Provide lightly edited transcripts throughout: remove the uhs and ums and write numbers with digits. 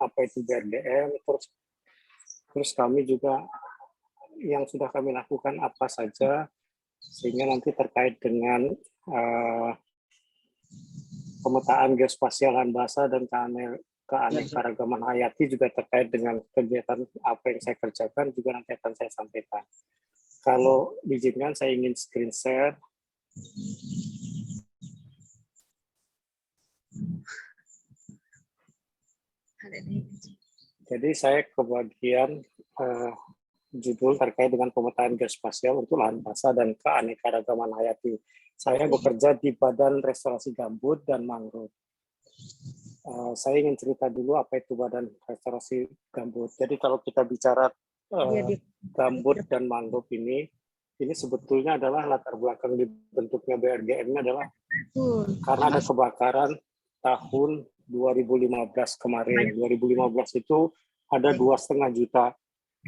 apa itu BRDM, terus kami juga yang sudah kami lakukan apa saja, sehingga nanti terkait dengan pemetaan geospasial lahan basah dan keanekaragaman hayati juga terkait dengan kegiatan apa yang saya kerjakan juga nanti akan saya sampaikan. Kalau diizinkan saya ingin screen share. Jadi saya ke bagian judul terkait dengan pemetaan geospasial untuk lahan basah dan keanekaragaman hayati. Saya bekerja di Badan Restorasi Gambut dan Mangrove. Saya ingin cerita dulu apa itu Badan Restorasi Gambut. Jadi kalau kita bicara gambut dan mangrove ini sebetulnya adalah latar belakang dibentuknya BRGM-nya adalah karena ada kebakaran tahun 2015 kemarin. 2015 itu ada 2,5 juta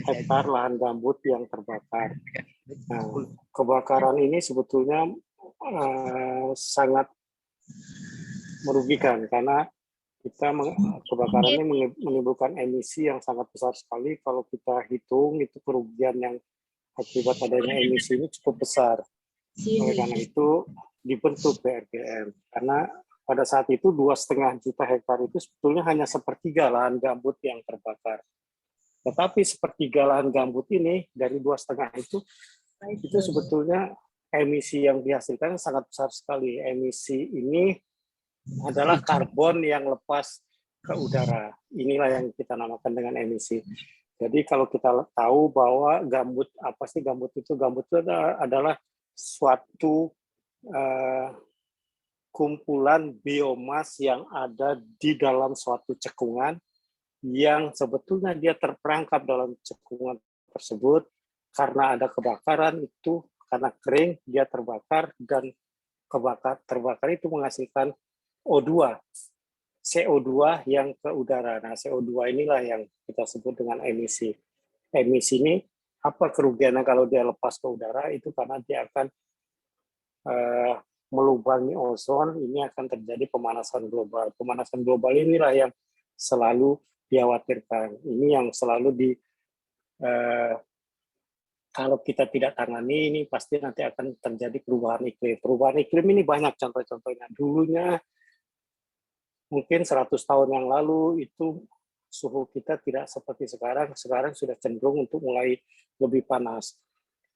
hektar lahan gambut yang terbakar. Nah, kebakaran ini sebetulnya sangat merugikan karena kebakaran ini menimbulkan emisi yang sangat besar sekali. Kalau kita hitung itu kerugian yang akibat adanya emisi ini cukup besar. Oleh karena itu dibentuk BRGM. Karena pada saat itu 2,5 juta hektar itu sebetulnya hanya sepertiga lahan gambut yang terbakar. Tetapi sepertiga lahan gambut ini dari 2,5 itu sebetulnya emisi yang dihasilkan sangat besar sekali. Emisi ini adalah karbon yang lepas ke udara. Inilah yang kita namakan dengan emisi. Jadi kalau kita tahu bahwa gambut, apa sih gambut itu? Gambut itu adalah suatu kumpulan biomas yang ada di dalam suatu cekungan yang sebetulnya dia terperangkap dalam cekungan tersebut karena ada kebakaran itu, karena kering, dia terbakar, dan terbakar itu menghasilkan O2, CO2 yang ke udara. Nah, CO2 inilah yang kita sebut dengan emisi. Emisi ini apa kerugiannya kalau dia lepas ke udara? Itu karena dia akan melubangi ozon, ini akan terjadi pemanasan global. Pemanasan global inilah yang selalu dikhawatirkan. Ini yang selalu kalau kita tidak tangani, ini pasti nanti akan terjadi perubahan iklim. Perubahan iklim ini banyak contoh-contohnya. Dulunya mungkin 100 tahun yang lalu itu suhu kita tidak seperti sekarang. Sekarang sudah cenderung untuk mulai lebih panas.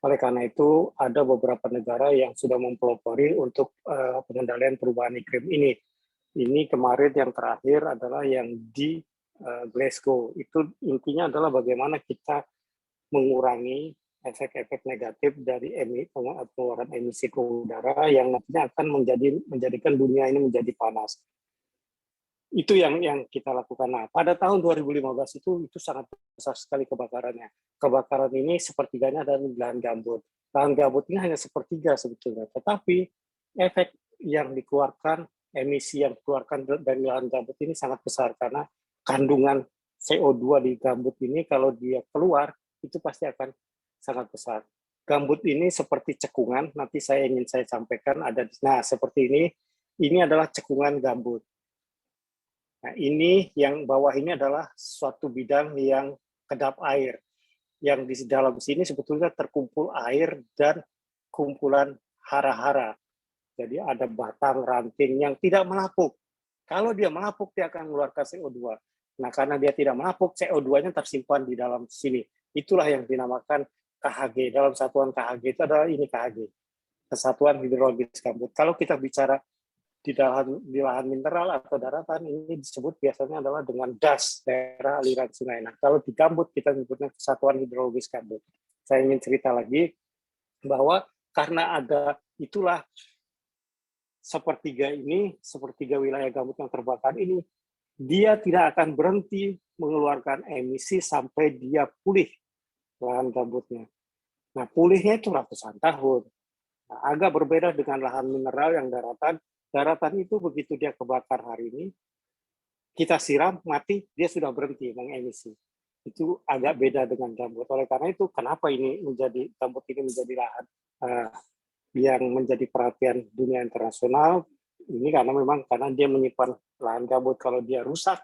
Oleh karena itu, ada beberapa negara yang sudah mempelopori untuk pengendalian perubahan iklim ini. Ini kemarin yang terakhir adalah yang di Glasgow. Itu intinya adalah bagaimana kita mengurangi efek-efek negatif dari pengeluaran emisi ke udara yang nantinya akan menjadikan dunia ini menjadi panas. Itu yang kita lakukan. Nah, pada tahun 2015 itu sangat besar sekali kebakarannya. Kebakaran ini sepertiganya ada di lahan gambut. Lahan gambut ini hanya sepertiga sebetulnya, tetapi efek yang dikeluarkan, emisi yang dikeluarkan dari lahan gambut ini sangat besar karena kandungan CO2 di gambut ini kalau dia keluar itu pasti akan sangat besar. Gambut ini seperti cekungan, nanti saya ingin sampaikan ada. Nah, seperti ini adalah cekungan gambut. Nah, ini yang bawah ini adalah suatu bidang yang kedap air. Yang di dalam sini sebetulnya terkumpul air dan kumpulan hara-hara. Jadi ada batang ranting yang tidak melapuk. Kalau dia melapuk, dia akan mengeluarkan CO2. Nah, karena dia tidak melapuk, CO2-nya tersimpan di dalam sini. Itulah yang dinamakan KHG. Dalam satuan KHG itu adalah ini KHG, Kesatuan Hidrologis Gambut. Kalau kita bicara di lahan mineral atau daratan, ini disebut biasanya adalah dengan DAS, daerah aliran sungai. Nah, kalau di gambut kita menyebutnya Kesatuan Hidrologis Gambut. Saya ingin cerita lagi bahwa karena ada itulah sepertiga wilayah gambut yang terbakar ini, dia tidak akan berhenti mengeluarkan emisi sampai dia pulih lahan gambutnya. Nah, pulihnya itu ratusan tahun. Nah, agak berbeda dengan lahan mineral yang daratan. Daratan itu begitu dia kebakar hari ini, kita siram, mati, dia sudah berhenti mengemisi. Itu agak beda dengan gambut. Oleh karena itu, kenapa gambut ini menjadi lahan yang menjadi perhatian dunia internasional? Ini karena memang karena dia menyimpan lahan gambut. Kalau dia rusak,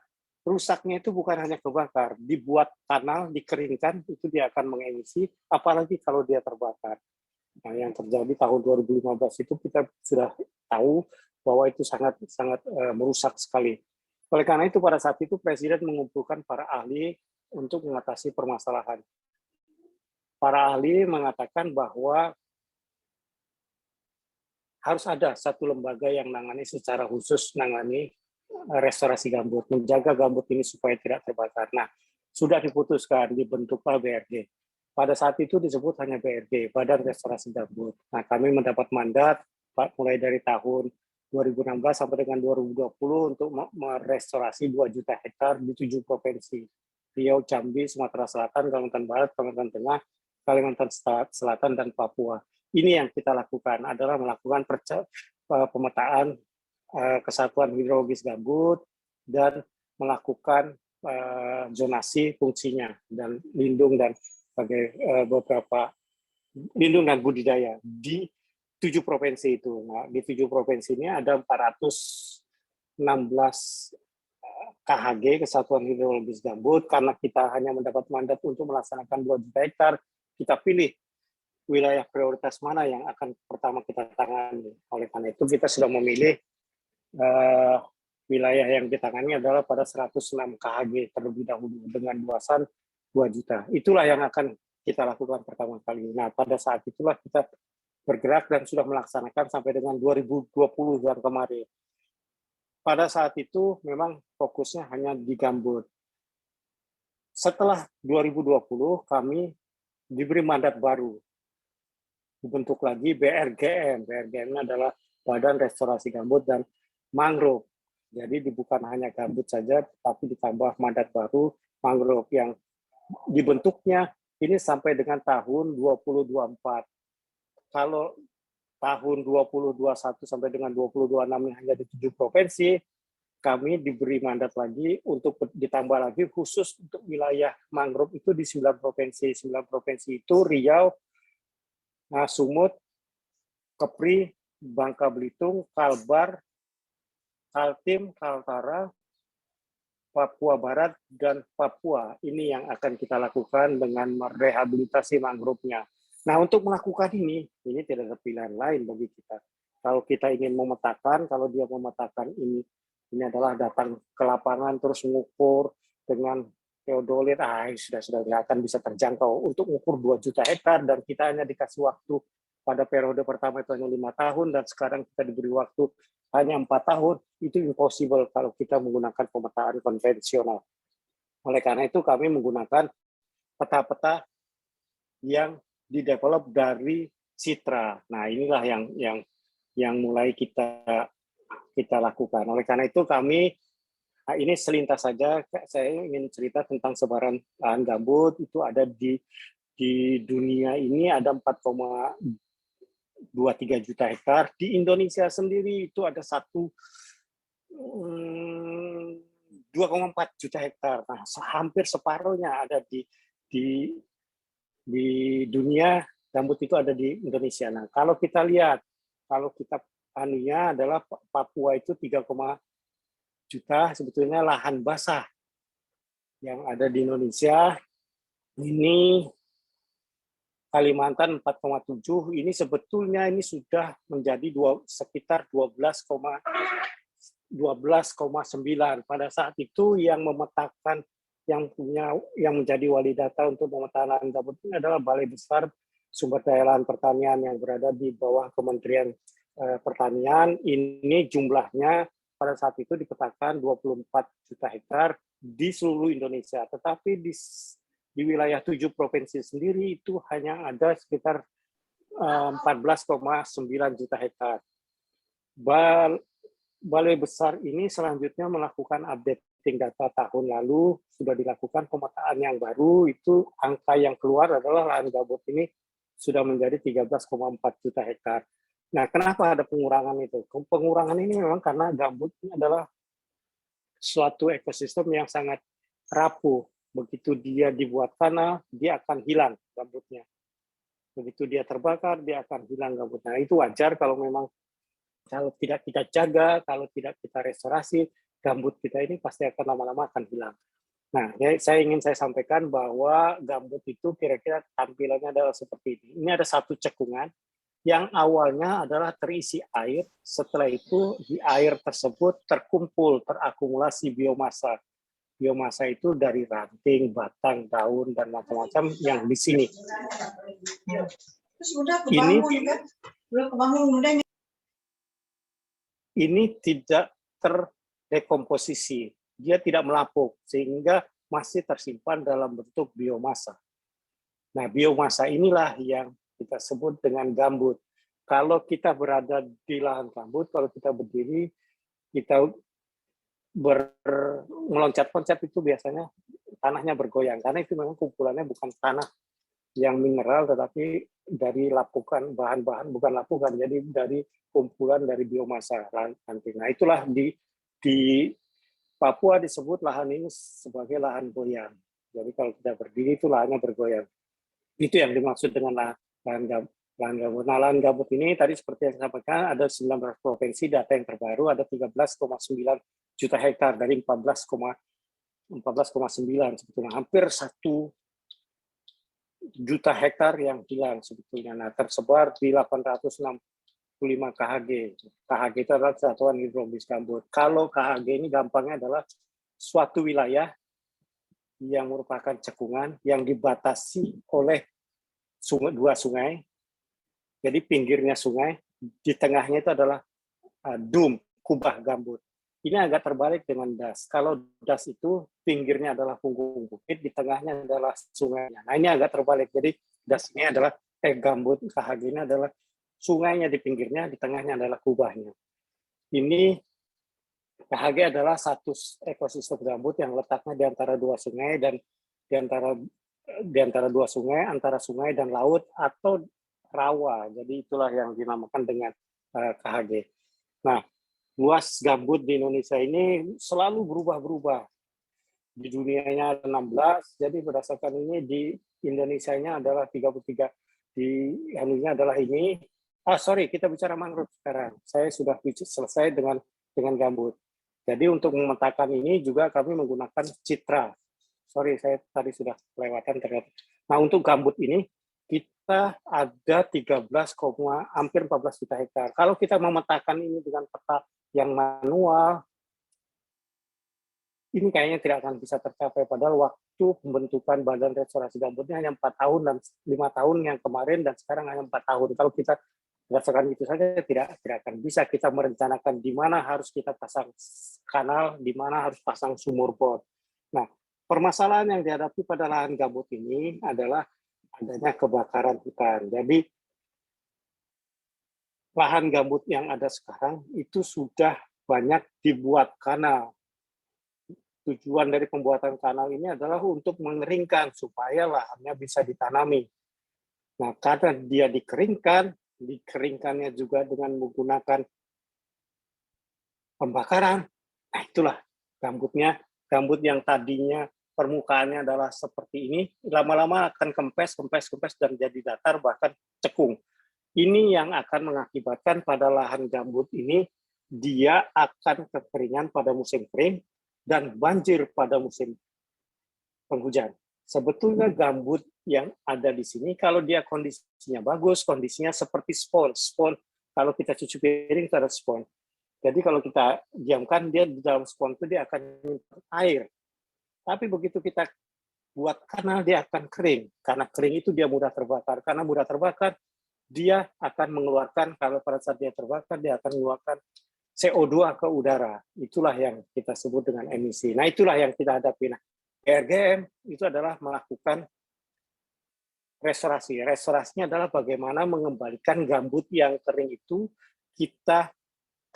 rusaknya itu bukan hanya kebakar, dibuat tanah, dikeringkan, itu dia akan mengemisi, apalagi kalau dia terbakar. Nah, yang terjadi tahun 2015 itu kita sudah tahu bahwa itu sangat sangat merusak sekali. Oleh karena itu pada saat itu Presiden mengumpulkan para ahli untuk mengatasi permasalahan. Para ahli mengatakan bahwa harus ada satu lembaga yang menangani secara khusus menangani restorasi gambut, menjaga gambut ini supaya tidak terbakar. Nah, sudah diputuskan dibentuklah BRG. Pada saat itu disebut hanya BRG, Badan Restorasi Gambut. Nah, kami mendapat mandat mulai dari tahun 2016 sampai dengan 2020 untuk merestorasi 2 juta hektar di 7 provinsi. Riau, Jambi, Sumatera Selatan, Kalimantan Barat, Kalimantan Tengah, Kalimantan Selatan, dan Papua. Ini yang kita lakukan adalah melakukan pemetaan kesatuan hidrologis gambut dan melakukan zonasi fungsinya dan lindung dan sebagai beberapa lindung dan budidaya di 7 provinsi itu. Nah, di 7 provinsi ini ada 416 KHG, Kesatuan Hidrologis Gambut. Karena kita hanya mendapat mandat untuk melaksanakan 2 juta hektar, kita pilih wilayah prioritas mana yang akan pertama kita tangani. Oleh karena itu kita sudah memilih wilayah yang ditangani adalah pada 106 KHG terlebih dahulu dengan luasan 2 juta. Itulah yang akan kita lakukan pertama kali. Nah, pada saat itulah kita bergerak dan sudah melaksanakan sampai dengan 2020 yang kemarin. Pada saat itu memang fokusnya hanya di gambut. Setelah 2020 kami diberi mandat baru. Dibentuk lagi BRGM. BRGM adalah Badan Restorasi Gambut dan Mangrove. Jadi bukan hanya gambut saja, tapi ditambah mandat baru mangrove yang dibentuknya ini sampai dengan tahun 2024. Kalau tahun 2021 sampai dengan 2026 ini hanya di 7 provinsi, kami diberi mandat lagi untuk ditambah lagi khusus untuk wilayah mangrove itu di 9 provinsi. 9 provinsi itu Riau, Sumut, Kepri, Bangka Belitung, Kalbar, Kaltim, Kaltara, Papua Barat, dan Papua. Ini yang akan kita lakukan dengan merehabilitasi mangrove-nya. Nah, untuk melakukan ini tidak ada pilihan lain bagi kita. Kalau kita ingin memetakan, kalau dia memetakan ini adalah datang ke lapangan, terus mengukur dengan teodolit, sudah nggak akan bisa terjangkau. Untuk mengukur 2 juta hektar, dan kita hanya dikasih waktu pada periode pertama itu hanya 5 tahun, dan sekarang kita diberi waktu hanya 4 tahun, itu impossible kalau kita menggunakan pemetaan konvensional. Oleh karena itu kami menggunakan peta-peta yang didevelop dari Citra. Nah, inilah yang mulai kita lakukan. Oleh karena itu kami ini selintas saja, saya ingin cerita tentang sebaran lahan gambut. Itu ada di dunia ini ada 4,23 juta hektar. Di Indonesia sendiri itu ada 2,4 juta hektar. Nah, hampir separuhnya ada di dunia gambut itu ada di Indonesia. Nah, kalau kita lihat, kalau kita anunya adalah Papua itu 3, juta sebetulnya lahan basah yang ada di Indonesia. Ini Kalimantan 4,7, ini sebetulnya ini sudah menjadi sekitar 12,9. Pada saat itu yang memetakan yang menjadi wali data untuk pemetaan lahan gambut ini adalah Balai Besar Sumber Daya Lahan Pertanian yang berada di bawah Kementerian Pertanian. Ini jumlahnya pada saat itu dipetakan 24 juta hektar di seluruh Indonesia. Tetapi di wilayah 7 provinsi sendiri itu hanya ada sekitar 14,9 juta hektar. Balai Besar ini selanjutnya melakukan updating data tahun lalu, sudah dilakukan pemetaan yang baru, itu angka yang keluar adalah lahan gambut ini sudah menjadi 13,4 juta hektar. Nah, kenapa ada pengurangan itu? Pengurangan ini memang karena gambut ini adalah suatu ekosistem yang sangat rapuh. Begitu dia dibuat tanah, dia akan hilang gambutnya. Begitu dia terbakar, dia akan hilang gambutnya. Itu wajar kalau memang kalau tidak kita jaga, kalau tidak kita restorasi, gambut kita ini pasti akan lama-lama akan hilang. Nah, saya sampaikan bahwa gambut itu kira-kira tampilannya adalah seperti ini. Ini ada satu cekungan yang awalnya adalah terisi air, setelah itu di air tersebut terkumpul, terakumulasi biomasa. Biomasa itu dari ranting, batang, daun, dan macam-macam yang di sini. Ini tidak terdekomposisi, dia tidak melapuk, sehingga masih tersimpan dalam bentuk biomasa. Nah, biomasa inilah yang kita sebut dengan gambut. Kalau kita berada di lahan gambut, kalau kita berdiri, kita meloncat-loncat itu biasanya tanahnya bergoyang, karena itu memang kumpulannya bukan tanah yang mineral, tetapi dari lapukan bahan-bahan, bukan lapukan, jadi dari kumpulan dari biomasa nanti. Nah, itulah di Papua disebut lahan ini sebagai lahan goyang. Jadi kalau kita berdiri itu lahannya bergoyang. Itu yang dimaksud dengan lahan gambut. Nah, lahan gambut ini tadi seperti yang saya sampaikan, ada 19 provinsi, data yang terbaru ada 13,9 juta hektar dari 14,9, sebetulnya hampir 1 juta hektar yang hilang sebetulnya. Nah, tersebar di 865 KHG. KHG itu adalah Kesatuan Hidrologis Gambut. Kalau KHG ini gampangnya adalah suatu wilayah yang merupakan cekungan yang dibatasi oleh dua sungai. Jadi pinggirnya sungai, di tengahnya itu adalah kubah gambut. Ini agak terbalik dengan das. Kalau das itu pinggirnya adalah punggung bukit, di tengahnya adalah sungainya. Nah, ini agak terbalik. Jadi das ini adalah gambut KHG ini adalah sungainya di pinggirnya, di tengahnya adalah kubahnya. Ini KHG adalah satu ekosistem gambut yang letaknya di antara dua sungai dan di antara dua sungai, antara sungai dan laut atau rawa. Jadi itulah yang dinamakan dengan KHG. Nah, luas gambut di Indonesia ini selalu berubah-berubah. Di dunianya ada 16, jadi berdasarkan ini di Indonesia-nya adalah 33. Di anunya adalah ini. Kita bicara mangrove sekarang. Saya sudah selesai dengan gambut. Jadi untuk memetakan ini juga kami menggunakan citra. Saya tadi sudah kelewatan ternyata. Nah, untuk gambut ini kita ada 13, hampir 14 juta hektar. Kalau kita memetakan ini dengan peta yang manual, ini kayaknya tidak akan bisa tercapai. Padahal waktu pembentukan Badan Restorasi Gambutnya hanya 4 tahun dan 5 tahun yang kemarin, dan sekarang hanya 4 tahun. Kalau kita berdasarkan itu saja tidak akan bisa kita merencanakan di mana harus kita pasang kanal, di mana harus pasang sumur bor. Nah, permasalahan yang dihadapi pada lahan gambut ini adalah adanya kebakaran hutan. Jadi lahan gambut yang ada sekarang itu sudah banyak dibuat kanal. Tujuan dari pembuatan kanal ini adalah untuk mengeringkan supaya lahannya bisa ditanami. Nah, karena dia dikeringkannya juga dengan menggunakan pembakaran. Nah, itulah gambutnya. Gambut yang tadinya permukaannya adalah seperti ini, lama-lama akan kempes dan jadi datar, bahkan cekung. Ini yang akan mengakibatkan pada lahan gambut ini, dia akan kekeringan pada musim kering dan banjir pada musim penghujan. Sebetulnya gambut yang ada di sini, kalau dia kondisinya bagus, kondisinya seperti spons. Kalau kita cuci piring itu ada spons. Jadi kalau kita diamkan, dia di dalam spons itu dia akan menyimpan air. Tapi begitu kita buat kanal, dia akan kering. Karena kering itu dia mudah terbakar. Karena mudah terbakar, dia akan mengeluarkan, kalau pada saat dia terbakar, dia akan mengeluarkan CO2 ke udara. Itulah yang kita sebut dengan emisi. Nah, itulah yang kita hadapi. Nah, RGM itu adalah melakukan restorasi. Restorasinya adalah bagaimana mengembalikan gambut yang kering itu, kita,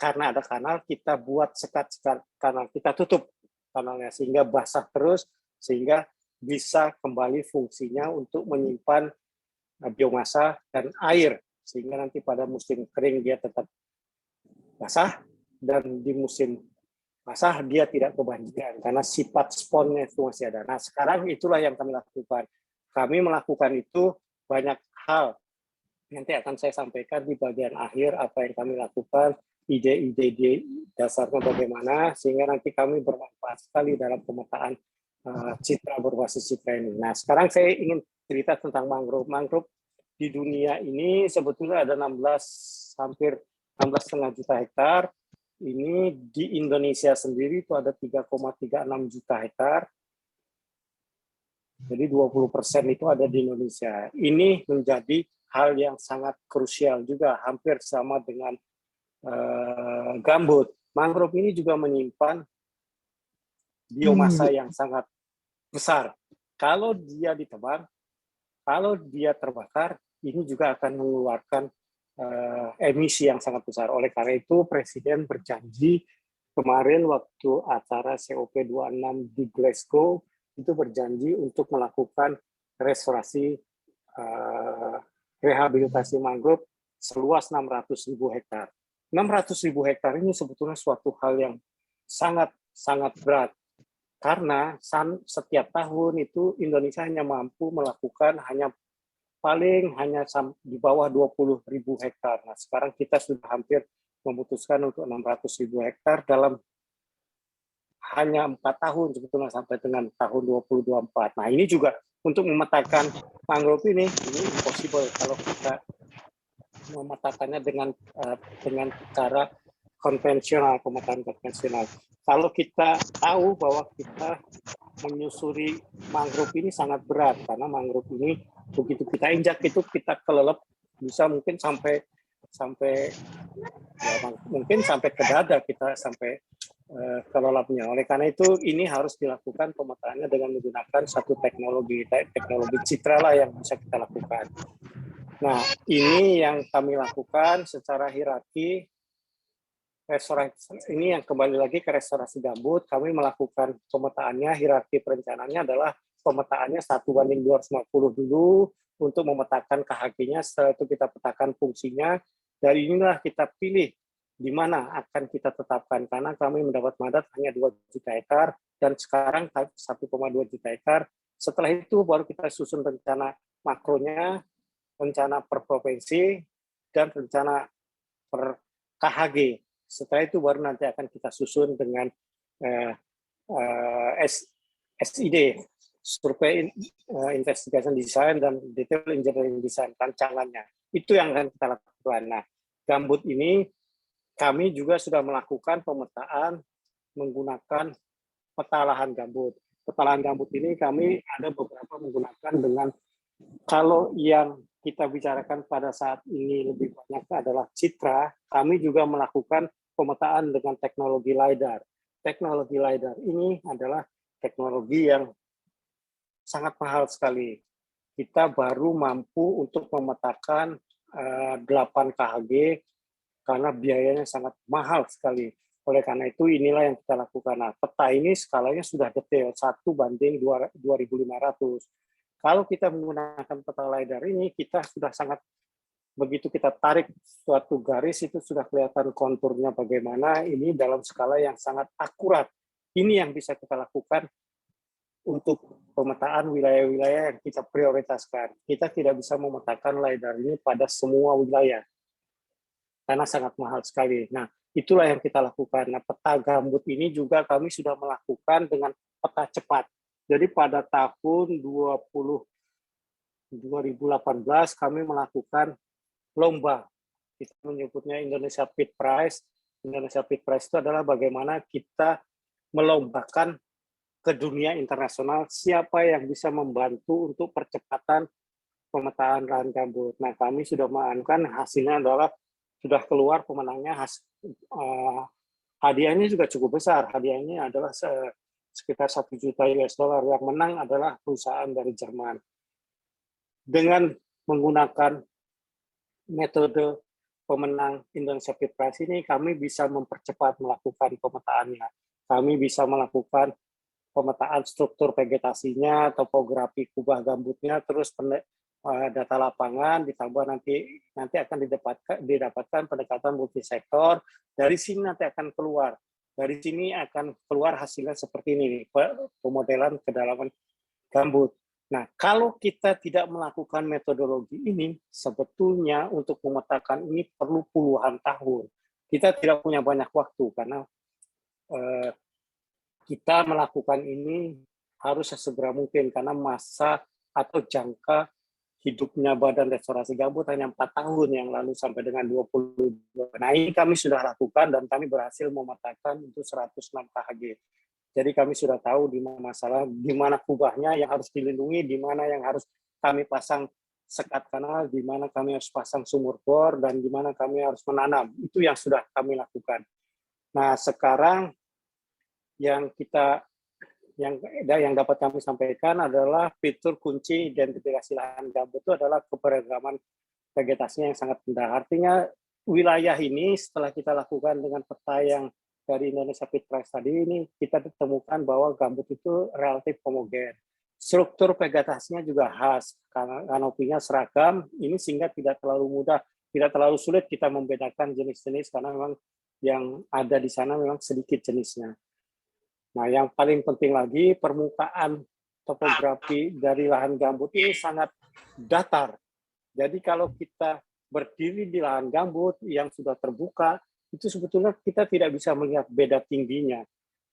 karena ada kanal, kita buat sekat-sekat kanal, kita tutup kanalnya sehingga basah terus, sehingga bisa kembali fungsinya untuk menyimpan biomasa dan air, sehingga nanti pada musim kering dia tetap basah, dan di musim basah dia tidak kebanjiran karena sifat sponnya itu masih ada. Nah, sekarang itulah yang kami lakukan. Kami melakukan itu banyak hal. Nanti akan saya sampaikan di bagian akhir apa yang kami lakukan ide-ide di dasarnya bagaimana, sehingga nanti kami bermanfaat sekali dalam pemetaan citra berbasis citra ini. Nah, sekarang saya ingin cerita tentang mangrove. Mangrove di dunia ini sebetulnya ada 16, hampir 16,5 juta hektar. Ini di Indonesia sendiri itu ada 3,36 juta hektar. Jadi 20% itu ada di Indonesia. Ini menjadi hal yang sangat krusial juga, hampir sama dengan gambut. Mangrove ini juga menyimpan biomasa yang sangat besar. Kalau dia ditebang, kalau dia terbakar, ini juga akan mengeluarkan emisi yang sangat besar. Oleh karena itu, Presiden berjanji kemarin waktu acara COP26 di Glasgow, itu berjanji untuk melakukan restorasi rehabilitasi mangrove seluas 600.000 hektar. 600.000 hektar ini sebetulnya suatu hal yang sangat berat. Karena setiap tahun itu Indonesia hanya mampu melakukan paling hanya di bawah 20.000 hektar. Nah, sekarang kita sudah hampir memutuskan untuk 600.000 hektar dalam hanya 4 tahun sebetulnya sampai dengan tahun 2024. Nah, ini juga untuk memetakan mangrove ini impossible kalau kita memetakannya dengan cara konvensional, pemetaan konvensional. Kalau kita tahu bahwa kita menyusuri mangrove ini sangat berat, karena mangrove ini begitu kita injak itu kita kelelep bisa mungkin sampai ke dada kita sampai kelelapnya. Oleh karena itu ini harus dilakukan pemetaannya dengan menggunakan satu teknologi citra lah yang bisa kita lakukan. Nah, ini yang kami lakukan secara hierarki. Ini yang kembali lagi ke restorasi gambut, kami melakukan pemetaannya, hierarki perencanaannya adalah pemetaannya 1:250 dulu untuk memetakan KHG-nya, setelah itu kita petakan fungsinya, dari inilah kita pilih di mana akan kita tetapkan, karena kami mendapat mandat hanya 2 juta hektar, dan sekarang 1,2 juta hektar, setelah itu baru kita susun rencana makronya, rencana per provinsi, dan rencana per KHG. Setelah itu baru nanti akan kita susun dengan SID, Survei Investigation Design dan Detail Engineering Design, rancangannya. Itu yang akan kita lakukan. Nah, gambut ini kami juga sudah melakukan pemetaan menggunakan peta lahan gambut. Peta lahan gambut ini kami ada beberapa menggunakan dengan, kalau yang kita bicarakan pada saat ini lebih banyak adalah citra, kami juga melakukan pemetaan dengan teknologi LiDAR. Teknologi LiDAR ini adalah teknologi yang sangat mahal sekali. Kita baru mampu untuk memetakan 8 KHG karena biayanya sangat mahal sekali. Oleh karena itu inilah yang kita lakukan. Nah, peta ini skalanya sudah detail, 1:2.500. Kalau kita menggunakan peta LiDAR ini, kita sudah sangat, begitu kita tarik suatu garis itu sudah kelihatan konturnya bagaimana, ini dalam skala yang sangat akurat. Ini yang bisa kita lakukan untuk pemetaan wilayah-wilayah yang kita prioritaskan. Kita tidak bisa memetakan LiDAR ini pada semua wilayah, karena sangat mahal sekali. Nah, itulah yang kita lakukan. Nah, peta gambut ini juga kami sudah melakukan dengan peta cepat. Jadi pada tahun 2018 kami melakukan lomba, kita menyebutnya Indonesia Pit Prize. Indonesia Pit Prize itu adalah bagaimana kita melombakan ke dunia internasional siapa yang bisa membantu untuk percepatan pemetaan lahan gambut. Nah, kami sudah menganukan, hasilnya adalah sudah keluar pemenangnya, hadiahnya juga cukup besar. Hadiahnya adalah sekitar 1 juta US dollar. Yang menang adalah perusahaan dari Jerman. Dengan menggunakan metode pemenang Indonesia Pit Prize ini, kami bisa mempercepat melakukan pemetaannya. Kami bisa melakukan pemetaan struktur vegetasinya, topografi kubah gambutnya, terus data lapangan, ditambah nanti akan didapatkan pendekatan multisektor. Dari sini nanti akan keluar. Dari sini akan keluar hasilnya seperti ini, pemodelan kedalaman gambut. Nah, kalau kita tidak melakukan metodologi ini, sebetulnya untuk memetakan ini perlu puluhan tahun. kita tidak punya banyak waktu karena kita melakukan ini harus sesegera mungkin karena masa atau jangka hidupnya Badan Restorasi Gambut hanya 4 tahun yang lalu sampai dengan 22. Nah, ini kami sudah lakukan dan kami berhasil memetakan untuk 106 KHG. Jadi kami sudah tahu di mana masalah, di mana kubahnya yang harus dilindungi, di mana yang harus kami pasang sekat kanal, di mana kami harus pasang sumur bor, dan di mana kami harus menanam. Itu yang sudah kami lakukan. Nah, sekarang yang dapat kami sampaikan adalah fitur kunci identifikasi lahan gambut itu adalah keberagaman vegetasinya yang sangat rendah. Artinya wilayah ini setelah kita lakukan dengan peta yang dari Indonesia Pitprice tadi ini, kita ditemukan bahwa gambut itu relatif homogen. Struktur vegetasinya juga khas, karena kanopinya seragam, ini sehingga tidak terlalu mudah, tidak terlalu sulit kita membedakan jenis-jenis, karena memang yang ada di sana memang sedikit jenisnya. Nah, yang paling penting lagi, permukaan topografi dari lahan gambut ini sangat datar. Jadi kalau kita berdiri di lahan gambut yang sudah terbuka, itu sebetulnya kita tidak bisa melihat beda tingginya.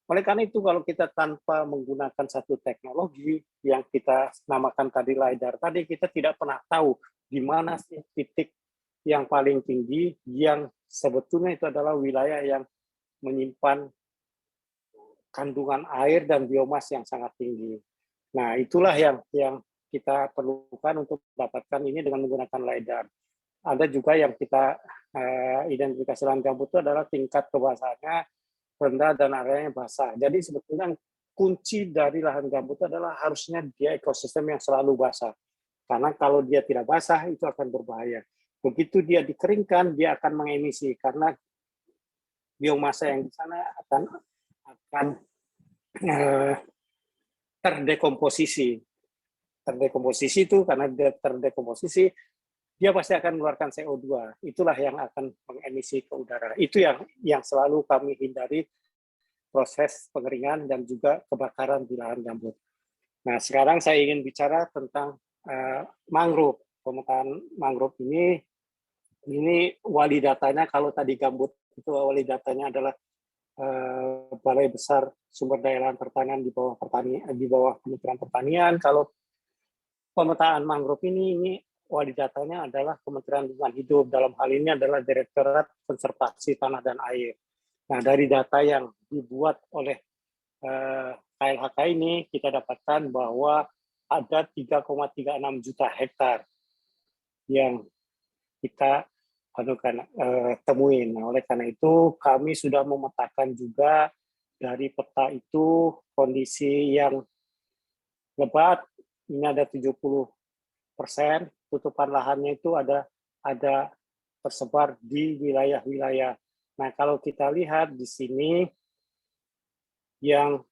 Oleh karena itu, kalau kita tanpa menggunakan satu teknologi yang kita namakan tadi LiDAR tadi, kita tidak pernah tahu di mana sih titik yang paling tinggi yang sebetulnya itu adalah wilayah yang menyimpan kandungan air dan biomas yang sangat tinggi. Nah, itulah yang kita perlukan untuk mendapatkan ini dengan menggunakan LiDAR. Ada juga yang kita identifikasi lahan gambut itu adalah tingkat kebasahannya rendah dan areanya basah. Jadi sebetulnya kunci dari lahan gambut itu adalah harusnya dia ekosistem yang selalu basah. Karena kalau dia tidak basah itu akan berbahaya. Begitu dia dikeringkan, dia akan mengemisi karena biomasa yang di sana akan terdekomposisi. Terdekomposisi itu karena dia terdekomposisi, dia pasti akan mengeluarkan CO2. Itulah yang akan mengemisi ke udara. Itu yang selalu kami hindari proses pengeringan dan juga kebakaran di lahan gambut. Nah, sekarang saya ingin bicara tentang mangrove. Pemetaan mangrove ini wali datanya, kalau tadi gambut itu wali datanya adalah Balai Besar Sumber Daya Lahan Pertanian di bawah Kementerian Pertanian. Kalau pemetaan mangrove ini wali datanya adalah Kementerian Lingkungan Hidup. Dalam hal ini adalah Direktorat Konservasi Tanah dan Air. Nah, dari data yang dibuat oleh KLHK ini, kita dapatkan bahwa ada 3,36 juta hektar yang kita temuin. Nah, oleh karena itu kami sudah memetakan juga dari peta itu kondisi yang lebat, ini ada 70%, tutupan lahannya itu ada tersebar di wilayah-wilayah. Nah, kalau kita lihat di sini yang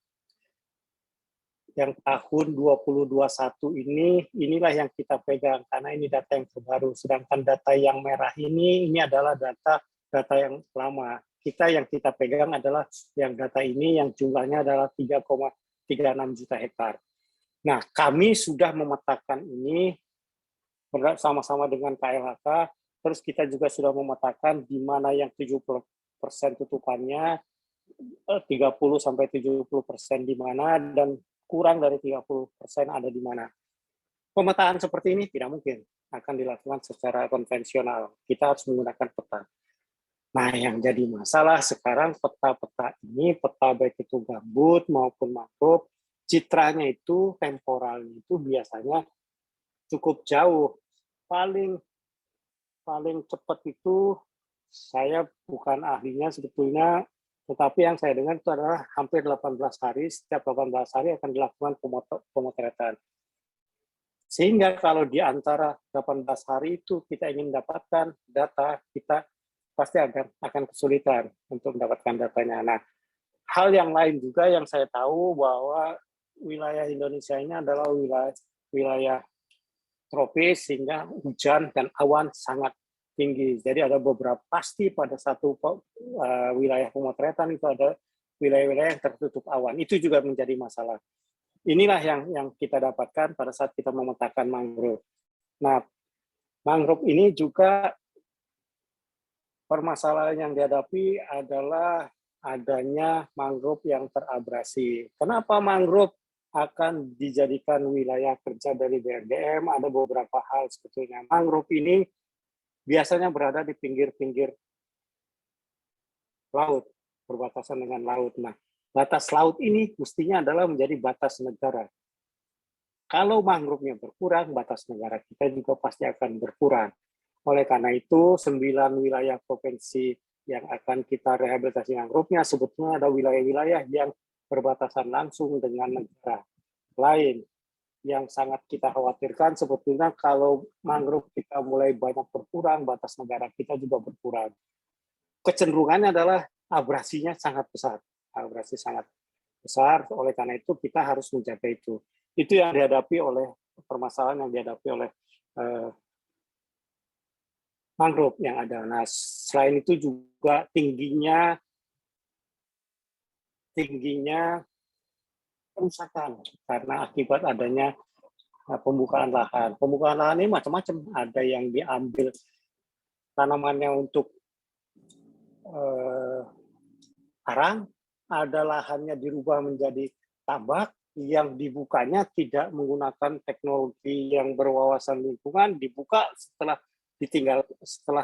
tahun 2021 inilah yang kita pegang karena ini data yang terbaru. Sedangkan data yang merah ini adalah data yang lama. Yang kita pegang adalah yang data ini yang jumlahnya adalah 3,36 juta hektar. Nah, kami sudah memetakan ini sama-sama dengan KLHK, terus kita juga sudah memetakan di mana yang 70% tutupannya, 30-70% di mana, dan kurang dari 30% ada di mana. Pemetaan seperti ini tidak mungkin akan dilakukan secara konvensional. Kita harus menggunakan peta. Nah, yang jadi masalah sekarang peta-peta ini, peta baik itu gambut maupun mangrove, citranya itu, temporalnya itu biasanya cukup jauh. Paling cepat itu, saya bukan ahlinya sebetulnya, tetapi yang saya dengar itu adalah hampir 18 hari, setiap 18 hari akan dilakukan pemotretan. Sehingga kalau di antara 18 hari itu kita ingin mendapatkan data, kita pasti akan kesulitan untuk mendapatkan datanya. Nah, hal yang lain juga yang saya tahu bahwa wilayah Indonesia ini adalah wilayah tropis, sehingga hujan dan awan sangat tinggi. Jadi ada beberapa, pasti pada satu wilayah pemotretan itu ada wilayah-wilayah yang tertutup awan. Itu juga menjadi masalah. Inilah yang kita dapatkan pada saat kita memetakan mangrove. Nah, mangrove ini juga permasalahan yang dihadapi adalah adanya mangrove yang terabrasi. Kenapa mangrove akan dijadikan wilayah kerja dari BRDM? Ada beberapa hal sebetulnya. Mangrove ini biasanya berada di pinggir-pinggir laut, berbatasan dengan laut. Nah, batas laut ini mestinya adalah menjadi batas negara. Kalau mangrove-nya berkurang, batas negara kita juga pasti akan berkurang. Oleh karena itu, 9 wilayah provinsi yang akan kita rehabilitasi mangrove-nya sebetulnya ada wilayah-wilayah yang berbatasan langsung dengan negara lain. Yang sangat kita khawatirkan sebetulnya kalau mangrove kita mulai banyak berkurang, batas negara kita juga berkurang. Kecenderungannya adalah abrasinya sangat besar. Abrasi sangat besar, oleh karena itu kita harus menjaga itu. Itu yang dihadapi oleh permasalahan yang dihadapi oleh mangrove yang ada. Nah, selain itu juga tingginya kerusakan karena akibat adanya pembukaan lahan. Pembukaan lahan ini macam-macam. Ada yang diambil tanamannya untuk arang, ada lahannya dirubah menjadi tambak, yang dibukanya tidak menggunakan teknologi yang berwawasan lingkungan, dibuka setelah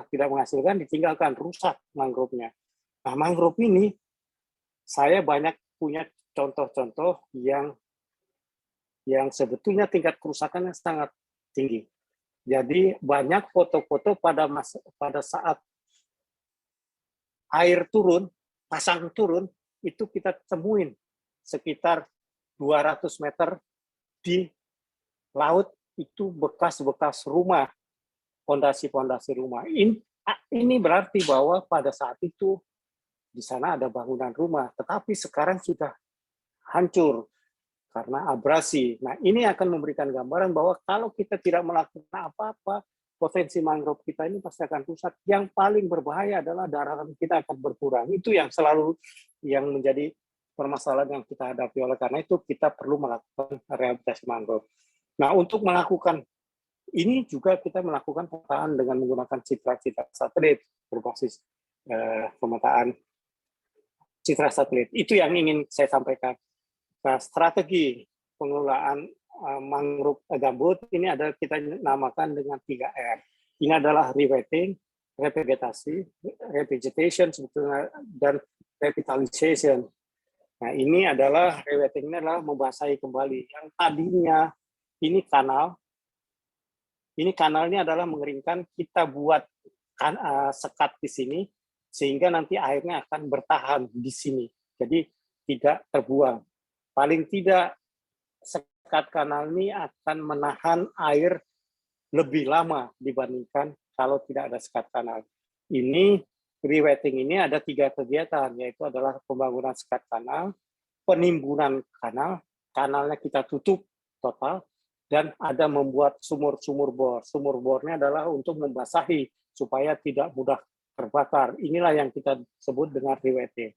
tidak menghasilkan, ditinggalkan, rusak mangrove-nya. Nah, mangrove ini saya banyak punya contoh-contoh yang sebetulnya tingkat kerusakannya sangat tinggi. Jadi banyak foto-foto pada saat air turun, pasang turun, itu kita temuin sekitar 200 meter di laut itu bekas-bekas rumah, fondasi-fondasi rumah. Ini berarti bahwa pada saat itu di sana ada bangunan rumah, tetapi sekarang sudah hancur karena abrasi. Nah, ini akan memberikan gambaran bahwa kalau kita tidak melakukan apa-apa, potensi mangrove kita ini pasti akan rusak. Yang paling berbahaya adalah daratan kita akan berkurang. Itu yang selalu yang menjadi permasalahan yang kita hadapi. Oleh karena itu, kita perlu melakukan rehabilitasi mangrove. Nah, untuk melakukan ini juga kita melakukan pemetaan dengan menggunakan citra-citra satelit berbasis pemetaan citra satelit. Itu yang ingin saya sampaikan. Nah, strategi pengelolaan mangrove gambut ini adalah kita namakan dengan 3R. Ini adalah rewetting, revegetation sebetulnya, dan revitalization. Nah, ini adalah rewettingnya adalah membasahi kembali. Yang tadinya ini kanal, ini kanalnya adalah mengeringkan, kita buat sekat di sini, sehingga nanti airnya akan bertahan di sini. Jadi tidak terbuang. Paling tidak sekat kanal ini akan menahan air lebih lama dibandingkan kalau tidak ada sekat kanal. Ini rewetting ini ada 3 kegiatan, yaitu adalah pembangunan sekat kanal, penimbunan kanal, kanalnya kita tutup total, dan ada membuat sumur-sumur bor. Sumur bornya adalah untuk membasahi supaya tidak mudah terbakar. Inilah yang kita sebut dengan rewetting.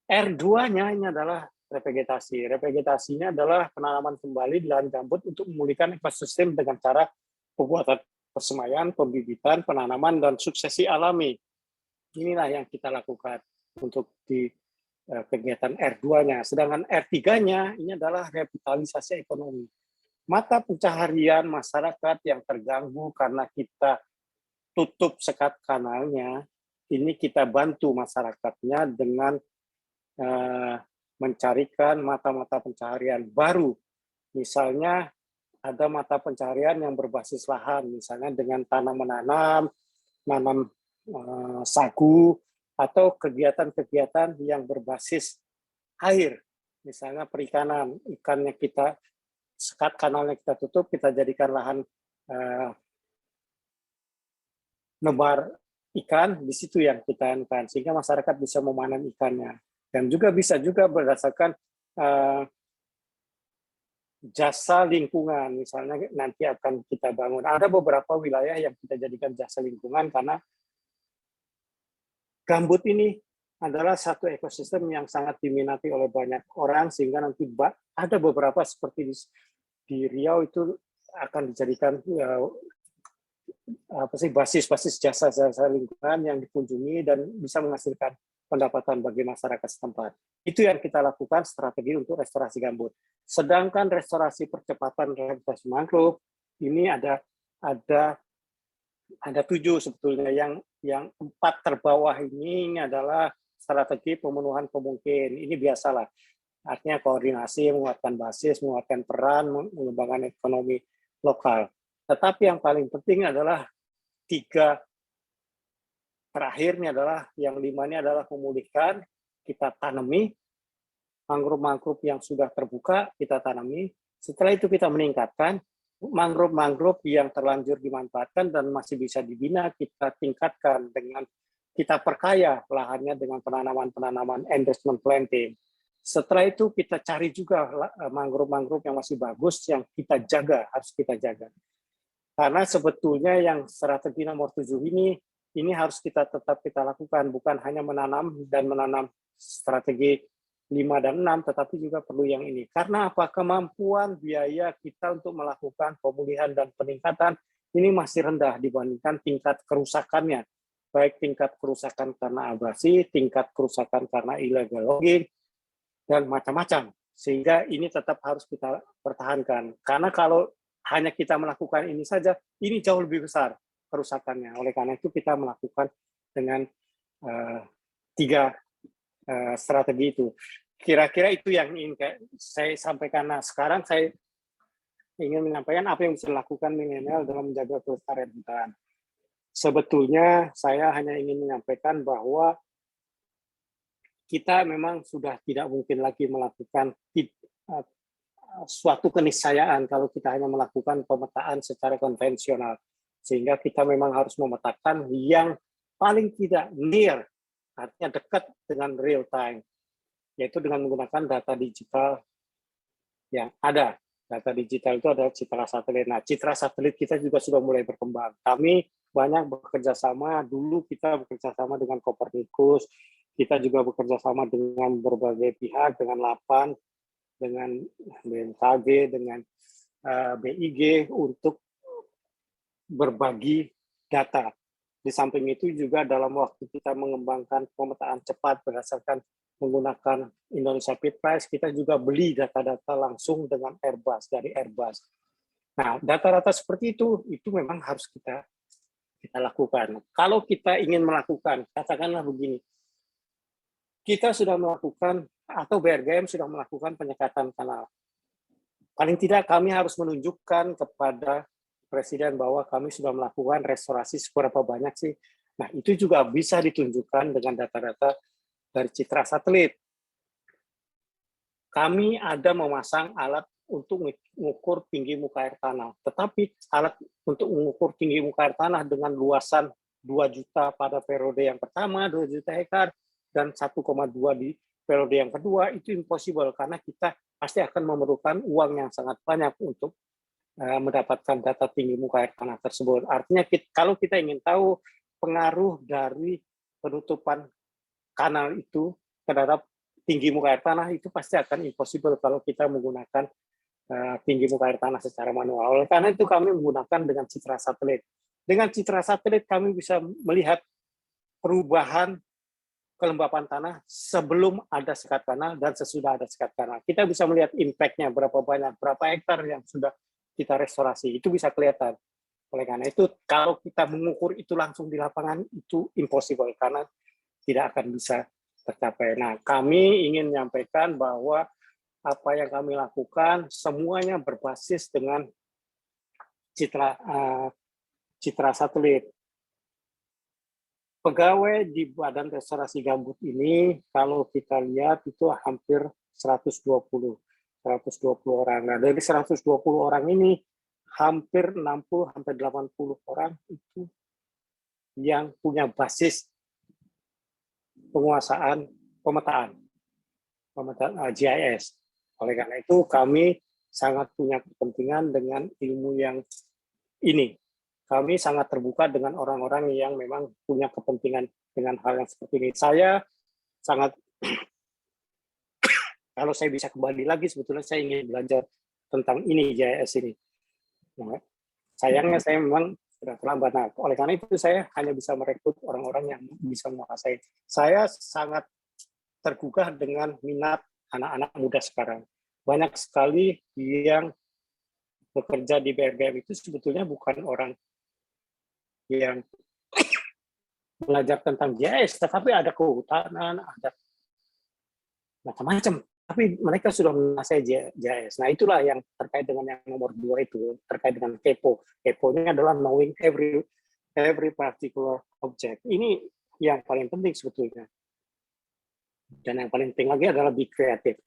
R2-nya ini adalah revegetasi. Revegetasinya adalah penanaman kembali di lahan gambut untuk memulihkan ekosistem dengan cara pembuatan persemaian, pembibitan, penanaman, dan suksesi alami. Inilah yang kita lakukan untuk di kegiatan R2-nya. Sedangkan R3-nya ini adalah revitalisasi ekonomi. Mata pencaharian masyarakat yang terganggu karena kita tutup sekat kanalnya, ini kita bantu masyarakatnya dengan mencarikan mata-mata pencaharian baru. Misalnya ada mata pencaharian yang berbasis lahan, misalnya dengan tanam-menanam, nanam sagu, atau kegiatan-kegiatan yang berbasis air. Misalnya perikanan, ikannya kita, sekat kanalnya kita tutup, kita jadikan lahan nebar ikan, di situ yang kita anukan, sehingga masyarakat bisa memanen ikannya. Dan juga bisa juga berdasarkan jasa lingkungan, misalnya nanti akan kita bangun. Ada beberapa wilayah yang kita jadikan jasa lingkungan karena gambut ini adalah satu ekosistem yang sangat diminati oleh banyak orang, sehingga nanti ada beberapa seperti di Riau itu akan dijadikan basis-basis jasa-jasa lingkungan yang dikunjungi dan bisa menghasilkan pendapatan bagi masyarakat setempat. Itu yang kita lakukan strategi untuk restorasi gambut. Sedangkan restorasi percepatan rehabilitasi mangrove ini ada 7 sebetulnya. Yang 4 terbawah ini adalah strategi pemenuhan pemungkin. Ini biasalah. Artinya koordinasi, menguatkan basis, menguatkan peran, mengembangkan ekonomi lokal. Tetapi yang paling penting adalah 3 terakhirnya adalah yang 5 ini adalah memulihkan, kita tanami mangrove-mangrove yang sudah terbuka, kita tanami. Setelah itu kita meningkatkan mangrove-mangrove yang terlanjur dimanfaatkan dan masih bisa dibina, kita tingkatkan dengan kita perkaya lahannya dengan penanaman endorsement planting. Setelah itu kita cari juga mangrove-mangrove yang masih bagus yang kita jaga, harus kita jaga. Karena sebetulnya yang strategi nomor 7 ini harus tetap kita lakukan, bukan hanya menanam strategi 5 dan 6, tetapi juga perlu yang ini. Karena apa? Kemampuan biaya kita untuk melakukan pemulihan dan peningkatan ini masih rendah dibandingkan tingkat kerusakannya. Baik tingkat kerusakan karena abrasi, tingkat kerusakan karena illegal logging, dan macam-macam. Sehingga ini tetap harus kita pertahankan. Karena kalau hanya kita melakukan ini saja, ini jauh lebih besar kerusakannya. Oleh karena itu kita melakukan dengan 3 strategi itu. Kira-kira itu yang ingin saya sampaikan. Nah, sekarang saya ingin menyampaikan apa yang bisa dilakukan milenial dalam menjaga kelestarian hutan. Sebetulnya saya hanya ingin menyampaikan bahwa kita memang sudah tidak mungkin lagi melakukan suatu keniscayaan kalau kita hanya melakukan pemetaan secara konvensional. Sehingga kita memang harus memetakan yang paling tidak near, artinya dekat dengan real time, yaitu dengan menggunakan data digital yang ada. Data digital itu adalah citra satelit. Nah, citra satelit kita juga sudah mulai berkembang. Kami banyak bekerja sama, dulu kita bekerja sama dengan Copernicus, kita juga bekerja sama dengan berbagai pihak, dengan LAPAN, dengan BMKG, dengan BIG untuk berbagi data. Di samping itu juga dalam waktu kita mengembangkan pemetaan cepat berdasarkan menggunakan Indonesia Pitprice, kita juga beli data-data langsung dengan Airbus, dari Airbus. Nah, data-data seperti itu memang harus kita lakukan. Kalau kita ingin melakukan, katakanlah begini, kita sudah melakukan, atau BRGM sudah melakukan penyekatan kanal. Paling tidak kami harus menunjukkan kepada Presiden bahwa kami sudah melakukan restorasi seberapa banyak sih. Nah, itu juga bisa ditunjukkan dengan data-data dari citra satelit. Kami ada memasang alat untuk mengukur tinggi muka air tanah. Tetapi alat untuk mengukur tinggi muka air tanah dengan luasan 2 juta pada periode yang pertama, 2 juta hektar, dan 1,2 di periode yang kedua, itu impossible karena kita pasti akan memerlukan uang yang sangat banyak untuk mendapatkan data tinggi muka air tanah tersebut. Artinya kalau kita ingin tahu pengaruh dari penutupan kanal itu terhadap tinggi muka air tanah, itu pasti akan impossible kalau kita menggunakan tinggi muka air tanah secara manual. Oleh karena itu kami menggunakan dengan citra satelit. Dengan citra satelit kami bisa melihat perubahan kelembapan tanah sebelum ada sekat kanal dan sesudah ada sekat kanal. Kita bisa melihat impact-nya berapa banyak, berapa hektar yang sudah kita restorasi, itu bisa kelihatan. Oleh karena itu, kalau kita mengukur itu langsung di lapangan, itu impossible, karena tidak akan bisa tercapai. Nah, kami ingin menyampaikan bahwa apa yang kami lakukan, semuanya berbasis dengan citra satelit. Pegawai di Badan Restorasi Gambut ini, kalau kita lihat, itu hampir 120 orang. Nah, dari 120 orang ini, hampir 60-80 orang itu yang punya basis penguasaan pemetaan GIS. Oleh karena itu, kami sangat punya kepentingan dengan ilmu yang ini. Kami sangat terbuka dengan orang-orang yang memang punya kepentingan dengan hal yang seperti ini. Saya sangat kalau saya bisa kembali lagi, sebetulnya saya ingin belajar tentang ini, GIS ini. Nah, sayangnya saya memang sudah terlambat. Nah, oleh karena itu saya hanya bisa merekrut orang-orang yang bisa menguasai. Saya sangat tergugah dengan minat anak-anak muda sekarang. Banyak sekali yang bekerja di BRGM itu sebetulnya bukan orang yang belajar tentang GIS, tetapi ada kehutanan, ada macam-macam. Tapi mereka sudah menguasai GIS. Nah, itulah yang terkait dengan yang nomor 2 itu, terkait dengan kepo. Kepo-nya adalah knowing every particular object. Ini yang paling penting sebetulnya. Dan yang paling penting lagi adalah be kreatif.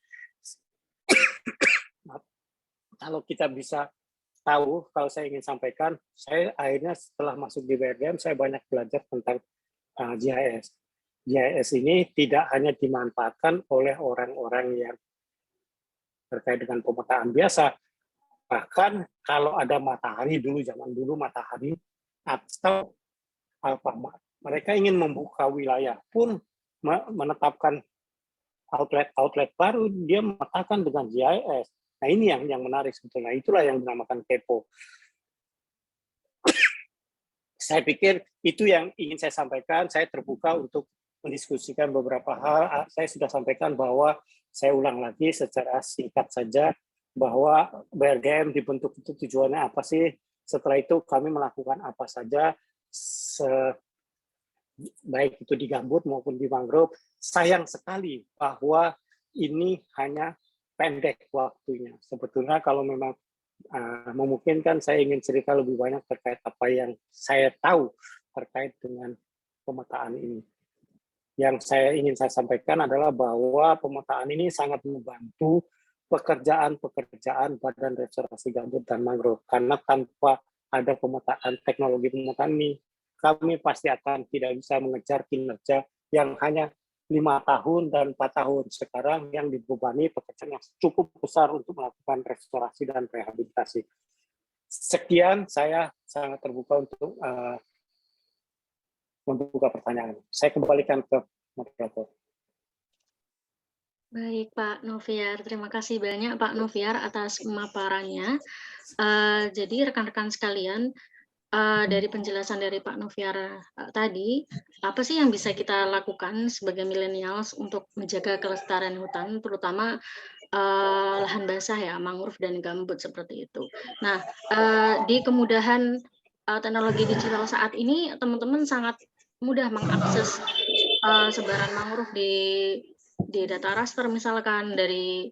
Kalau kita bisa tahu, kalau saya ingin sampaikan, saya akhirnya setelah masuk di BRGM, saya banyak belajar tentang GIS. GIS ini tidak hanya dimanfaatkan oleh orang-orang yang terkait dengan pemetaan biasa, bahkan kalau ada matahari dulu, zaman dulu matahari, atau mereka ingin membuka wilayah pun menetapkan outlet baru, dia memetakan dengan GIS. Nah, ini yang menarik sebetulnya. Itulah yang dinamakan kepo. Saya pikir itu yang ingin saya sampaikan. Saya terbuka untuk mendiskusikan beberapa hal. Saya sudah sampaikan bahwa saya ulang lagi secara singkat saja bahwa BRGM dibentuk itu tujuannya apa sih? Setelah itu kami melakukan apa saja, baik itu di gambut maupun di mangrove. Sayang sekali bahwa ini hanya pendek waktunya. Sebetulnya kalau memang memungkinkan, saya ingin cerita lebih banyak terkait apa yang saya tahu terkait dengan pemetaan ini. Yang saya ingin saya sampaikan adalah bahwa pemetaan ini sangat membantu pekerjaan Badan Restorasi Gambut dan Mangrove. Karena tanpa ada pemetaan, teknologi pemetaan ini, kami pasti akan tidak bisa mengejar kinerja yang hanya 5 tahun dan 4 tahun. Sekarang yang dibebani pekerjaan yang cukup besar untuk melakukan restorasi dan rehabilitasi. Sekian, saya sangat terbuka untuk membuka pertanyaan. Saya kembalikan ke moderator. Baik, Pak Noviar. Terima kasih banyak, Pak Noviar, atas pemaparannya. Jadi, rekan-rekan sekalian, dari penjelasan dari Pak Noviar tadi, apa sih yang bisa kita lakukan sebagai millennials untuk menjaga kelestarian hutan, terutama lahan basah ya, mangrove dan gambut seperti itu. Nah, di kemudahan teknologi digital saat ini, teman-teman sangat mudah mengakses sebaran mangrove di data raster misalkan dari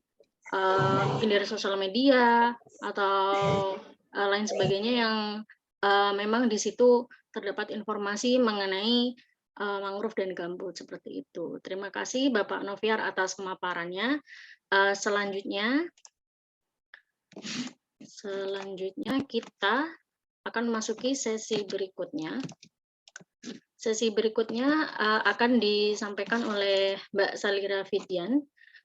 mungkin dari sosial media atau lain sebagainya yang memang di situ terdapat informasi mengenai mangrove dan gambut seperti itu. Terima kasih Bapak Noviar atas pemaparannya. Selanjutnya kita akan memasuki sesi berikutnya. Sesi berikutnya akan disampaikan oleh Mbak Salira Fidian.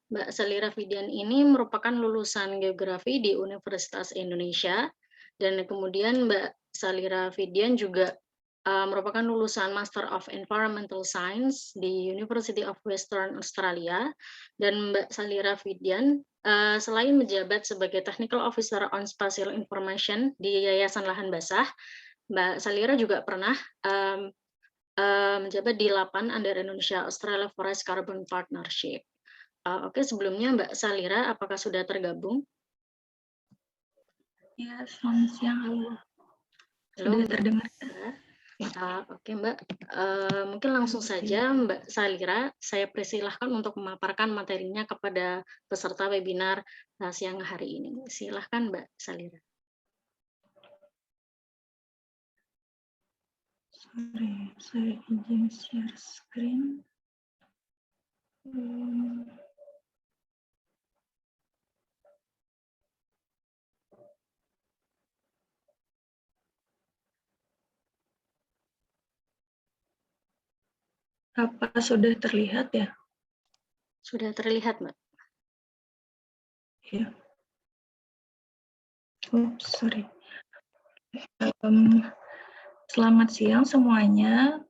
Mbak Salira Fidian ini merupakan lulusan geografi di Universitas Indonesia, dan kemudian Mbak Salira Fidian juga merupakan lulusan Master of Environmental Science di University of Western Australia. Dan Mbak Salira Fidian selain menjabat sebagai Technical Officer on Spatial Information di Yayasan Lahan Basah, Mbak Salira juga pernah menjabat di LAPAN Under Indonesia Australia Forest Carbon Partnership. Oke, sebelumnya Mbak Salira, apakah sudah tergabung? Ya, selamat siang. Halo. Sudah terdengar? Oke, Mbak. Mungkin langsung saja Mbak Salira, saya persilahkan untuk memaparkan materinya kepada peserta webinar siang hari ini. Silahkan Mbak Salira. Sorry, saya izin share screen. Apa sudah terlihat ya? Sudah terlihat, Mbak. Ya. Sorry. Selamat siang semuanya.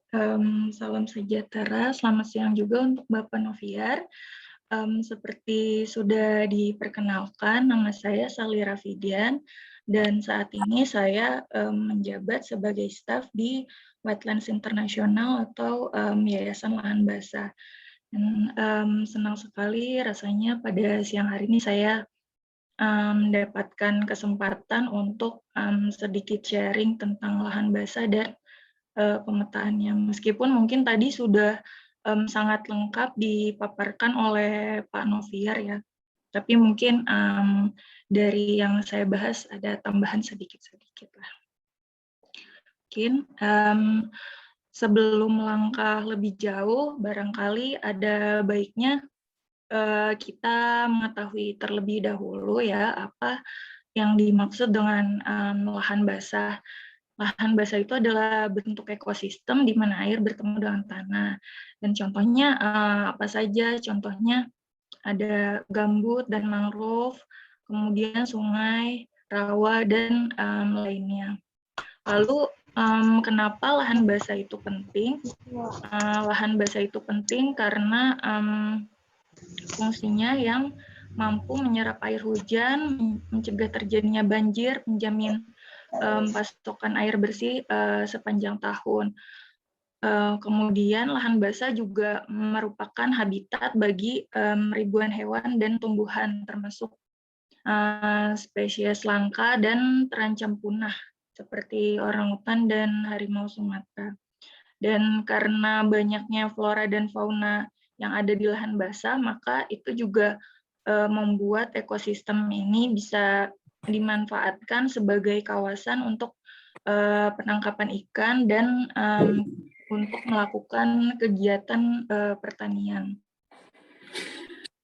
Salam sejahtera. Selamat siang juga untuk Bapak Noviar. Seperti sudah diperkenalkan, nama saya Salira Fidian. Dan saat ini saya menjabat sebagai staf di Wetlands International atau Yayasan Lahan Basah. Dan senang sekali rasanya pada siang hari ini saya mendapatkan kesempatan untuk sedikit sharing tentang lahan basah dan pemetaannya. Meskipun mungkin tadi sudah sangat lengkap dipaparkan oleh Pak Noviar ya, tapi mungkin dari yang saya bahas ada tambahan sedikit-sedikit lah. Mungkin sebelum melangkah lebih jauh, barangkali ada baiknya kita mengetahui terlebih dahulu ya apa yang dimaksud dengan lahan basah. Lahan basah itu adalah bentuk ekosistem di mana air bertemu dengan tanah. Dan contohnya apa saja? Contohnya ada gambut dan mangrove, kemudian sungai, rawa, dan lainnya. Lalu kenapa lahan basah itu penting? Lahan basah itu penting karena fungsinya yang mampu menyerap air hujan, mencegah terjadinya banjir, menjamin pasokan air bersih sepanjang tahun. Kemudian lahan basah juga merupakan habitat bagi ribuan hewan dan tumbuhan, termasuk spesies langka dan terancam punah, seperti orangutan dan harimau Sumatera. Dan karena banyaknya flora dan fauna yang ada di lahan basah, maka itu juga membuat ekosistem ini bisa dimanfaatkan sebagai kawasan untuk penangkapan ikan dan untuk melakukan kegiatan pertanian.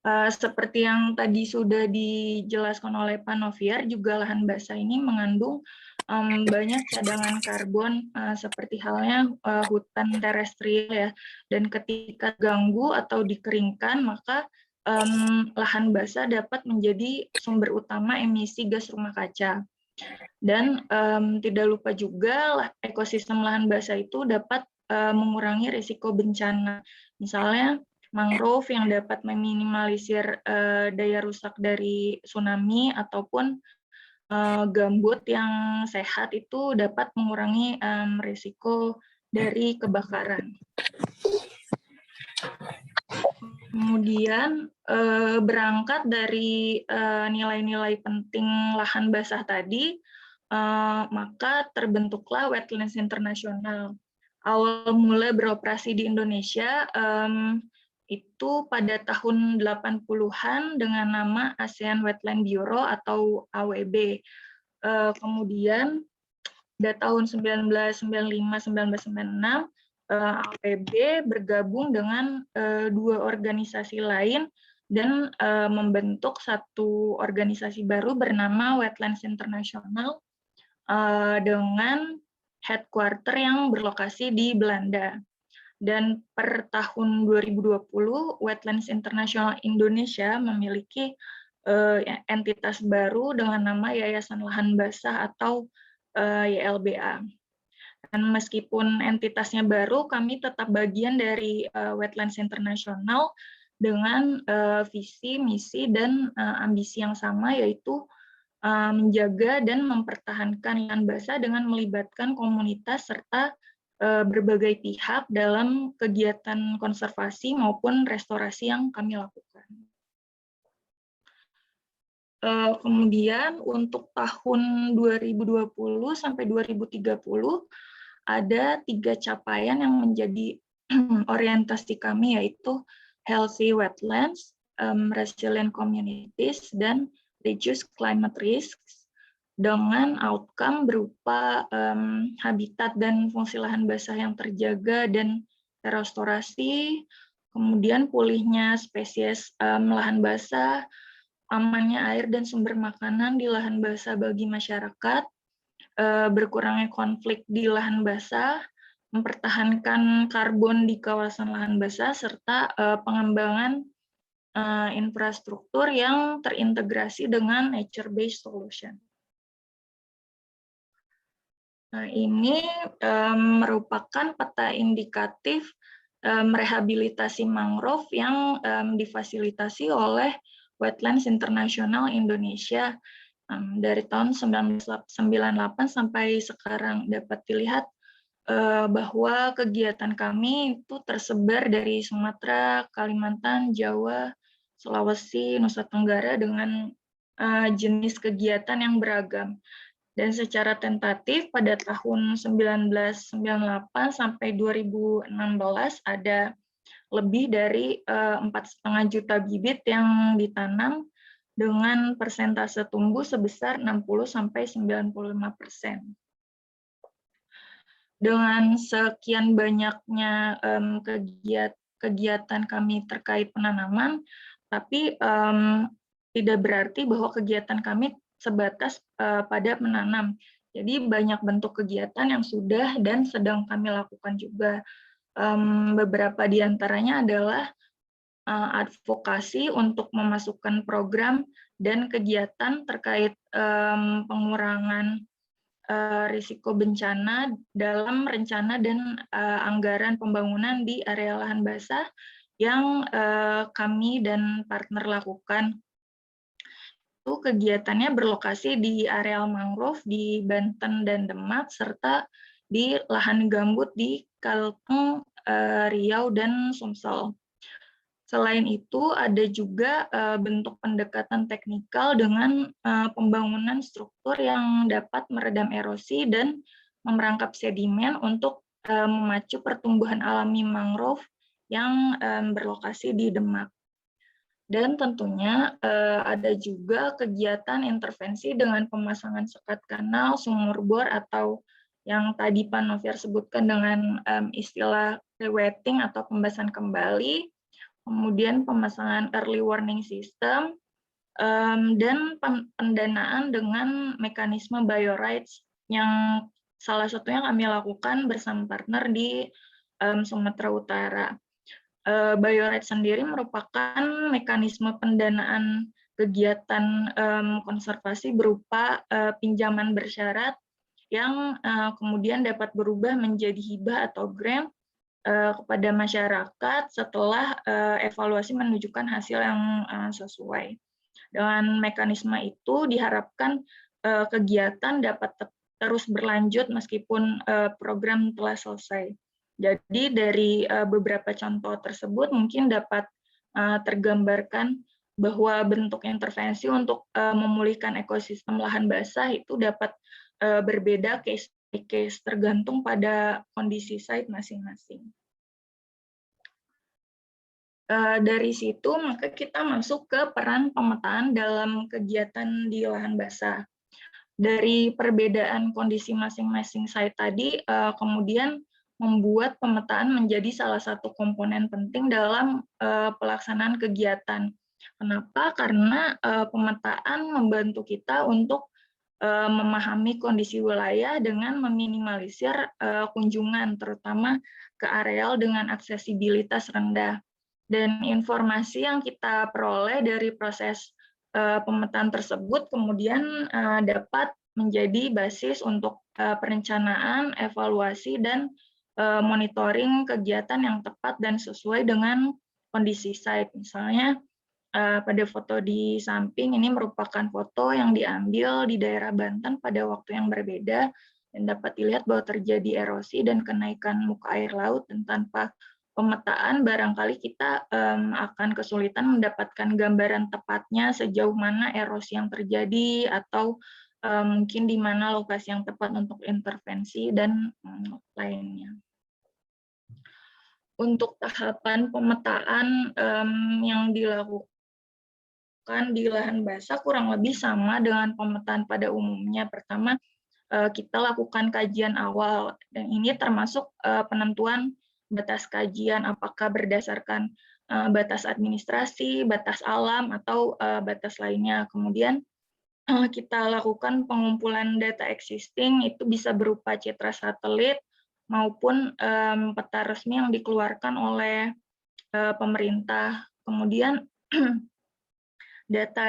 Seperti yang tadi sudah dijelaskan oleh Pak Noviar, juga lahan basah ini mengandung banyak cadangan karbon seperti halnya hutan terestrial ya, dan ketika ganggu atau dikeringkan maka lahan basah dapat menjadi sumber utama emisi gas rumah kaca. Dan tidak lupa juga ekosistem lahan basah itu dapat mengurangi risiko bencana, misalnya mangrove yang dapat meminimalisir daya rusak dari tsunami ataupun gambut yang sehat itu dapat mengurangi risiko dari kebakaran. Kemudian berangkat dari nilai-nilai penting lahan basah tadi, maka terbentuklah Wetlands International. Awal mula beroperasi di Indonesia itu pada tahun 80-an dengan nama ASEAN Wetland Bureau atau AWB. Kemudian pada tahun 1995-1996 AWB bergabung dengan dua organisasi lain dan membentuk satu organisasi baru bernama Wetlands International dengan headquarter yang berlokasi di Belanda. Dan per tahun 2020, Wetlands International Indonesia memiliki entitas baru dengan nama Yayasan Lahan Basah atau YLBA. Dan meskipun entitasnya baru, kami tetap bagian dari Wetlands International dengan visi, misi, dan ambisi yang sama, yaitu menjaga dan mempertahankan lahan basah dengan melibatkan komunitas serta berbagai pihak dalam kegiatan konservasi maupun restorasi yang kami lakukan. Kemudian untuk tahun 2020 sampai 2030 ada 3 capaian yang menjadi orientasi kami, yaitu healthy wetlands, resilient communities, dan reduce climate risks, dengan outcome berupa habitat dan fungsi lahan basah yang terjaga dan restorasi, kemudian pulihnya spesies lahan basah, amannya air dan sumber makanan di lahan basah bagi masyarakat, berkurangnya konflik di lahan basah, mempertahankan karbon di kawasan lahan basah, serta pengembangan infrastruktur yang terintegrasi dengan nature-based solution. Nah, ini merupakan peta indikatif rehabilitasi mangrove yang difasilitasi oleh Wetlands International Indonesia. dari tahun 1998 sampai sekarang. Dapat dilihat bahwa kegiatan kami itu tersebar dari Sumatera, Kalimantan, Jawa, Sulawesi, Nusa Tenggara dengan jenis kegiatan yang beragam. Dan secara tentatif pada tahun 1998 sampai 2016 ada lebih dari 4,5 juta bibit yang ditanam dengan persentase tumbuh sebesar 60-95%. Dengan sekian banyaknya kegiatan kami terkait penanaman, tapi tidak berarti bahwa kegiatan kami sebatas pada menanam. Jadi banyak bentuk kegiatan yang sudah dan sedang kami lakukan juga. Beberapa di antaranya adalah advokasi untuk memasukkan program dan kegiatan terkait pengurangan risiko bencana dalam rencana dan anggaran pembangunan di area lahan basah yang kami dan partner lakukan. Itu kegiatannya berlokasi di areal mangrove di Banten dan Demak, serta di lahan gambut di Kalteng, Riau, dan Sumsel. Selain itu, ada juga bentuk pendekatan teknikal dengan pembangunan struktur yang dapat meredam erosi dan memerangkap sedimen untuk memacu pertumbuhan alami mangrove yang berlokasi di Demak. Dan tentunya ada juga kegiatan intervensi dengan pemasangan sekat kanal, sumur bor, atau yang tadi Pak Noviar sebutkan dengan istilah rewetting atau pembasahan kembali, kemudian pemasangan early warning system, dan pendanaan dengan mekanisme biorights yang salah satunya kami lakukan bersama partner di Sumatera Utara. Biorights sendiri merupakan mekanisme pendanaan kegiatan konservasi berupa pinjaman bersyarat yang kemudian dapat berubah menjadi hibah atau grant kepada masyarakat setelah evaluasi menunjukkan hasil yang sesuai. Dengan mekanisme itu diharapkan kegiatan dapat terus berlanjut meskipun program telah selesai. Jadi dari beberapa contoh tersebut mungkin dapat tergambarkan bahwa bentuk intervensi untuk memulihkan ekosistem lahan basah itu dapat berbeda case by case tergantung pada kondisi site masing-masing. Dari situ maka kita masuk ke peran pemetaan dalam kegiatan di lahan basah. Dari perbedaan kondisi masing-masing site tadi, kemudian membuat pemetaan menjadi salah satu komponen penting dalam pelaksanaan kegiatan. Kenapa? Karena pemetaan membantu kita untuk memahami kondisi wilayah dengan meminimalisir kunjungan, terutama ke areal dengan aksesibilitas rendah. Dan informasi yang kita peroleh dari proses pemetaan tersebut kemudian dapat menjadi basis untuk perencanaan, evaluasi, dan monitoring kegiatan yang tepat dan sesuai dengan kondisi site. Misalnya pada foto di samping ini merupakan foto yang diambil di daerah Banten pada waktu yang berbeda dan dapat dilihat bahwa terjadi erosi dan kenaikan muka air laut, dan tanpa pemetaan barangkali kita akan kesulitan mendapatkan gambaran tepatnya sejauh mana erosi yang terjadi atau mungkin di mana lokasi yang tepat untuk intervensi dan lainnya. Untuk tahapan pemetaan yang dilakukan di lahan basah kurang lebih sama dengan pemetaan pada umumnya. Pertama, kita lakukan kajian awal, dan ini termasuk penentuan batas kajian apakah berdasarkan batas administrasi, batas alam, atau batas lainnya. Kemudian kita lakukan pengumpulan data existing, itu bisa berupa citra satelit maupun peta resmi yang dikeluarkan oleh pemerintah. Kemudian data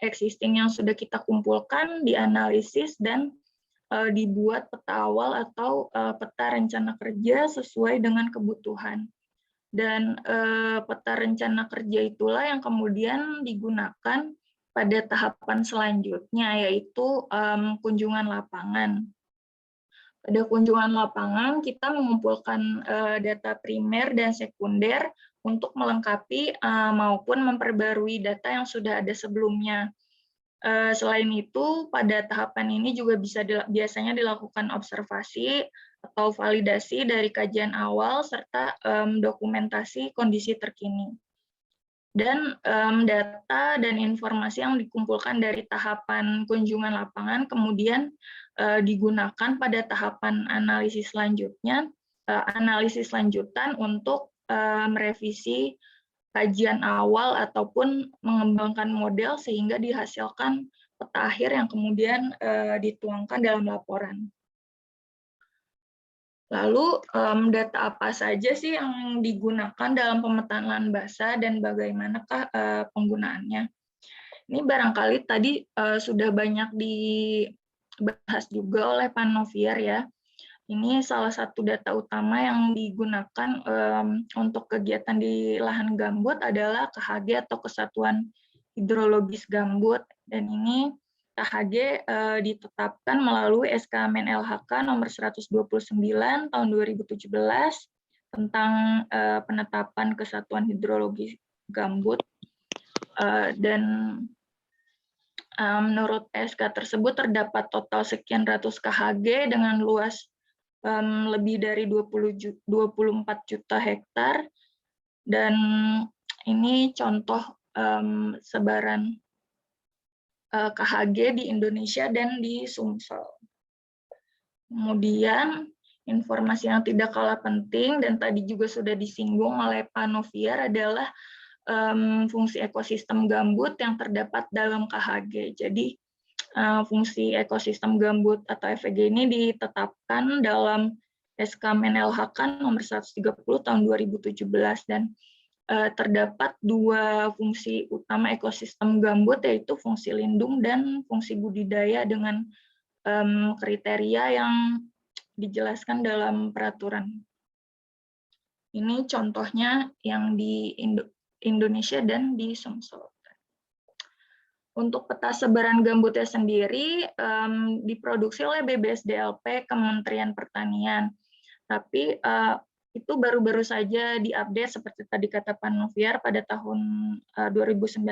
existing yang sudah kita kumpulkan dianalisis dan dibuat peta awal atau peta rencana kerja sesuai dengan kebutuhan. Dan peta rencana kerja itulah yang kemudian digunakan pada tahapan selanjutnya, yaitu kunjungan lapangan. Pada kunjungan lapangan, kita mengumpulkan data primer dan sekunder untuk melengkapi maupun memperbarui data yang sudah ada sebelumnya. Selain itu, pada tahapan ini juga biasanya dilakukan observasi atau validasi dari kajian awal serta dokumentasi kondisi terkini. Dan data dan informasi yang dikumpulkan dari tahapan kunjungan lapangan kemudian digunakan pada tahapan analisis selanjutnya, analisis lanjutan untuk merevisi kajian awal ataupun mengembangkan model sehingga dihasilkan peta akhir yang kemudian dituangkan dalam laporan. Lalu data apa saja sih yang digunakan dalam pemetaan lahan basah dan bagaimanakah penggunaannya? Ini barangkali tadi sudah banyak dibahas juga oleh Pak Noviar ya. Ini salah satu data utama yang digunakan untuk kegiatan di lahan gambut adalah KHG atau Kesatuan Hidrologis Gambut, dan ini KHG ditetapkan melalui SK Menlhk nomor 129 tahun 2017 tentang penetapan Kesatuan Hidrologi Gambut, dan menurut SK tersebut terdapat total sekian ratus KHG dengan luas lebih dari 24 juta hektar, dan ini contoh sebaran KHG di Indonesia dan di Sumsel. Kemudian informasi yang tidak kalah penting dan tadi juga sudah disinggung oleh Pak Noviar adalah fungsi ekosistem gambut yang terdapat dalam KHG. Jadi fungsi ekosistem gambut atau FEG ini ditetapkan dalam SK Menlhk nomor 130 tahun 2017, dan terdapat dua fungsi utama ekosistem gambut, yaitu fungsi lindung dan fungsi budidaya dengan kriteria yang dijelaskan dalam peraturan. Ini contohnya yang di Indonesia dan di Sumsel. Untuk peta sebaran gambutnya sendiri diproduksi oleh BBSDLP Kementerian Pertanian, tapi itu baru-baru saja diupdate seperti tadi kata Pak Noviar pada tahun 2019.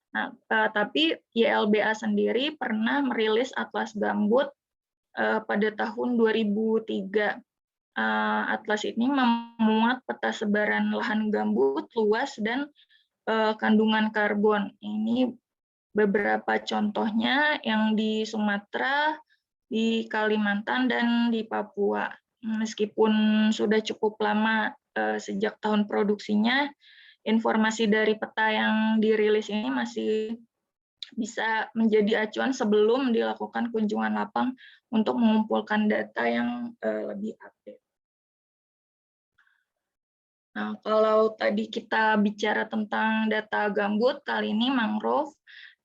Nah, tapi YLBA sendiri pernah merilis Atlas Gambut pada tahun 2003. Atlas ini memuat peta sebaran lahan gambut luas dan kandungan karbon. Ini beberapa contohnya yang di Sumatera, di Kalimantan, dan di Papua. Meskipun sudah cukup lama sejak tahun produksinya, informasi dari peta yang dirilis ini masih bisa menjadi acuan sebelum dilakukan kunjungan lapang untuk mengumpulkan data yang lebih update. Nah, kalau tadi kita bicara tentang data gambut, kali ini mangrove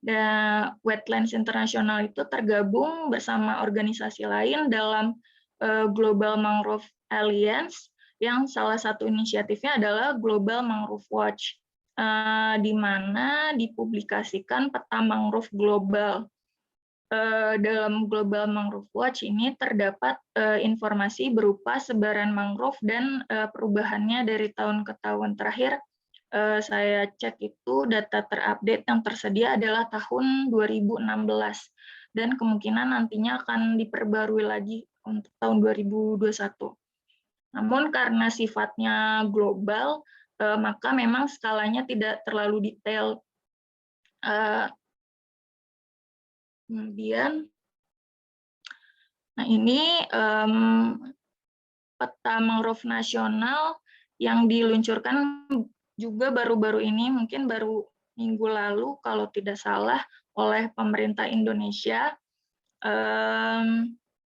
dan Wetlands Internasional itu tergabung bersama organisasi lain dalam Global Mangrove Alliance, yang salah satu inisiatifnya adalah Global Mangrove Watch, di mana dipublikasikan peta mangrove global. Dalam Global Mangrove Watch ini terdapat informasi berupa sebaran mangrove dan perubahannya dari tahun ke tahun. Terakhir saya cek itu data terupdate yang tersedia adalah tahun 2016, dan kemungkinan nantinya akan diperbarui lagi untuk tahun 2021. Namun karena sifatnya global, maka memang skalanya tidak terlalu detail. Kemudian, nah ini peta mangrove nasional yang diluncurkan juga baru-baru ini, mungkin baru minggu lalu kalau tidak salah, oleh pemerintah Indonesia,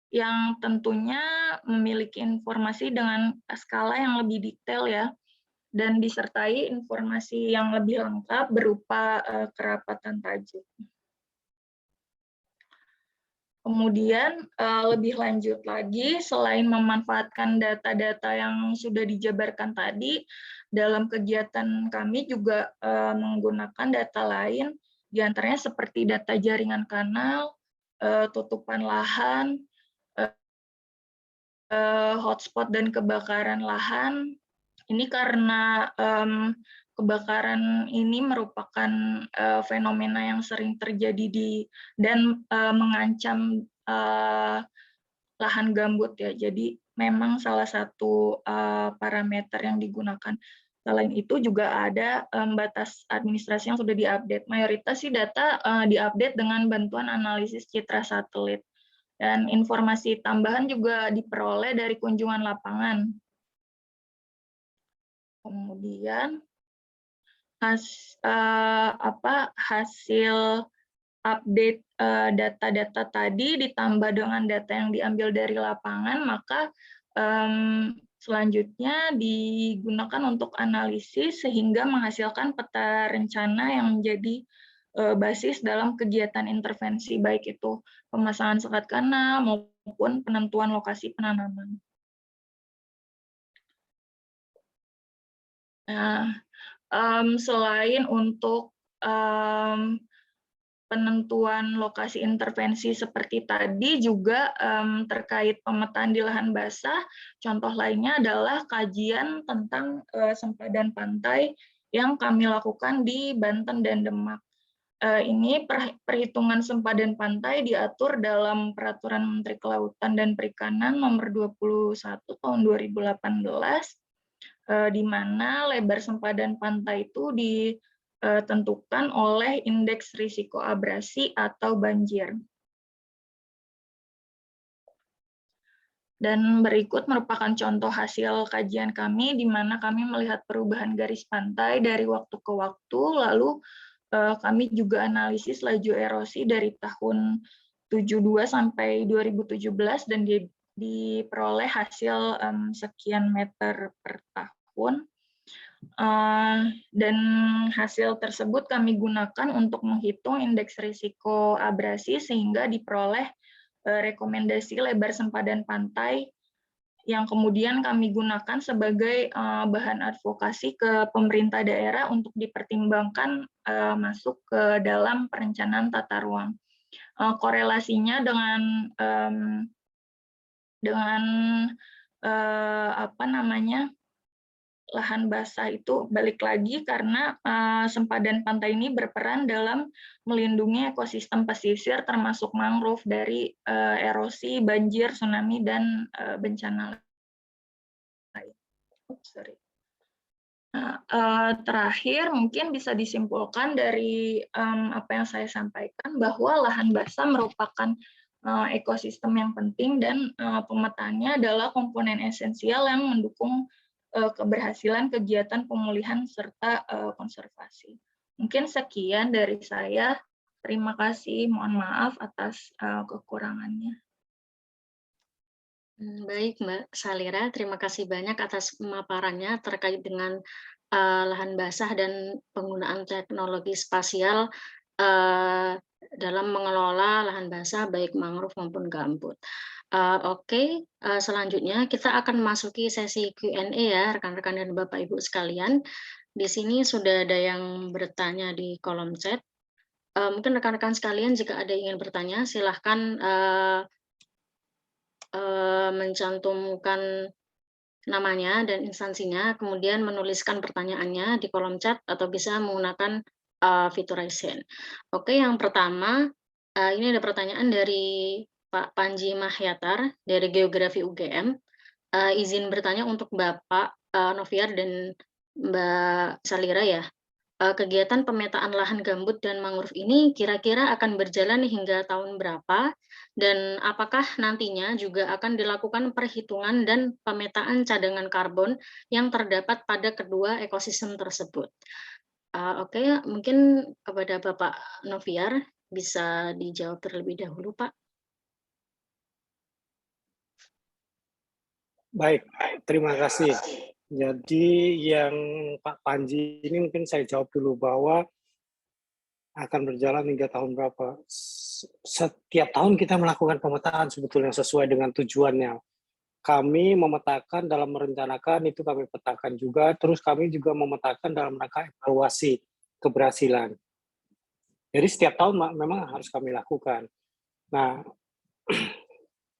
yang tentunya memiliki informasi dengan skala yang lebih detail ya, dan disertai informasi yang lebih lengkap berupa kerapatan tajuk. Kemudian lebih lanjut lagi, selain memanfaatkan data-data yang sudah dijabarkan tadi, dalam kegiatan kami juga menggunakan data lain Di antaranya seperti data jaringan kanal, tutupan lahan, hotspot dan kebakaran lahan. Ini karena kebakaran ini merupakan fenomena yang sering terjadi dan mengancam lahan gambut ya. Jadi memang salah satu parameter yang digunakan. Selain itu juga ada batas administrasi yang sudah diupdate. Mayoritas sih data diupdate dengan bantuan analisis citra satelit. Dan informasi tambahan juga diperoleh dari kunjungan lapangan. Kemudian hasil update data-data tadi ditambah dengan data yang diambil dari lapangan, maka selanjutnya digunakan untuk analisis sehingga menghasilkan peta rencana yang menjadi basis dalam kegiatan intervensi, baik itu pemasangan sekat kanal maupun penentuan lokasi penanaman. Nah, selain untuk penentuan lokasi intervensi seperti tadi, juga terkait pemetaan di lahan basah, contoh lainnya adalah kajian tentang sempadan pantai yang kami lakukan di Banten dan Demak. Ini perhitungan sempadan pantai diatur dalam Peraturan Menteri Kelautan dan Perikanan Nomor 21 Tahun 2018, di mana lebar sempadan pantai itu ditentukan oleh indeks risiko abrasi atau banjir. Dan berikut merupakan contoh hasil kajian kami, di mana kami melihat perubahan garis pantai dari waktu ke waktu, lalu kami juga analisis laju erosi dari tahun 72 sampai 2017 dan diperoleh hasil sekian meter per tahun. Dan hasil tersebut kami gunakan untuk menghitung indeks risiko abrasi sehingga diperoleh rekomendasi lebar sempadan pantai yang kemudian kami gunakan sebagai bahan advokasi ke pemerintah daerah untuk dipertimbangkan masuk ke dalam perencanaan tata ruang. Korelasinya dengan lahan basah itu balik lagi karena sempadan pantai ini berperan dalam melindungi ekosistem pesisir termasuk mangrove dari erosi, banjir, tsunami, dan bencana lain. Terakhir mungkin bisa disimpulkan dari apa yang saya sampaikan bahwa lahan basah merupakan ekosistem yang penting dan pemetaannya adalah komponen esensial yang mendukung keberhasilan kegiatan pemulihan serta konservasi. Mungkin sekian dari saya. Terima kasih. Mohon maaf atas kekurangannya. Baik, Mbak Salira. Terima kasih banyak atas pemaparannya terkait dengan lahan basah dan penggunaan teknologi spasial dalam mengelola lahan basah baik mangrove maupun gambut. Oke, selanjutnya kita akan memasuki sesi Q&A ya, rekan-rekan dan Bapak Ibu sekalian. Di sini sudah ada yang bertanya di kolom chat. Mungkin rekan-rekan sekalian jika ada yang ingin bertanya, silahkan mencantumkan namanya dan instansinya, kemudian menuliskan pertanyaannya di kolom chat atau bisa menggunakan fitur raise hand. Oke, yang pertama, ini ada pertanyaan dari Pak Panji Mahyatar dari Geografi UGM. Izin bertanya untuk Bapak Noviar dan Mbak Salira ya. Kegiatan pemetaan lahan gambut dan mangrove ini kira-kira akan berjalan hingga tahun berapa? Dan apakah nantinya juga akan dilakukan perhitungan dan pemetaan cadangan karbon yang terdapat pada kedua ekosistem tersebut? Oke, mungkin kepada Bapak Noviar bisa dijawab terlebih dahulu, Pak. Baik, terima kasih. Jadi yang Pak Panji ini mungkin saya jawab dulu bahwa akan berjalan hingga tahun berapa. Setiap tahun kita melakukan pemetaan sebetulnya sesuai dengan tujuannya. Kami memetakan dalam merencanakan itu kami petakan juga, terus kami juga memetakan dalam rangka evaluasi keberhasilan. Jadi setiap tahun memang harus kami lakukan. Nah,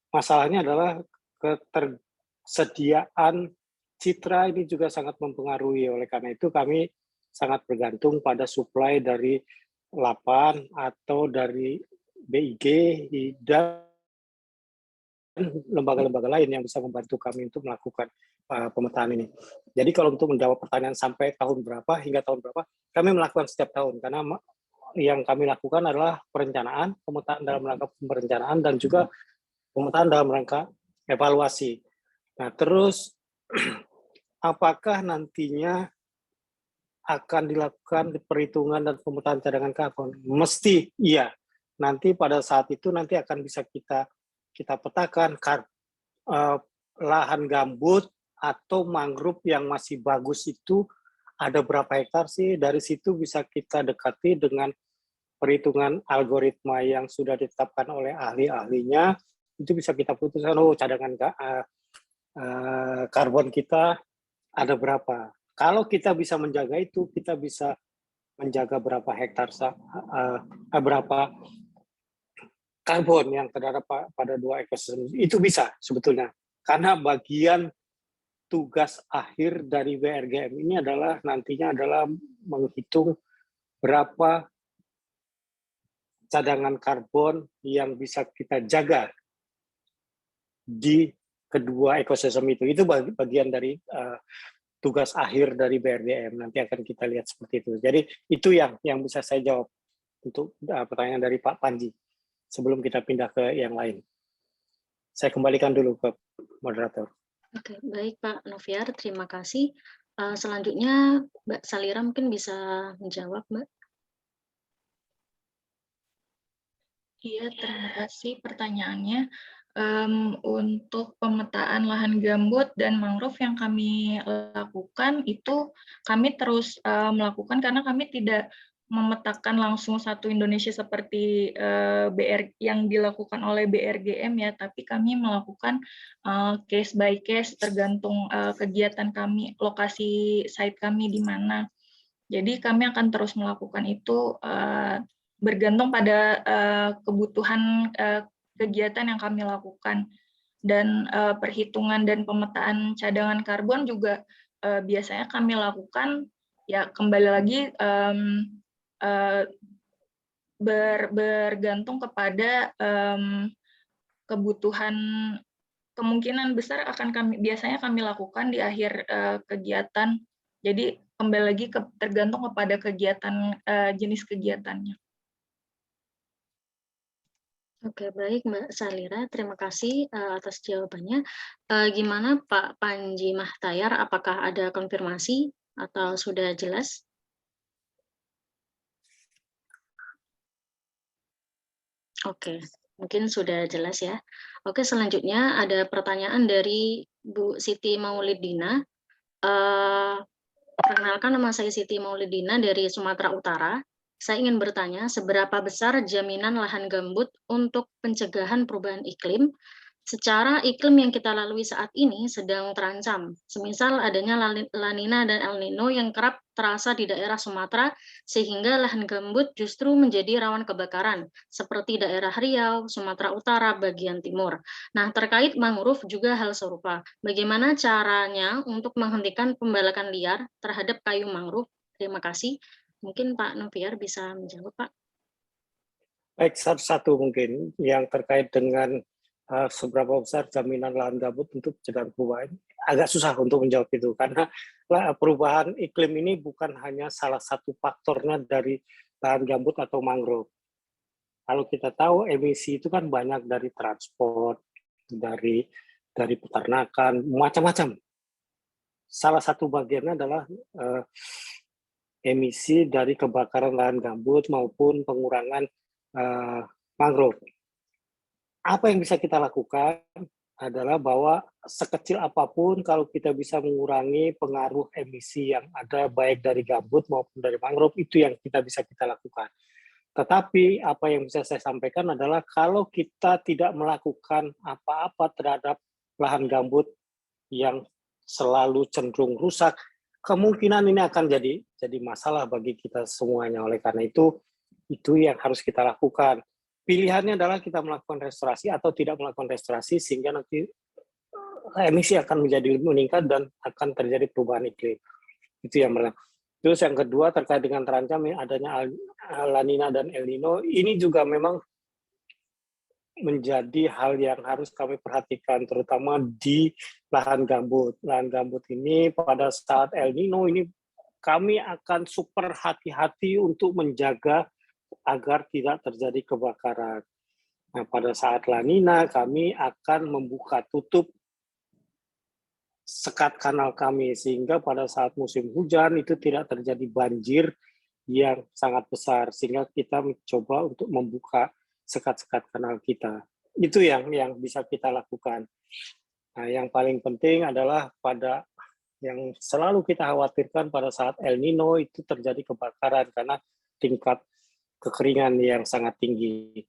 masalahnya adalah ketersediaan citra ini juga sangat mempengaruhi. Oleh karena itu kami sangat bergantung pada suplai dari LAPAN atau dari BIG dan lembaga-lembaga lain yang bisa membantu kami untuk melakukan pemetaan ini. Jadi kalau untuk menjawab pertanyaan sampai tahun berapa hingga tahun berapa, kami melakukan setiap tahun karena yang kami lakukan adalah perencanaan, pemetaan dalam rangka perencanaan dan juga pemetaan dalam rangka evaluasi. Nah, terus apakah nantinya akan dilakukan perhitungan dan pemetaan cadangan karbon? Mesti iya. Nanti pada saat itu nanti akan bisa kita petakan lahan gambut atau mangrove yang masih bagus itu ada berapa hektar sih. Dari situ bisa kita dekati dengan perhitungan algoritma yang sudah ditetapkan oleh ahli-ahlinya. Itu bisa kita putuskan, oh cadangan karbon kita ada berapa. Kalau kita bisa menjaga itu, kita bisa menjaga berapa hektar, berapa karbon yang terdapat pada dua ekosistem. Itu bisa sebetulnya. Karena bagian tugas akhir dari BRGM ini adalah nantinya adalah menghitung berapa cadangan karbon yang bisa kita jaga di kedua ekosistem itu. Itu bagian dari tugas akhir dari BRGM. Nanti akan kita lihat seperti itu. Jadi itu yang bisa saya jawab untuk pertanyaan dari Pak Panji sebelum kita pindah ke yang lain. Saya kembalikan dulu ke moderator. Oke, baik Pak Noviar, terima kasih. Selanjutnya Mbak Salira mungkin bisa menjawab, Mbak. Iya, terima kasih pertanyaannya. Untuk pemetaan lahan gambut dan mangrove yang kami lakukan itu kami terus melakukan karena kami tidak memetakan langsung satu Indonesia seperti yang dilakukan oleh BRGM ya, tapi kami melakukan case by case tergantung kegiatan kami, lokasi site kami di mana. Jadi kami akan terus melakukan itu bergantung pada kebutuhan kegiatan yang kami lakukan. Dan perhitungan dan pemetaan cadangan karbon juga biasanya kami lakukan, ya kembali lagi bergantung kepada kebutuhan, kemungkinan besar akan biasanya kami lakukan di akhir kegiatan. Jadi kembali lagi tergantung kepada kegiatan, jenis kegiatannya. Oke, baik Mbak Salira, terima kasih atas jawabannya. Gimana Pak Panji Mahtayar, apakah ada konfirmasi atau sudah jelas? Oke, mungkin sudah jelas ya. Oke, selanjutnya ada pertanyaan dari Bu Siti Maulidina. Perkenalkan, nama saya Siti Maulidina dari Sumatera Utara. Saya ingin bertanya, seberapa besar jaminan lahan gambut untuk pencegahan perubahan iklim? Secara iklim yang kita lalui saat ini sedang terancam, semisal adanya La Nina dan El Nino yang kerap terasa di daerah Sumatera, sehingga lahan gambut justru menjadi rawan kebakaran, seperti daerah Riau, Sumatera Utara, bagian timur. Nah, terkait mangrove juga hal serupa. Bagaimana caranya untuk menghentikan pembalakan liar terhadap kayu mangrove? Terima kasih. Mungkin Pak Noviar bisa menjawab, Pak. Baik, satu mungkin yang terkait dengan seberapa besar jaminan lahan gambut untuk pencegahan perubahan. Agak susah untuk menjawab itu, karena perubahan iklim ini bukan hanya salah satu faktornya dari lahan gambut atau mangrove. Kalau kita tahu emisi itu kan banyak dari transport, dari peternakan, macam-macam. Salah satu bagiannya adalah emisi dari kebakaran lahan gambut maupun pengurangan mangrove. Apa yang bisa kita lakukan adalah bahwa sekecil apapun kalau kita bisa mengurangi pengaruh emisi yang ada baik dari gambut maupun dari mangrove, itu yang kita lakukan. Tetapi apa yang bisa saya sampaikan adalah kalau kita tidak melakukan apa-apa terhadap lahan gambut yang selalu cenderung rusak, kemungkinan ini akan jadi masalah bagi kita semuanya. Oleh karena itu, Itu yang harus kita lakukan. Pilihannya adalah kita melakukan restorasi atau tidak melakukan restorasi, sehingga nanti emisi akan menjadi meningkat dan akan terjadi perubahan iklim. Itu yang pertama. Terus yang kedua terkait dengan terancam adanya La Nina dan El Nino, ini juga memang menjadi hal yang harus kami perhatikan, terutama di lahan gambut. Lahan gambut ini pada saat El Nino ini kami akan super hati-hati untuk menjaga agar tidak terjadi kebakaran. Nah, pada saat La Nina kami akan membuka tutup sekat kanal kami, sehingga pada saat musim hujan itu tidak terjadi banjir yang sangat besar, sehingga kita mencoba untuk membuka sekat-sekat kanal kita. Itu yang bisa kita lakukan. Nah, yang paling penting adalah pada yang selalu kita khawatirkan pada saat El Nino itu terjadi kebakaran karena tingkat kekeringan yang sangat tinggi.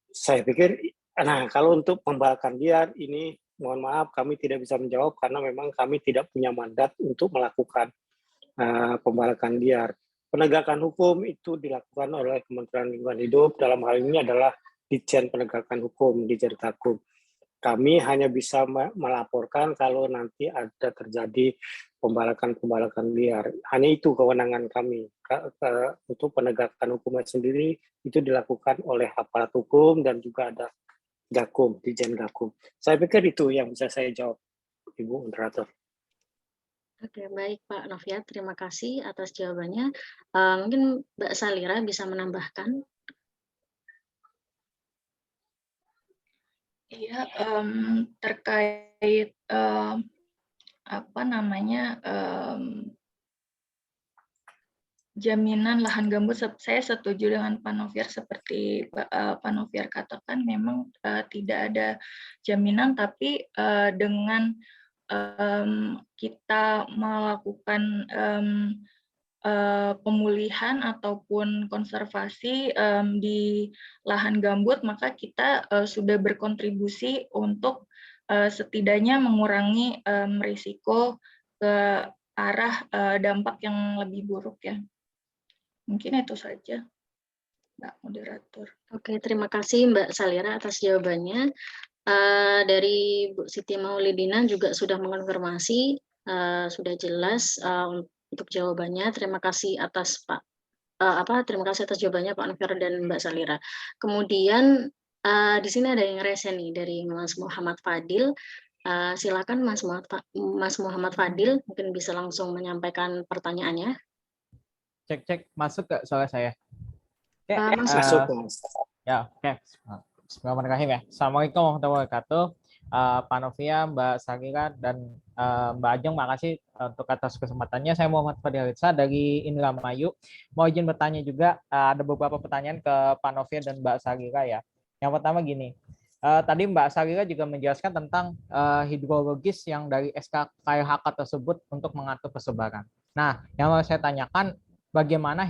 Saya pikir, nah kalau untuk pembakaran liar ini, mohon maaf kami tidak bisa menjawab karena memang kami tidak punya mandat untuk melakukan pembakaran liar. Penegakan hukum itu dilakukan oleh Kementerian Lingkungan Hidup, dalam hal ini adalah Ditjen Penegakan Hukum di Dirgakum. Kami hanya bisa melaporkan kalau nanti ada terjadi pembalakan liar. Hanya itu kewenangan kami. Untuk penegakan hukumnya sendiri itu dilakukan oleh aparat hukum dan juga ada Gakum, Ditjen Gakum. Saya pikir itu yang bisa saya jawab, Ibu Moderator. Oke, baik Pak Noviar, terima kasih atas jawabannya. Mungkin Mbak Salira bisa menambahkan. Iya, terkait jaminan lahan gambut, saya setuju dengan Pak Noviar, seperti Pak Noviar katakan, memang tidak ada jaminan, tapi dengan kita melakukan pemulihan ataupun konservasi di lahan gambut, maka kita sudah berkontribusi untuk setidaknya mengurangi risiko ke arah dampak yang lebih buruk ya. Mungkin itu saja, Mbak Moderator. Oke, terima kasih Mbak Salira atas jawabannya. Dari Bu Siti Maulidina juga sudah mengonfirmasi, sudah jelas untuk jawabannya. Terima kasih atas terima kasih atas jawabannya Pak Noviar dan Mbak Salira. Kemudian di sini ada yang rese nih dari Mas Muhammad Fadil. Silakan Mas Muhammad Fadil, mungkin bisa langsung menyampaikan pertanyaannya. Cek masuk nggak suara saya? Masuk, Mas. Ya, oke. Bismillahirrahmanirrahim ya. Assalamualaikum warahmatullahi wabarakatuh. Pak Noviar, Mbak Salira, dan Mbak Ajeng, makasih untuk atas kesempatannya. Saya Muhammad Fadil Ritsa dari Indramayu. Mau izin bertanya juga, ada beberapa pertanyaan ke Pak Noviar dan Mbak Salira ya. Yang pertama gini, tadi Mbak Salira juga menjelaskan tentang hidrologis yang dari SK KLHK tersebut untuk mengatur persebaran. Nah, yang mau saya tanyakan, bagaimana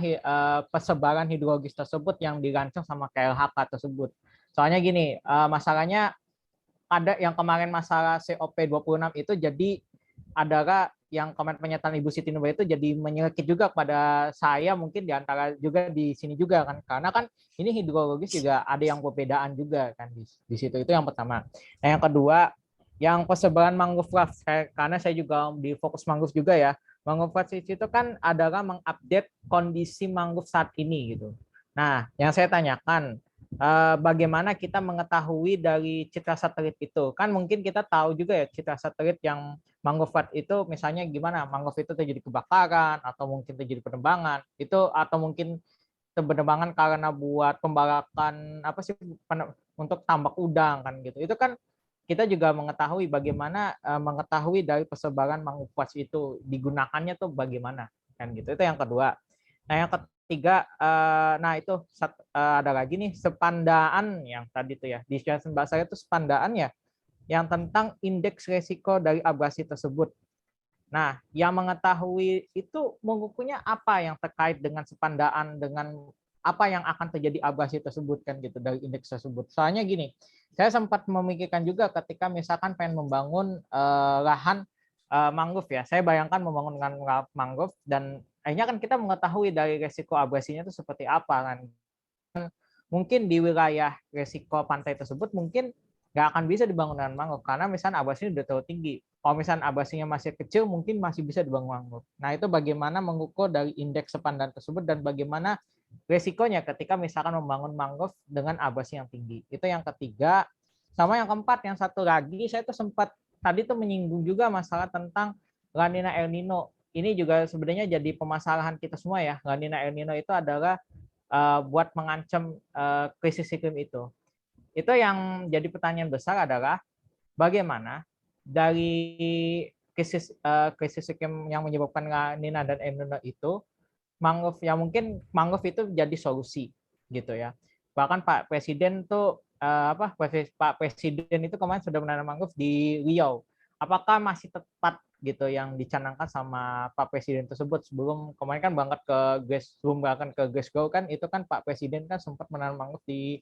persebaran hidrologis tersebut yang dirancang sama KLHK tersebut. Soalnya gini, masalahnya ada yang kemarin masalah COP26 itu jadi adalah yang kemarin pernyataan Ibu Siti Nurbaya itu jadi menyelekit juga pada saya, mungkin diantara juga di sini juga kan, karena kan ini hidrologis juga ada yang perbedaan juga kan di situ. Itu yang pertama. Nah, yang kedua, yang persebaran mangrove, karena saya juga di fokus mangrove juga ya. Mangrove itu kan adalah mengupdate kondisi mangrove saat ini gitu. Nah, yang saya tanyakan, bagaimana kita mengetahui dari citra satelit itu? Kan mungkin kita tahu juga ya citra satelit yang mangrove itu misalnya gimana, mangrove itu terjadi kebakaran atau mungkin terjadi penebangan itu, atau mungkin penebangan karena buat pembalakan untuk tambak udang kan gitu. Itu kan kita juga mengetahui bagaimana mengetahui dari persebaran mangrove itu digunakannya tuh bagaimana kan gitu. Itu yang kedua. Nah, yang ketiga, nah itu ada lagi nih sepandaan yang tadi tuh ya, di bahasa itu sepandaan ya, yang tentang indeks resiko dari abrasi tersebut. Nah, yang mengetahui itu mengukurnya apa yang terkait dengan sepandaan, dengan apa yang akan terjadi abrasi tersebut kan gitu dari indeks tersebut. Soalnya gini, saya sempat memikirkan juga ketika misalkan pengen membangun lahan mangrove ya. Saya bayangkan membangun lahan mangrove dan akhirnya kan kita mengetahui dari resiko abrasinya itu seperti apa kan. Mungkin di wilayah resiko pantai tersebut mungkin nggak akan bisa dibangun dengan mangrove karena misalnya abrasinya udah terlalu tinggi. Kalau misalnya abrasinya masih kecil mungkin masih bisa dibangun mangrove. Nah itu bagaimana mengukur dari indeks sepandan tersebut dan bagaimana resikonya ketika misalkan membangun mangrove dengan abrasi yang tinggi. Itu yang ketiga. Sama yang keempat, yang satu lagi saya tuh sempat tadi tuh menyinggung juga masalah tentang La Nina El Nino. Ini juga sebenarnya jadi permasalahan kita semua ya. La Nina El Nino itu adalah buat mengancam krisis iklim itu. Itu yang jadi pertanyaan besar adalah bagaimana dari krisis iklim yang menyebabkan La Nina dan El Nino itu mangrove ya mungkin mangrove itu jadi solusi gitu ya. Bahkan Pak Presiden tuh Pak Presiden itu kemarin sudah menanam mangrove di Riau. Apakah masih tepat gitu yang dicanangkan sama Pak Presiden tersebut? Sebelum kemarin kan berangkat ke Glasgow kan itu kan Pak Presiden kan sempat menanam mangrove di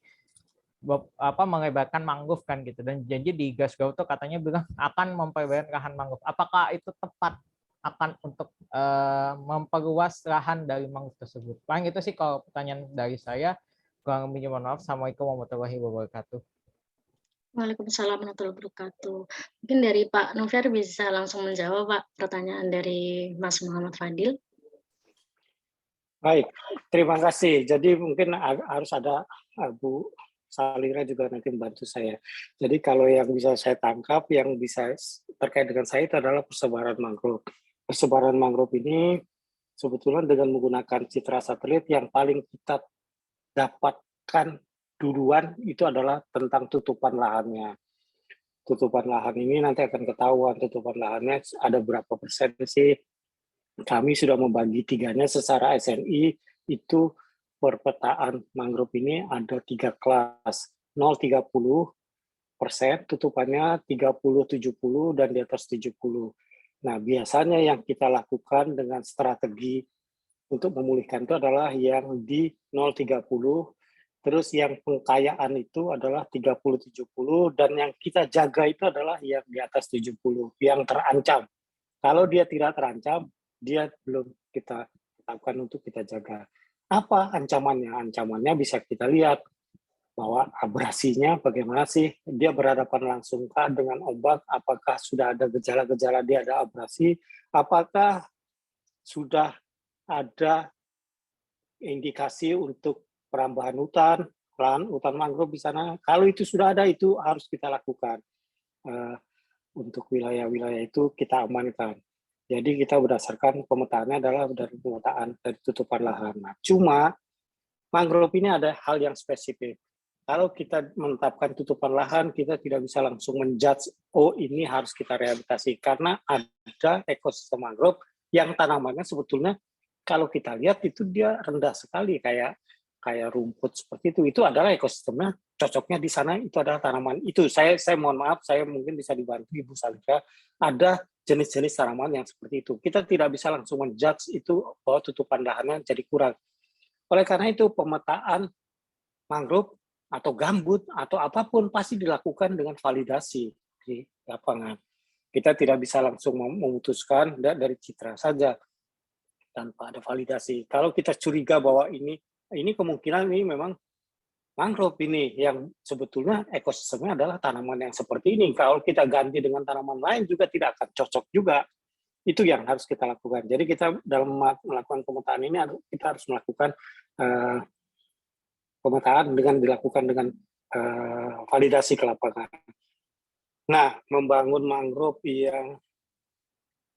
melebarkan mangrove kan gitu, dan janji di Glasgow tuh katanya bilang akan memperlebar lahan mangrove. Apakah itu tepat akan untuk memperluas lahan dari mangrove tersebut? Paling itu sih kalau pertanyaan dari saya. Kurang lebihnya mohon maaf. Assalamualaikum warahmatullahi wabarakatuh. Waalaikumsalam warahmatullahi wabarakatuh. Mungkin dari Pak Noviar bisa langsung menjawab Pak pertanyaan dari Mas Muhammad Fadil. Baik, terima kasih. Jadi mungkin harus ada Bu Salira juga nanti membantu saya. Jadi kalau yang bisa saya tangkap, yang bisa terkait dengan saya itu adalah persebaran mangrove. Persebaran mangrove ini sebetulnya dengan menggunakan citra satelit yang paling kita dapatkan duluan itu adalah tentang tutupan lahannya. Tutupan lahan ini nanti akan ketahuan tutupan lahannya ada berapa persen sih. Kami sudah membagi tiganya secara SNI, itu perpetaan mangrove ini ada 3 kelas, 0-30%, tutupannya 30-70, dan di atas 70. Nah, biasanya yang kita lakukan dengan strategi untuk memulihkan itu adalah yang di 0-30, terus yang pengkayaan itu adalah 30-70, dan yang kita jaga itu adalah yang di atas 70, yang terancam. Kalau dia tidak terancam, dia belum kita tetapkan untuk kita jaga. Apa ancamannya? Ancamannya bisa kita lihat bahwa abrasinya bagaimana sih, dia berhadapan langsungkah dengan ombak, apakah sudah ada gejala-gejala dia ada abrasi, apakah sudah ada indikasi untuk perambahan hutan mangrove di sana. Kalau itu sudah ada, itu harus kita lakukan. Untuk wilayah-wilayah itu kita amankan. Jadi kita berdasarkan pemetaannya adalah dari pemetaan dari tutupan lahan. Nah, cuma mangrove ini ada hal yang spesifik. Kalau kita menetapkan tutupan lahan, kita tidak bisa langsung menjudge, oh ini harus kita rehabilitasi. Karena ada ekosistem mangrove yang tanamannya sebetulnya kalau kita lihat itu dia rendah sekali, kayak rumput seperti itu. Itu adalah ekosistemnya, cocoknya di sana itu adalah tanaman itu. Saya mohon maaf, saya mungkin bisa dibantu Ibu Salika. Ada jenis-jenis tanaman yang seperti itu. Kita tidak bisa langsung menjudge itu bahwa tutupan lahannya jadi kurang. Oleh karena itu pemetaan mangrove atau gambut atau apapun pasti dilakukan dengan validasi di lapangan. Kita tidak bisa langsung memutuskan dari citra saja tanpa ada validasi. Kalau kita curiga bahwa ini kemungkinan ini memang mangrove ini yang sebetulnya ekosistemnya adalah tanaman yang seperti ini. Kalau kita ganti dengan tanaman lain juga tidak akan cocok juga. Itu yang harus kita lakukan. Jadi kita dalam melakukan pemetaan ini kita harus melakukan pemetaan dengan dilakukan dengan validasi ke lapangan. Nah, membangun mangrove yang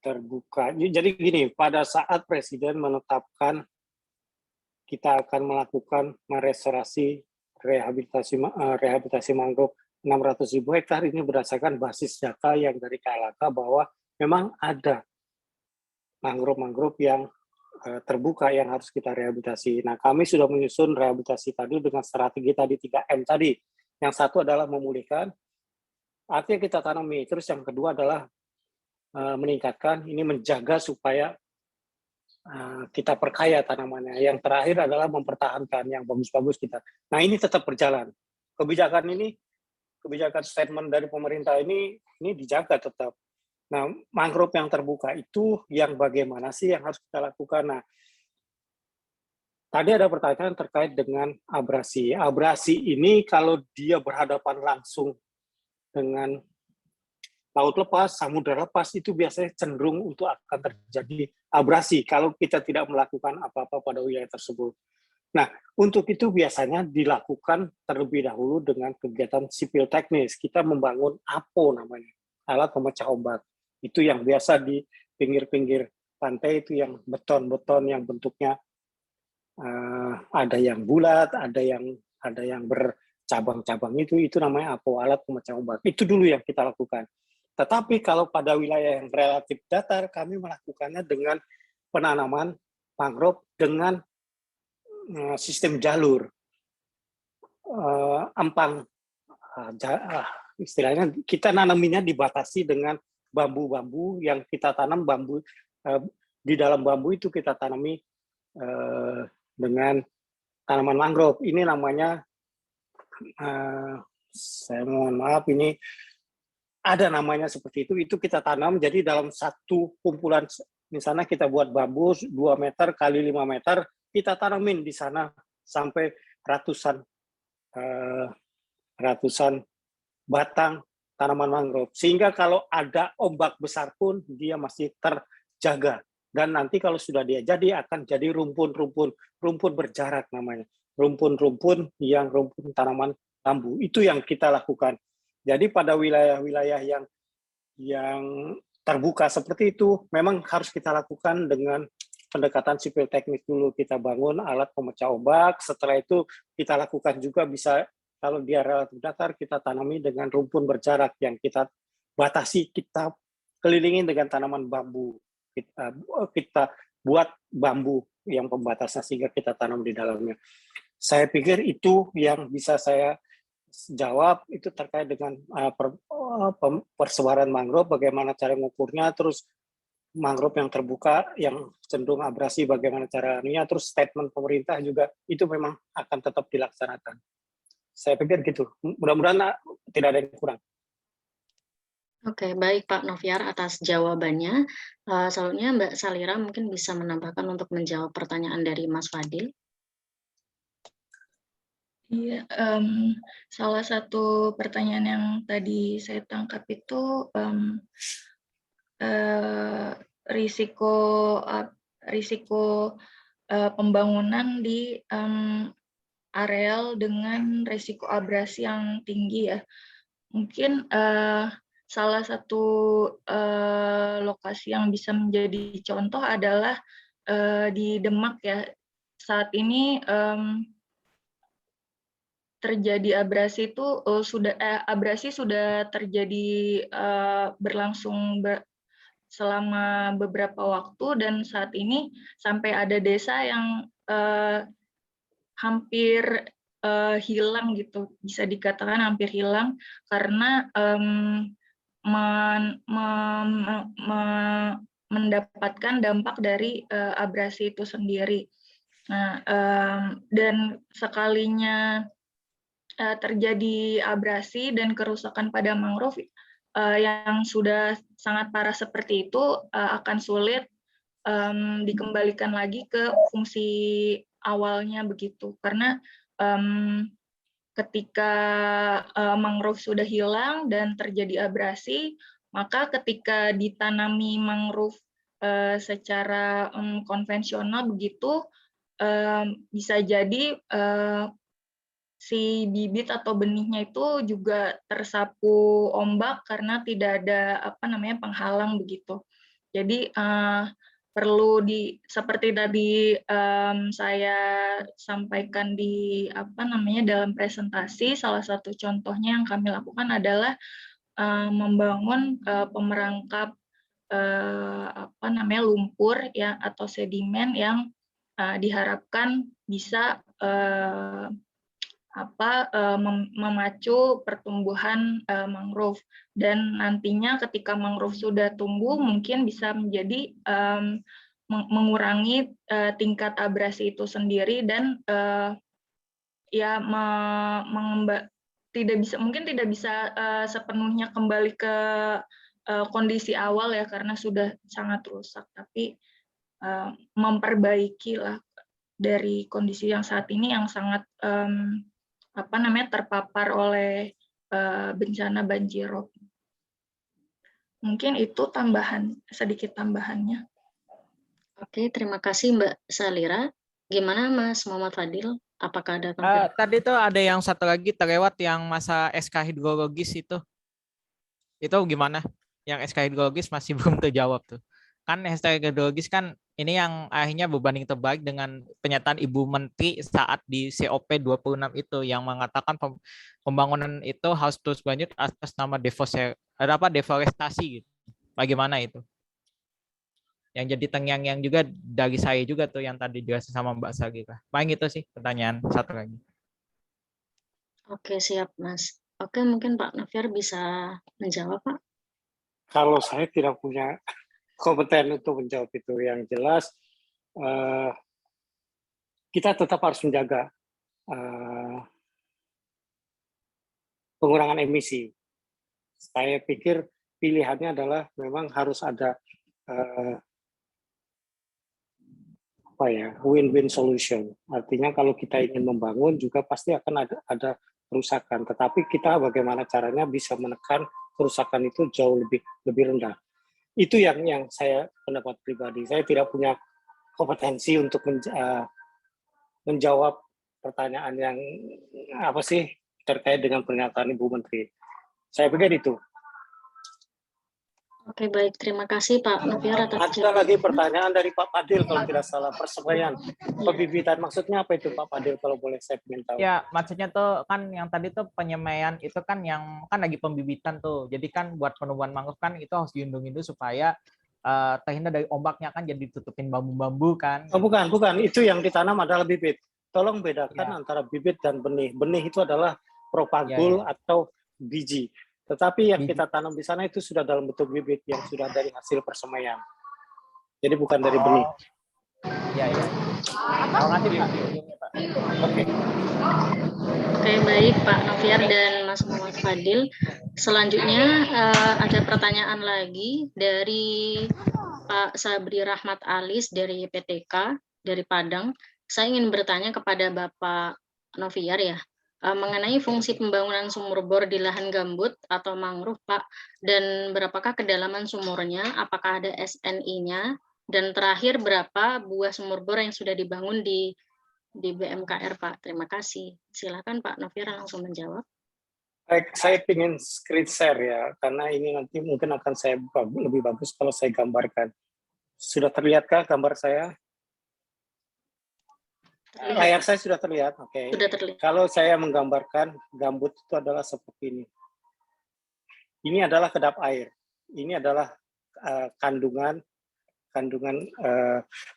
terbuka. Jadi gini, pada saat Presiden menetapkan kita akan melakukan merestorasi rehabilitasi mangrove 600.000 hektar ini berdasarkan basis data yang dari KLHK bahwa memang ada mangrove yang terbuka yang harus kita rehabilitasi. Nah, kami sudah menyusun rehabilitasi tadi dengan strategi tadi 3M tadi. Yang satu adalah memulihkan, artinya kita tanami. Terus yang kedua adalah meningkatkan, ini menjaga supaya kita perkaya tanamannya. Yang terakhir adalah mempertahankan yang bagus-bagus kita. Nah, ini tetap berjalan. Kebijakan statement dari pemerintah ini dijaga tetap. Nah, mangrove yang terbuka itu yang bagaimana sih yang harus kita lakukan? Nah, tadi ada pertanyaan terkait dengan abrasi. Abrasi ini kalau dia berhadapan langsung dengan laut lepas, samudra lepas, itu biasanya cenderung untuk akan terjadi abrasi kalau kita tidak melakukan apa-apa pada wilayah tersebut. Nah, untuk itu biasanya dilakukan terlebih dahulu dengan kegiatan sipil teknis. Kita membangun APO namanya, alat pemecah ombak. Itu yang biasa di pinggir-pinggir pantai, itu yang beton-beton yang bentuknya ada yang bulat, ada yang bercabang-cabang, itu namanya APO, alat pemecah ombak. Itu dulu yang kita lakukan. Tetapi kalau pada wilayah yang relatif datar, kami melakukannya dengan penanaman mangrove dengan sistem jalur empang. Istilahnya kita nanaminya dibatasi dengan bambu-bambu yang kita tanam, bambu di dalam bambu itu kita tanami dengan tanaman mangrove. Ini namanya, saya mohon maaf, ini ada namanya seperti itu kita tanam. Jadi dalam satu kumpulan, misalnya kita buat bambu 2 meter kali 5 meter, kita tanamin di sana sampai ratusan batang tanaman mangrove. Sehingga kalau ada ombak besar pun dia masih terjaga. Dan nanti kalau sudah dia jadi akan jadi rumpun berjarak namanya. Rumpun yang rumpun tanaman bambu. Itu yang kita lakukan. Jadi pada wilayah-wilayah yang terbuka seperti itu, memang harus kita lakukan dengan pendekatan sipil teknis dulu. Kita bangun alat pemecah ombak, setelah itu kita lakukan juga bisa, kalau dia relatif datar, kita tanami dengan rumpun berjarak yang kita batasi, kita kelilingin dengan tanaman bambu. Kita buat bambu yang pembatasnya sehingga kita tanam di dalamnya. Saya pikir itu yang bisa saya jawab, itu terkait dengan persebaran mangrove, bagaimana cara mengukurnya, terus mangrove yang terbuka, yang cenderung abrasi, bagaimana caranya, terus statement pemerintah juga, itu memang akan tetap dilaksanakan. Saya pikir gitu. Mudah-mudahan tidak ada yang kurang. Oke, baik Pak Noviar atas jawabannya. Selanjutnya Mbak Salira mungkin bisa menambahkan untuk menjawab pertanyaan dari Mas Fadil. Iya, salah satu pertanyaan yang tadi saya tangkap itu risiko pembangunan di areal dengan risiko abrasi yang tinggi ya. Mungkin salah satu lokasi yang bisa menjadi contoh adalah di Demak ya. Saat ini terjadi abrasi itu abrasi sudah terjadi berlangsung selama beberapa waktu, dan saat ini sampai ada desa yang hampir hilang gitu, bisa dikatakan hampir hilang karena mendapatkan dampak dari abrasi itu sendiri. Nah, dan sekalinya terjadi abrasi dan kerusakan pada mangrove yang sudah sangat parah seperti itu akan sulit dikembalikan lagi ke fungsi awalnya begitu, karena ketika mangrove sudah hilang dan terjadi abrasi, maka ketika ditanami mangrove secara konvensional begitu, bisa jadi si bibit atau benihnya itu juga tersapu ombak karena tidak ada penghalang begitu. Jadi perlu seperti tadi saya sampaikan di dalam presentasi, salah satu contohnya yang kami lakukan adalah membangun pemerangkap lumpur ya atau sedimen yang diharapkan bisa memacu pertumbuhan mangrove, dan nantinya ketika mangrove sudah tumbuh mungkin bisa menjadi mengurangi tingkat abrasi itu sendiri, dan tidak bisa sepenuhnya kembali ke kondisi awal ya karena sudah sangat rusak, tapi memperbaiki lah dari kondisi yang saat ini yang sangat terpapar oleh bencana banjirop. Mungkin itu sedikit tambahannya. Oke, terima kasih Mbak Salira. Gimana Mas Muhammad Fadil? Apakah ada konfirmasi? Tadi tuh ada yang satu lagi terlewat yang masa SK hidrologis itu. Itu gimana? Yang SK hidrologis masih belum terjawab tuh. Kan SK hidrologis kan ini yang akhirnya berbanding terbalik dengan pernyataan Ibu Menteri saat di COP 26 itu yang mengatakan pembangunan itu harus terus lanjut atas nama deforestasi gitu. Bagaimana itu? Yang jadi terngiang-ngiang juga dari saya juga tuh yang tadi dijelasin sama Mbak Sagira. Paling itu sih pertanyaan satu lagi. Oke, siap Mas. Oke, mungkin Pak Noviar bisa menjawab, Pak. Kalau saya tidak punya kompeten untuk menjawab itu, yang jelas kita tetap harus menjaga pengurangan emisi. Saya pikir pilihannya adalah memang harus ada win-win solution. Artinya kalau kita ingin membangun juga pasti akan ada kerusakan. Tetapi kita bagaimana caranya bisa menekan kerusakan itu jauh lebih rendah. Itu yang saya pendapat pribadi. Saya tidak punya kompetensi untuk menjawab pertanyaan yang apa sih terkait dengan pernyataan Ibu Menteri. Saya pikir itu. Oke, baik. Terima kasih Pak Noviar atas Ada lagi pertanyaan dari Pak Padil kalau tidak salah, persemaian pembibitan. Maksudnya apa itu Pak Padil kalau boleh saya ingin tahu? Ya, maksudnya tuh kan yang tadi tuh penyemaian itu kan yang kan lagi pembibitan tuh. Jadi kan buat penumbuhan mangrove kan itu harus dilindungi dulu supaya terhindar dari ombaknya kan jadi ditutupin bambu-bambu kan. Oh, bukan. Itu yang ditanam adalah bibit. Tolong bedakan antara bibit dan benih. Benih itu adalah propagul atau biji. Tetapi yang kita tanam di sana itu sudah dalam bentuk bibit yang sudah dari hasil persemaian. Jadi bukan dari benih. Iya. Terima kasih Pak. Oke, baik Pak Noviar dan Mas Muhammad Fadil. Selanjutnya ada pertanyaan lagi dari Pak Sabri Rahmat Alis dari PTK dari Padang. Saya ingin bertanya kepada Bapak Noviar ya. Mengenai fungsi pembangunan sumur bor di lahan gambut atau mangrove, Pak, dan berapakah kedalaman sumurnya, apakah ada SNI-nya, dan terakhir berapa buah sumur bor yang sudah dibangun di BMKR, Pak. Terima kasih. Silakan Pak Noviar langsung menjawab. Baik, saya ingin screen share ya, karena ini nanti mungkin akan saya lebih bagus kalau saya gambarkan. Sudah terlihatkah gambar saya? Layar saya sudah terlihat, oke. Sudah terlihat. Kalau saya menggambarkan gambut itu adalah seperti ini. Ini adalah kedap air. Ini adalah kandungan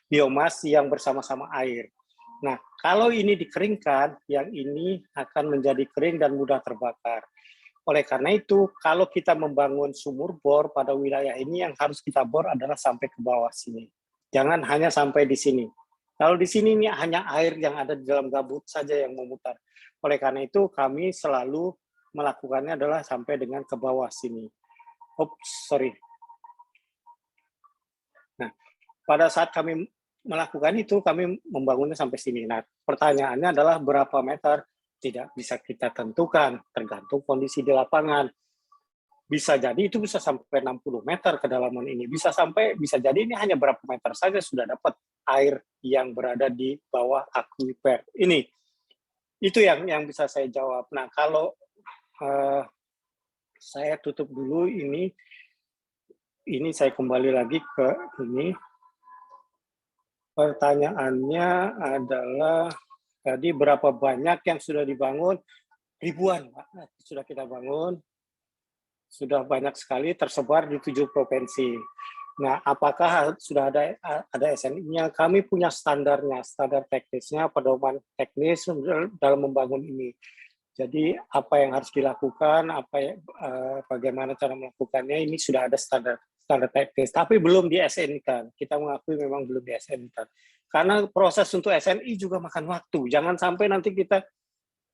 biomas yang bersama-sama air. Nah, kalau ini dikeringkan, yang ini akan menjadi kering dan mudah terbakar. Oleh karena itu, kalau kita membangun sumur bor pada wilayah ini, yang harus kita bor adalah sampai ke bawah sini. Jangan hanya sampai di sini. Kalau di sini ini hanya air yang ada di dalam gambut saja yang memutar. Oleh karena itu kami selalu melakukannya adalah sampai dengan ke bawah sini. Nah, pada saat kami melakukan itu kami membangunnya sampai sini. Nah, pertanyaannya adalah berapa meter? Tidak bisa kita tentukan, tergantung kondisi di lapangan. Bisa jadi itu bisa sampai 60 meter kedalaman ini. Bisa jadi ini hanya berapa meter saja sudah dapat air yang berada di bawah akuifer. Itu yang bisa saya jawab. Nah, kalau saya tutup dulu ini saya kembali lagi ke ini. Pertanyaannya adalah tadi berapa banyak yang sudah dibangun? Ribuan, Pak. Sudah kita bangun. Sudah banyak sekali tersebar di 7 provinsi. Nah, apakah sudah ada SNI-nya? Kami punya standarnya, standar teknisnya, pedoman teknis dalam membangun ini. Jadi apa yang harus dilakukan, bagaimana cara melakukannya, ini sudah ada standar teknis. Tapi belum di SNI-kan. Kita mengakui memang belum di SNI-kan. Karena proses untuk SNI juga makan waktu. Jangan sampai nanti kita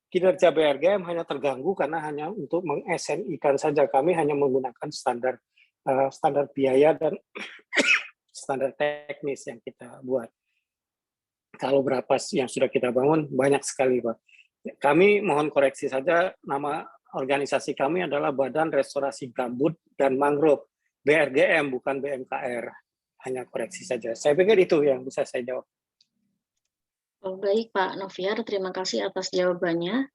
kinerja BRGM hanya terganggu karena hanya untuk meng-SNI-kan saja. Kami hanya menggunakan standar standar biaya dan standar teknis yang kita buat. Kalau berapa yang sudah kita bangun, banyak sekali, Pak. Kami mohon koreksi saja, nama organisasi kami adalah Badan Restorasi Gambut dan Mangrove, BRGM, bukan BMKR. Hanya koreksi saja. Saya pikir itu yang bisa saya jawab. Oh, baik Pak Noviar, terima kasih atas jawabannya.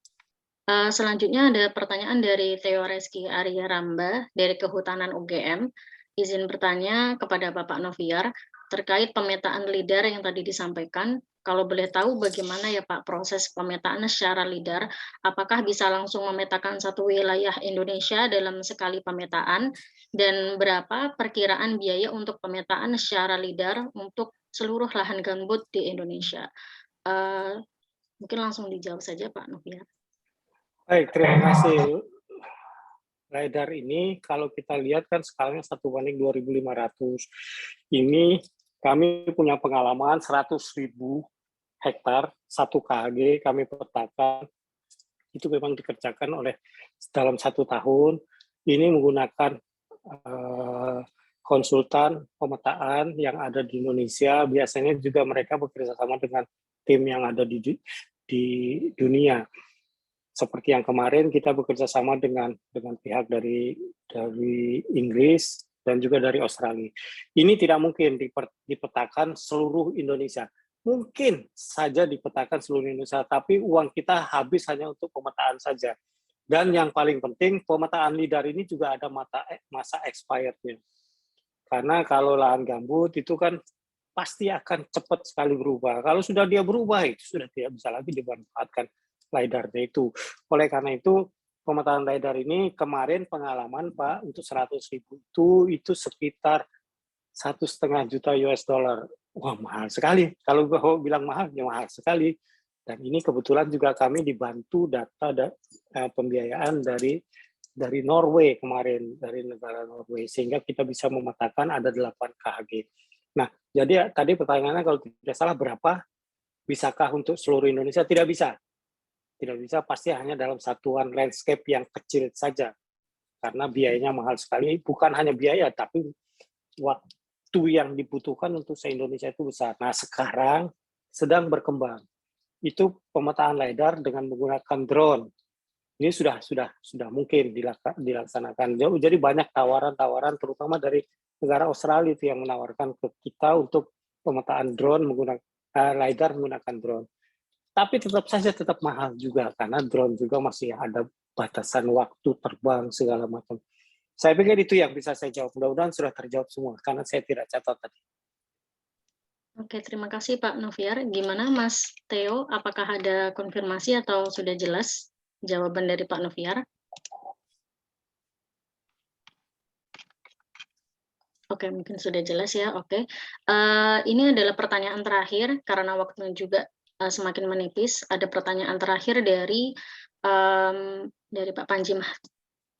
Selanjutnya ada pertanyaan dari Theo Reski Arya Ramba dari Kehutanan UGM. Izin bertanya kepada Bapak Noviar terkait pemetaan LIDAR yang tadi disampaikan. Kalau boleh tahu bagaimana ya Pak proses pemetaan secara LIDAR? Apakah bisa langsung memetakan satu wilayah Indonesia dalam sekali pemetaan? Dan berapa perkiraan biaya untuk pemetaan secara LIDAR untuk seluruh lahan gambut di Indonesia? Mungkin langsung dijawab saja Pak Noviar. Baik, terima kasih. LiDAR ini kalau kita lihat kan skalanya 1:2500. Ini kami punya pengalaman 100.000 hektar, 1 KHG kami petakan. Itu memang dikerjakan oleh dalam 1 tahun. Ini menggunakan konsultan pemetaan yang ada di Indonesia. Biasanya juga mereka bekerja sama dengan tim yang ada di dunia. Seperti yang kemarin kita bekerja sama dengan pihak dari Inggris dan juga dari Australia. Ini tidak mungkin dipetakan seluruh Indonesia. Mungkin saja dipetakan seluruh Indonesia, tapi uang kita habis hanya untuk pemetaan saja. Dan yang paling penting, pemetaan LIDAR ini juga ada masa expired-nya. Karena kalau lahan gambut itu kan pasti akan cepat sekali berubah. Kalau sudah dia berubah, itu sudah tidak bisa lagi dimanfaatkan LiDAR-nya itu. Oleh karena itu, pemetaan LiDAR ini kemarin pengalaman Pak untuk 100.000 itu sekitar 1,5 juta US dollar. Wah, mahal sekali. Kalau bilang mahal, ya mahal sekali. Dan ini kebetulan juga kami dibantu data pembiayaan dari Norway kemarin, dari negara Norway, sehingga kita bisa memetakan ada 8 KHG. Nah, jadi tadi pertanyaannya kalau tidak salah berapa, bisakah untuk seluruh Indonesia? Tidak bisa. Tidak bisa, pasti hanya dalam satuan landscape yang kecil saja. Karena biayanya mahal sekali, bukan hanya biaya, tapi waktu yang dibutuhkan untuk se-Indonesia itu besar. Nah, sekarang sedang berkembang. Itu pemetaan LiDAR dengan menggunakan drone. Ini sudah mungkin dilaksanakan. Jadi banyak tawaran-tawaran, terutama dari negara Australia itu yang menawarkan ke kita untuk pemetaan drone menggunakan LiDAR menggunakan drone. Tapi tetap mahal juga karena drone juga masih ada batasan waktu terbang segala macam. Saya pikir itu yang bisa saya jawab. Mudah-mudahan sudah terjawab semua karena saya tidak catat tadi. Oke, terima kasih Pak Noviar. Gimana Mas Theo? Apakah ada konfirmasi atau sudah jelas jawaban dari Pak Noviar? Oke, mungkin sudah jelas ya. Oke, ini adalah pertanyaan terakhir karena waktunya juga semakin menipis. Ada pertanyaan terakhir dari Pak Panji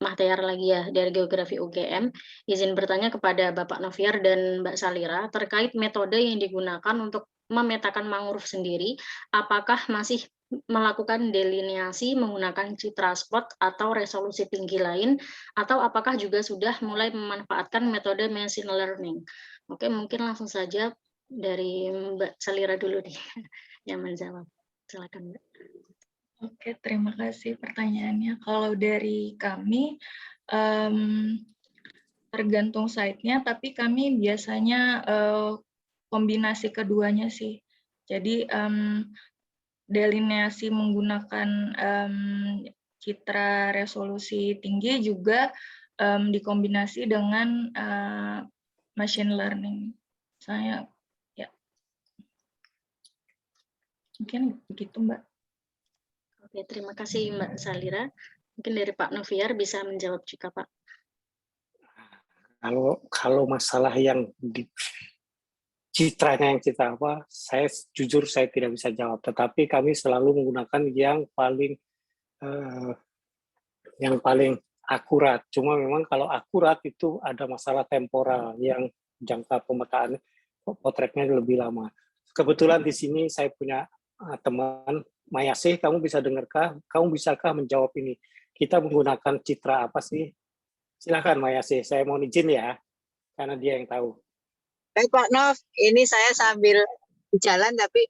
Mahtiar lagi ya, dari Geografi UGM. Izin bertanya kepada Bapak Noviar dan Mbak Salira terkait metode yang digunakan untuk memetakan mangrove sendiri. Apakah masih melakukan delineasi menggunakan citra spot atau resolusi tinggi lain, atau apakah juga sudah mulai memanfaatkan metode machine learning? Oke, mungkin langsung saja dari Mbak Salira dulu nih yang menjawab. Silakan Mbak. Oke, terima kasih pertanyaannya. Kalau dari kami, tergantung site-nya, tapi kami biasanya kombinasi keduanya sih. Jadi delineasi menggunakan citra resolusi tinggi juga dikombinasi dengan machine learning. Saya ya, mungkin begitu Mbak. Oke, terima kasih Mbak Salira. Mungkin dari Pak Noviar bisa menjawab juga Pak. Kalau masalah yang citranya yang citra apa, saya jujur saya tidak bisa jawab. Tetapi kami selalu menggunakan yang paling akurat. Cuma memang kalau akurat itu ada masalah temporal yang jangka pemetaan potretnya lebih lama. Kebetulan di sini saya punya teman Mayasih, kamu bisa dengarkah? Kamu bisakah menjawab ini? Kita menggunakan citra apa sih Silakan Mayasi, saya mau izin ya, karena dia yang tahu. Baik Pak Nov, ini saya sambil jalan tapi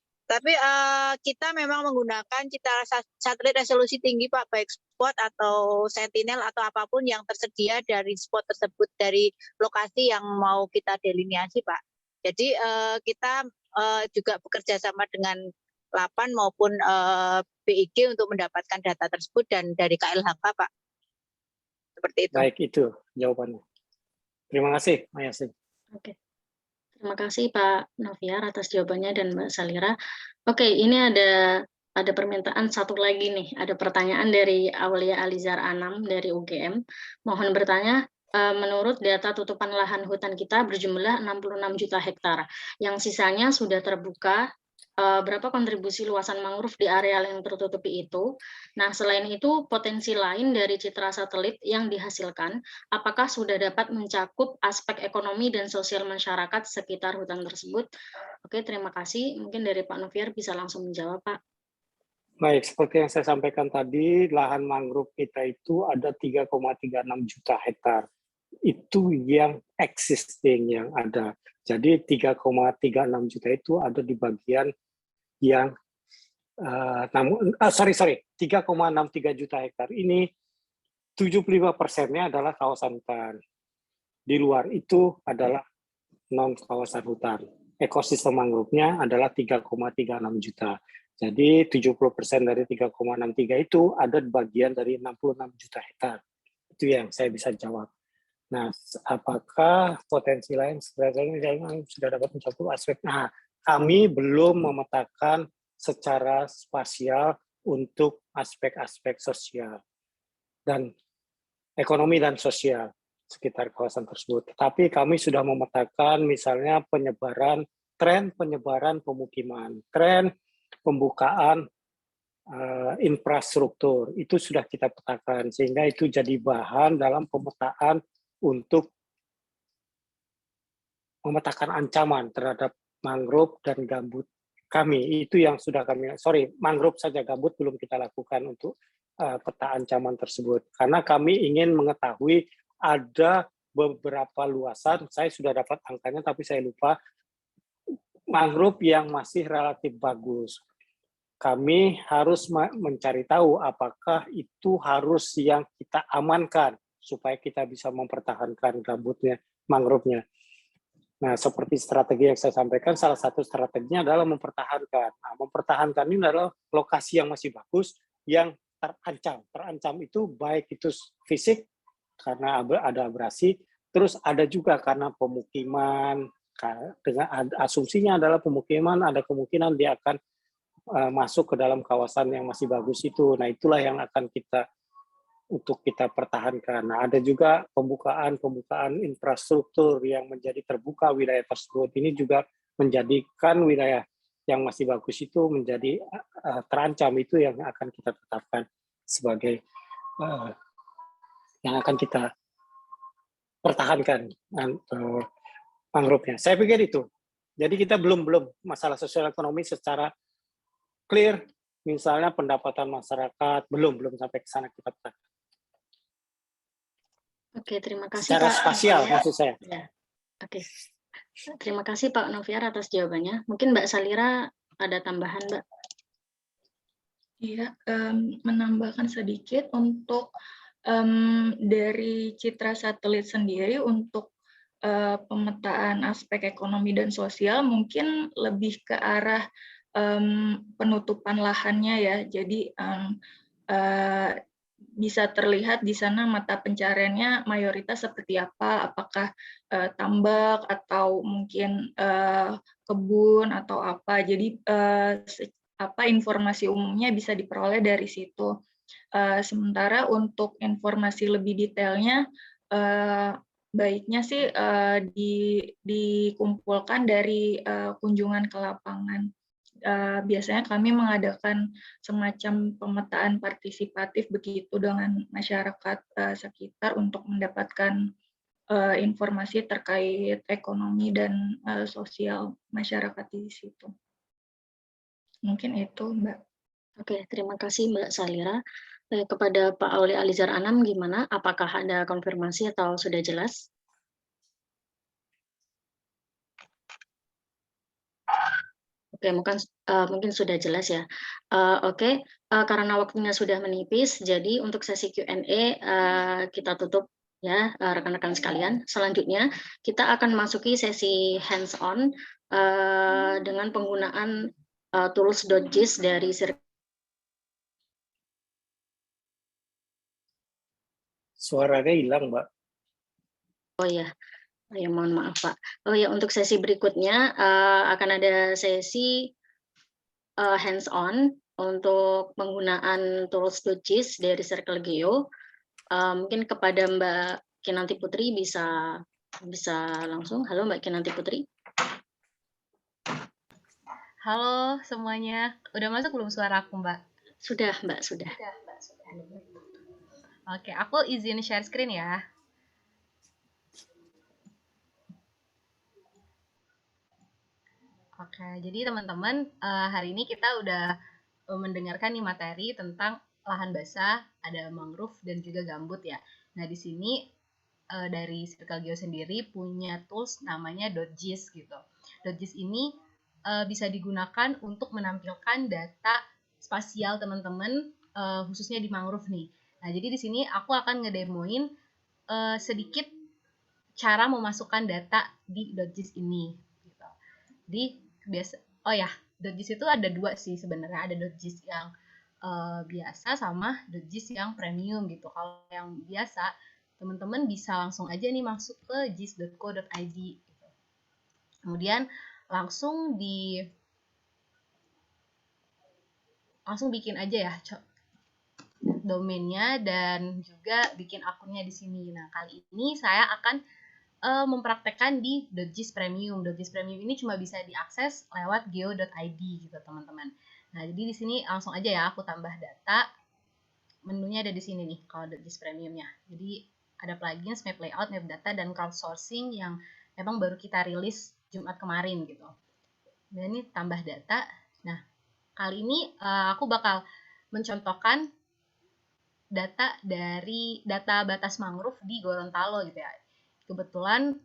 kita memang menggunakan citra satelit resolusi tinggi Pak, baik spot atau sentinel atau apapun yang tersedia dari spot tersebut, dari lokasi yang mau kita delineasi Pak. Jadi kita juga bekerja sama dengan LAPAN maupun BIG untuk mendapatkan data tersebut dan dari KLHK Pak. Seperti itu. Baik, itu jawabannya. Terima kasih, Mayasi. Oke. Terima kasih Pak Noviar atas jawabannya dan Mbak Salira. Oke, ini ada permintaan satu lagi nih. Ada pertanyaan dari Aulia Alizar Anam dari UGM. Mohon bertanya, menurut data tutupan lahan hutan kita berjumlah 66 juta hektar. Yang sisanya sudah terbuka. Berapa kontribusi luasan mangrove di areal yang tertutupi itu. Nah, selain itu, potensi lain dari citra satelit yang dihasilkan, apakah sudah dapat mencakup aspek ekonomi dan sosial masyarakat sekitar hutan tersebut? Oke, terima kasih. Mungkin dari Pak Noviar bisa langsung menjawab, Pak. Baik, seperti yang saya sampaikan tadi, lahan mangrove kita itu ada 3,36 juta hektar. Itu yang existing, yang ada. Jadi 3,36 juta itu ada di bagian yang 3,63 juta hektar ini 75%-nya adalah kawasan hutan. Di luar itu adalah non kawasan hutan. Ekosistem mangrove-nya adalah 3,36 juta. Jadi 70% dari 3,63 itu ada di bagian dari 66 juta hektar. Itu yang saya bisa jawab. Nah, apakah potensi lain sudah dapat mencakup aspek? Nah, kami belum memetakan secara spasial untuk aspek-aspek sosial dan ekonomi dan sosial sekitar kawasan tersebut. Tetapi kami sudah memetakan misalnya tren penyebaran pemukiman, tren pembukaan infrastruktur, itu sudah kita petakan, sehingga itu jadi bahan dalam pemetaan untuk memetakan ancaman terhadap mangrove dan gambut kami. Itu yang sudah mangrove saja, gambut belum kita lakukan untuk peta ancaman tersebut. Karena kami ingin mengetahui ada beberapa luasan, saya sudah dapat angkanya tapi saya lupa, mangrove yang masih relatif bagus. Kami harus mencari tahu apakah itu harus yang kita amankan supaya kita bisa mempertahankan gambutnya, mangrove-nya. Nah, seperti strategi yang saya sampaikan, salah satu strateginya adalah mempertahankan. Nah, mempertahankan ini adalah lokasi yang masih bagus, yang terancam. Terancam itu baik itu fisik, karena ada abrasi, terus ada juga karena pemukiman, dengan asumsinya adalah pemukiman, ada kemungkinan dia akan masuk ke dalam kawasan yang masih bagus itu. Nah, itulah yang akan kita pertahankan. Nah, ada juga pembukaan infrastruktur yang menjadi terbuka wilayah tersebut. Ini juga menjadikan wilayah yang masih bagus itu menjadi terancam. Itu yang akan kita tetapkan sebagai yang akan kita pertahankan mangrove-nya. Saya pikir itu. Jadi kita belum masalah sosial ekonomi secara clear, misalnya pendapatan masyarakat belum sampai ke sana kita petakan. Oke, terima kasih Secara Pak spasial Noviar. maksud saya. Ya. Oke. Terima kasih Pak Noviar atas jawabannya. Mungkin Mbak Salira ada tambahan, Mbak? Iya, menambahkan sedikit untuk dari citra satelit sendiri untuk pemetaan aspek ekonomi dan sosial mungkin lebih ke arah penutupan lahannya ya. Jadi bisa terlihat di sana mata pencariannya mayoritas seperti apa, apakah tambak atau mungkin kebun atau apa. Jadi informasi umumnya bisa diperoleh dari situ. Sementara untuk informasi lebih detailnya, baiknya sih dikumpulkan dari kunjungan ke lapangan. Biasanya kami mengadakan semacam pemetaan partisipatif begitu dengan masyarakat sekitar untuk mendapatkan informasi terkait ekonomi dan sosial masyarakat di situ. Mungkin itu, Mbak. Oke, terima kasih Mbak Salira. Kepada Pak Auli Alizar Anam gimana? Apakah ada konfirmasi atau sudah jelas? Oke, mungkin sudah jelas ya. Oke, karena waktunya sudah menipis, jadi untuk sesi Q&A kita tutup ya, rekan-rekan sekalian. Selanjutnya kita akan masuki sesi hands-on dengan penggunaan tools.jis dari Suaranya hilang, Mbak. Oh ya, mohon maaf Pak. Oh ya, untuk sesi berikutnya akan ada sesi hands-on untuk penggunaan tools.jis dari Circle Geo. Mungkin kepada Mbak Kinanti Putri bisa langsung. Halo Mbak Kinanti Putri. Halo semuanya, udah masuk belum suara aku Mbak? Sudah Mbak, sudah. Oke, aku izin share screen ya. Oke, jadi teman-teman hari ini kita udah mendengarkan nih materi tentang lahan basah, ada mangrove dan juga gambut ya. Nah di sini dari Circle Geo sendiri punya tools namanya .jis gitu. .jis ini bisa digunakan untuk menampilkan data spasial teman-teman khususnya di mangrove nih. Nah jadi di sini aku akan ngedemoin sedikit cara memasukkan data di .jis ini. Gitu. Di oh ya, .jis itu ada dua sih sebenarnya, ada .jis yang biasa sama .jis yang premium gitu. Kalau yang biasa teman-teman bisa langsung aja nih masuk ke jis.co.id gitu. Kemudian langsung bikin aja ya domainnya dan juga bikin akunnya di sini. Nah, kali ini saya akan mempraktekkan di .jis Premium. .jis Premium ini cuma bisa diakses lewat geo.id gitu, teman-teman. Nah, jadi di sini langsung aja ya aku tambah data. Menunya ada di sini nih kalau .jis Premiumnya. Jadi ada plugins, map layout, map data, dan crowdsourcing yang memang baru kita rilis Jumat kemarin gitu. Dan ini tambah data. Nah, kali ini aku bakal mencontohkan data dari data batas mangrove di Gorontalo gitu ya. Kebetulan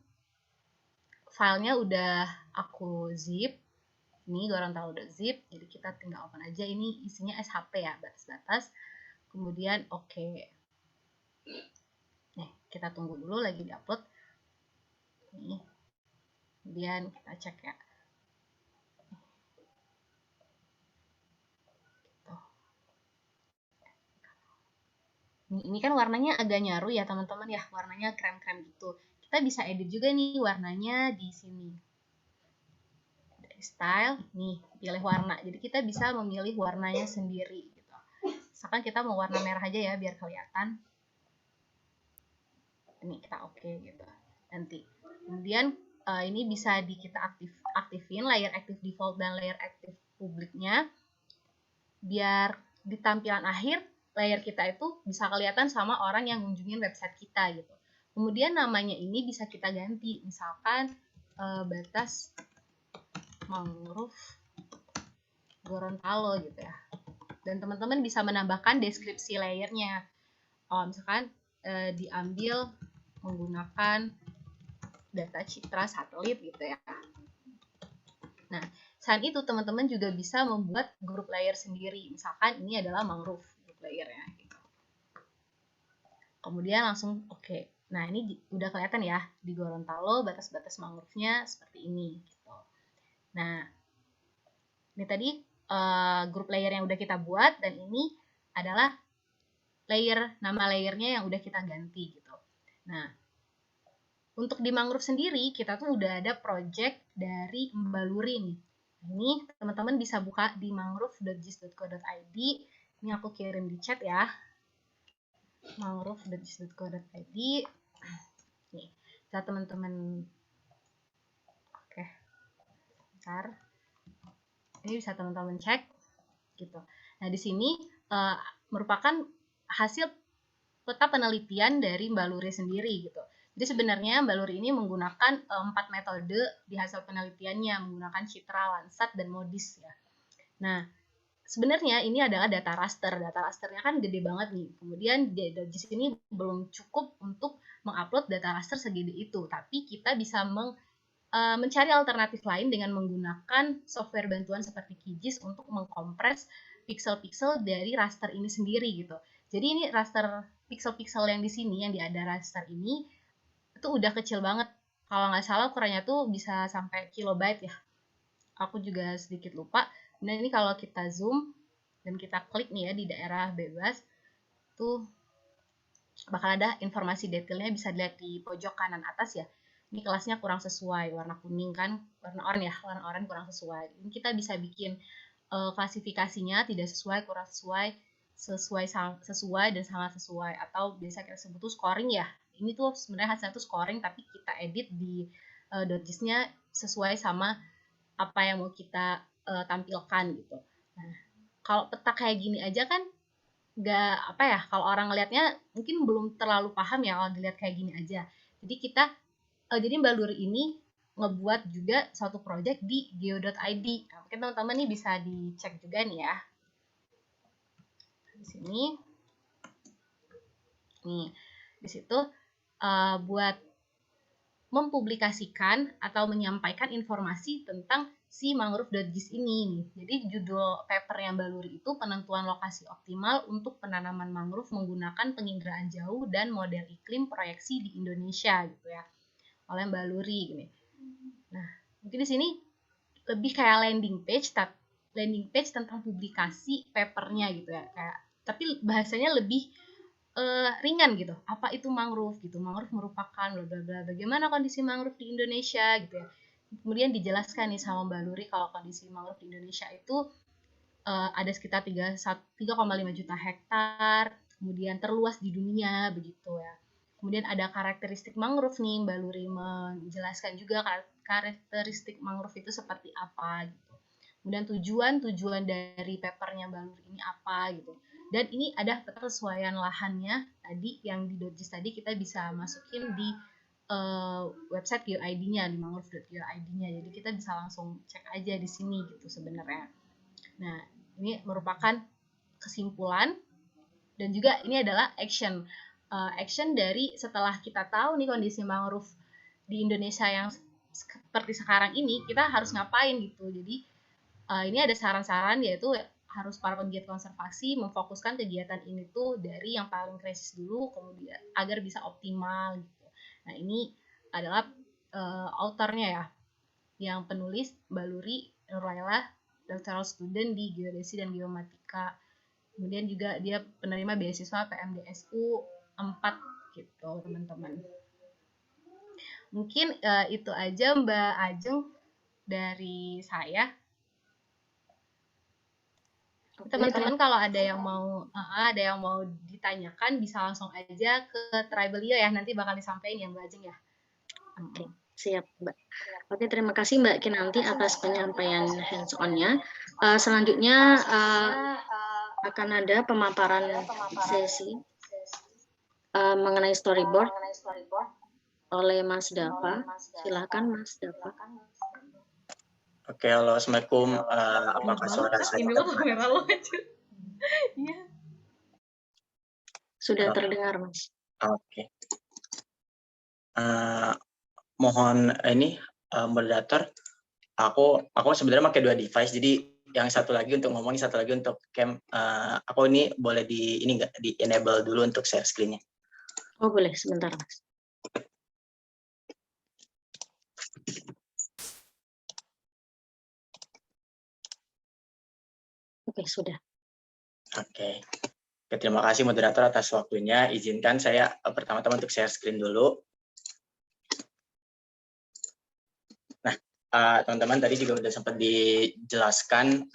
filenya udah aku zip. Ini gorontalo.zip. Jadi kita tinggal open aja. Ini isinya SHP ya, batas-batas. Kemudian oke. Nih, kita tunggu dulu lagi diupload. Nih. Kemudian kita cek ya. Ini kan warnanya agak nyaru ya teman-teman ya, warnanya krem-krem gitu. Kita bisa edit juga nih warnanya di sini. Dari style, nih pilih warna. Jadi kita bisa memilih warnanya sendiri gitu. Misalkan kita mau warna merah aja ya biar kelihatan. Ini kita oke gitu. Nanti. Kemudian ini bisa kita aktifin layer active default dan layer active publiknya. Biar di tampilan akhir layer kita itu bisa kelihatan sama orang yang ngunjungin website kita gitu. Kemudian namanya ini bisa kita ganti, misalkan batas mangrove Gorontalo gitu ya. Dan teman-teman bisa menambahkan deskripsi layernya. Misalkan diambil menggunakan data citra satelit gitu ya. Nah, selain itu teman-teman juga bisa membuat grup layer sendiri. Misalkan ini adalah mangrove layer ya gitu. Kemudian langsung oke. Nah, ini udah kelihatan ya di Gorontalo batas-batas mangrove-nya seperti ini gitu. Nah, ini tadi grup layer yang udah kita buat dan ini adalah nama layernya yang udah kita ganti gitu. Nah, untuk di mangrove sendiri kita tuh udah ada project dari Mbak Luri nih. Ini teman-teman bisa buka di mangrove.jis.co.id. Ini aku kirim di chat ya. mangrove.jis.co.id. Nih, bisa teman-teman. Oke. Bentar. Ini bisa teman-teman cek gitu. Nah, di sini merupakan hasil peta penelitian dari Mbak Luri sendiri gitu. Jadi sebenarnya Mbak Luri ini menggunakan 4 metode di hasil penelitiannya, menggunakan Citra, Landsat, dan Modis ya. Nah, sebenarnya ini adalah data raster. Data rasternya kan gede banget nih. Kemudian di Dodges ini belum cukup untuk mengupload data raster segede itu. Tapi kita bisa mencari alternatif lain dengan menggunakan software bantuan seperti QGIS untuk mengkompres pixel-pixel dari raster ini sendiri gitu. Jadi ini raster pixel-pixel yang di sini, yang ada raster ini, itu udah kecil banget. Kalau nggak salah ukurannya tuh bisa sampai kilobyte ya. Aku juga sedikit lupa. Nah ini kalau kita zoom dan kita klik nih ya di daerah bebas, tuh bakal ada informasi detailnya, bisa dilihat di pojok kanan atas ya. Ini kelasnya kurang sesuai, warna kuning kan, warna oranye ya, warna oranye kurang sesuai. Ini kita bisa bikin klasifikasinya tidak sesuai, kurang sesuai, sesuai dan sangat sesuai, atau biasa kita sebut tuh scoring ya. Ini tuh sebenarnya hasilnya tuh scoring, tapi kita edit di Dodges-nya sesuai sama apa yang mau kita tampilkan gitu. Nah, kalau peta kayak gini aja kan nggak apa ya, kalau orang ngelihatnya mungkin belum terlalu paham ya kalau dilihat kayak gini aja. Jadi jadi Mbak Luri ini ngebuat juga suatu project di geo.id. Nah, mungkin teman-teman nih bisa dicek juga nih ya. Di sini. Nih, di situ buat mempublikasikan atau menyampaikan informasi tentang si mangrove.gis ini. Jadi judul paper yang Mbak Luri itu penentuan lokasi optimal untuk penanaman mangrove menggunakan penginderaan jauh dan model iklim proyeksi di Indonesia gitu ya. Oleh Mbak Luri gini. Nah, mungkin di sini lebih kayak landing page tentang publikasi papernya gitu ya. Tapi bahasanya lebih ringan gitu. Apa itu mangrove gitu? Mangrove merupakan bla bla bla. Bagaimana kondisi mangrove di Indonesia gitu ya. Kemudian dijelaskan nih sama Mbak Luri kalau kondisi mangrove di Indonesia itu ada sekitar 3,5 juta hektar, kemudian terluas di dunia begitu ya. Kemudian ada karakteristik mangrove nih, Mbak Luri menjelaskan juga karakteristik mangrove itu seperti apa gitu. Kemudian tujuan dari papernya Mbak Luri ini apa gitu. Dan ini ada penyesuaian lahannya tadi yang di Dodges tadi kita bisa masukin di website GeoID-nya, di mangrove.geoid-nya. Jadi kita bisa langsung cek aja di sini gitu sebenarnya. Nah, ini merupakan kesimpulan dan juga ini adalah action dari setelah kita tahu nih kondisi mangrove di Indonesia yang seperti sekarang ini, kita harus ngapain gitu. Jadi ini ada saran-saran, yaitu harus para penggiat konservasi memfokuskan kegiatan ini tuh dari yang paling krisis dulu, kemudian agar bisa optimal gitu. Nah ini adalah autornya ya, yang penulis Mbak Luri Nurlaila, doctoral student di Geodesi dan Geomatika. Kemudian juga dia penerima beasiswa PMDSU 4 gitu teman-teman. Mungkin itu aja Mbak Ajeng dari saya. Teman-teman kalau ada yang mau ditanyakan bisa langsung aja ke Tribelio ya, nanti bakal disampaikan ya Mbak Ajeng ya. Oke, siap Mbak. Oke, terima kasih Mbak Kinanti atas penyampaian hands-on-nya. Selanjutnya akan ada pemaparan sesi mengenai storyboard oleh Mas Dava. Silakan Mas Dava. Oke, halo, Assalamualaikum. Apakah suara saya terdengar? Sudah terdengar, Mas. Oke. Mohon ini moderator. Aku sebenarnya pakai 2 device, jadi yang satu lagi untuk ngomongin, satu lagi untuk cam. Aku ini boleh di enable dulu untuk share screen-nya. Oh, boleh, sebentar, Mas. Oke, sudah. Oke, terima kasih moderator atas waktunya. Izinkan saya pertama-tama untuk share screen dulu. Nah, teman-teman tadi juga sudah sempat dijelaskan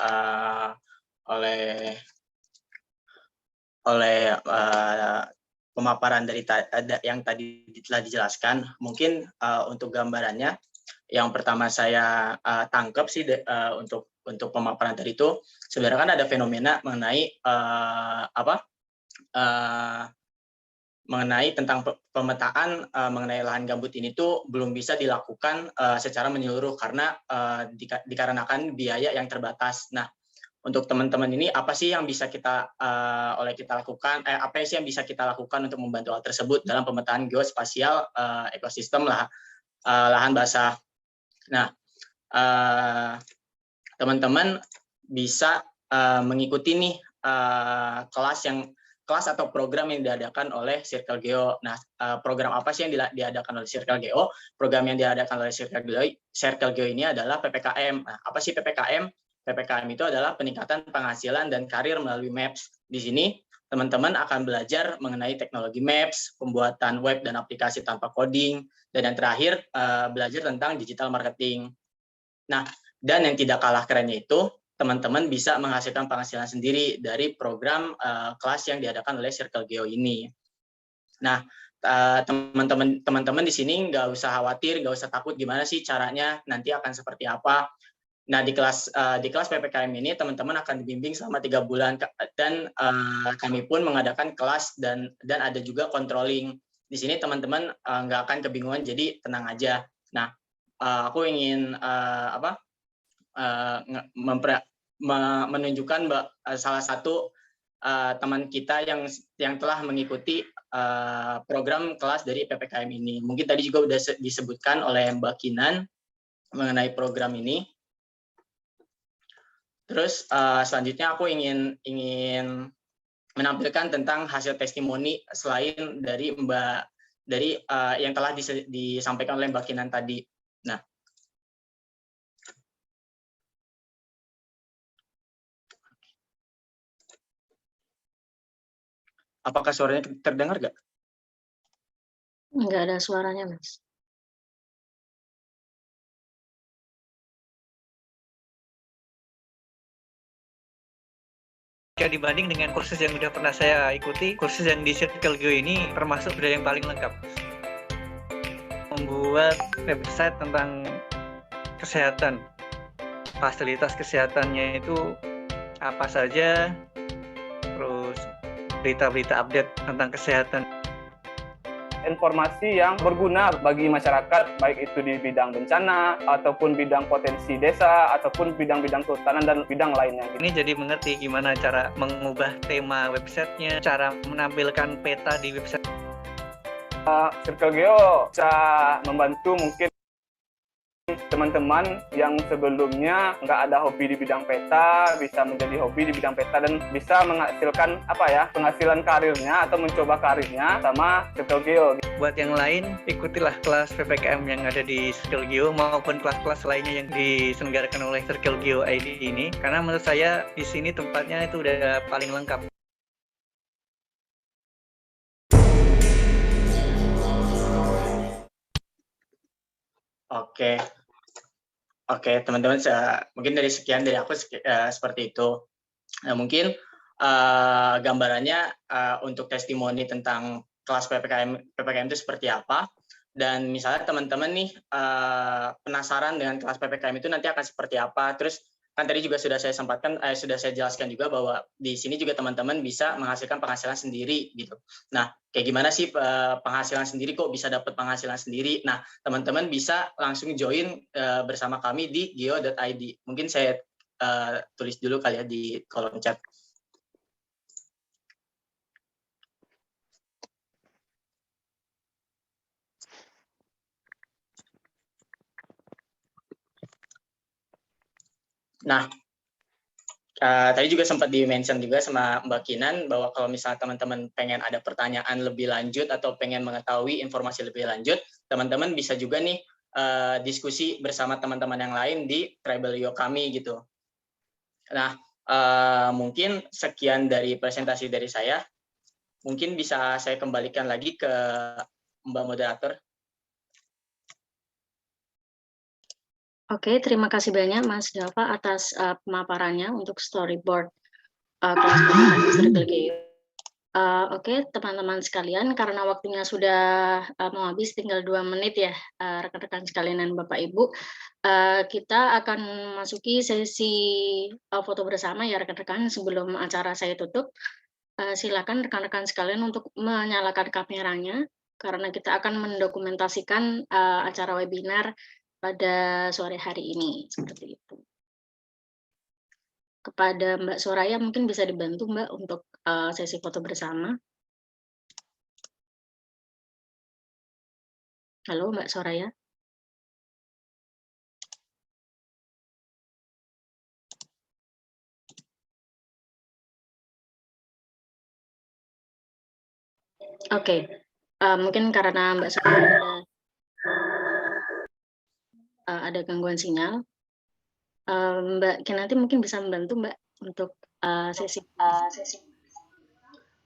oleh pemaparan dari yang tadi telah dijelaskan. Mungkin untuk gambarannya, yang pertama saya tangkap sih untuk pemaparan tadi itu sebenarnya kan ada fenomena mengenai tentang pemetaan mengenai lahan gambut ini tuh belum bisa dilakukan secara menyeluruh karena dikarenakan biaya yang terbatas. Nah, untuk teman-teman ini apa sih yang bisa kita lakukan, apa sih yang bisa kita lakukan untuk membantu hal tersebut dalam pemetaan geospasial ekosistem lahan basah. Nah, teman-teman bisa mengikuti nih kelas atau program yang diadakan oleh Circle Geo. Nah, program apa sih yang diadakan oleh Circle Geo? Program yang diadakan oleh Circle Geo ini adalah PPKM. Nah, apa sih PPKM? PPKM itu adalah peningkatan penghasilan dan karir melalui Maps. Di sini, teman-teman akan belajar mengenai teknologi Maps, pembuatan web dan aplikasi tanpa coding, dan yang terakhir, belajar tentang digital marketing. Nah, dan yang tidak kalah kerennya itu, teman-teman bisa menghasilkan penghasilan sendiri dari program kelas yang diadakan oleh Circle Geo ini. Nah, teman-teman di sini nggak usah khawatir, nggak usah takut gimana sih caranya, nanti akan seperti apa. Nah, di kelas PPKM ini teman-teman akan dibimbing selama 3 bulan dan kami pun mengadakan kelas dan ada juga controlling. Di sini teman-teman nggak akan kebingungan, jadi tenang aja. Nah, aku ingin menunjukkan salah satu teman kita yang telah mengikuti program kelas dari PPKM ini. Mungkin tadi juga sudah disebutkan oleh Mbak Kinan mengenai program ini. Terus selanjutnya aku ingin menampilkan tentang hasil testimoni selain dari yang telah disampaikan oleh Mbak Kinan tadi. Nah, apakah suaranya terdengar nggak? Nggak ada suaranya, Mas. Jika dibanding dengan kursus yang sudah pernah saya ikuti, kursus yang di Circle Geo ini termasuk sudah yang paling lengkap. Membuat website tentang kesehatan, fasilitas kesehatannya itu apa saja, terus berita-berita update tentang kesehatan. Informasi yang berguna bagi masyarakat, baik itu di bidang bencana, ataupun bidang potensi desa, ataupun bidang-bidang kehutanan, dan bidang lainnya. Ini jadi mengerti gimana cara mengubah tema websitenya, cara menampilkan peta di website. Circle Geo bisa membantu mungkin teman-teman yang sebelumnya nggak ada hobi di bidang peta, bisa menjadi hobi di bidang peta dan bisa menghasilkan penghasilan karirnya atau mencoba karirnya sama Circle Geo. Buat yang lain, ikutilah kelas PPKM yang ada di Circle Geo maupun kelas-kelas lainnya yang diselenggarakan oleh Circle Geo ID ini, karena menurut saya di sini tempatnya itu udah paling lengkap. Oke, teman-teman, mungkin dari aku seperti itu. Nah, mungkin gambarannya untuk testimoni tentang kelas PPKM itu seperti apa. Dan misalnya teman-teman nih penasaran dengan kelas PPKM itu nanti akan seperti apa. Terus kan tadi juga sudah saya jelaskan juga bahwa di sini juga teman-teman bisa menghasilkan penghasilan sendiri gitu. Nah, kayak gimana sih penghasilan sendiri, kok bisa dapat penghasilan sendiri? Nah, teman-teman bisa langsung join bersama kami di geo.id. Mungkin saya tulis dulu kali ya di kolom chat. Nah, tadi juga sempat di-mention juga sama Mbak Kinan bahwa kalau misalnya teman-teman pengen ada pertanyaan lebih lanjut atau pengen mengetahui informasi lebih lanjut, teman-teman bisa juga nih diskusi bersama teman-teman yang lain di Tribal.io kami gitu. Nah, mungkin sekian dari presentasi dari saya. Mungkin bisa saya kembalikan lagi ke Mbak Moderator. Oke, terima kasih banyak Mas Dava atas pemaparannya untuk storyboard kelas PPKM Circle Geo. Oke, teman-teman sekalian, karena waktunya sudah mau habis, tinggal 2 menit ya, rekan-rekan sekalian dan Bapak Ibu, kita akan masuki sesi foto bersama ya rekan-rekan. Sebelum acara saya tutup, silakan rekan-rekan sekalian untuk menyalakan kameranya, karena kita akan mendokumentasikan acara webinar pada sore hari ini, seperti itu. kepada Mbak Soraya, mungkin bisa dibantu Mbak untuk sesi foto bersama. Halo Mbak Soraya. Oke, mungkin karena Mbak Soraya ada gangguan sinyal. Mbak Kinanti mungkin bisa membantu Mbak untuk sesi.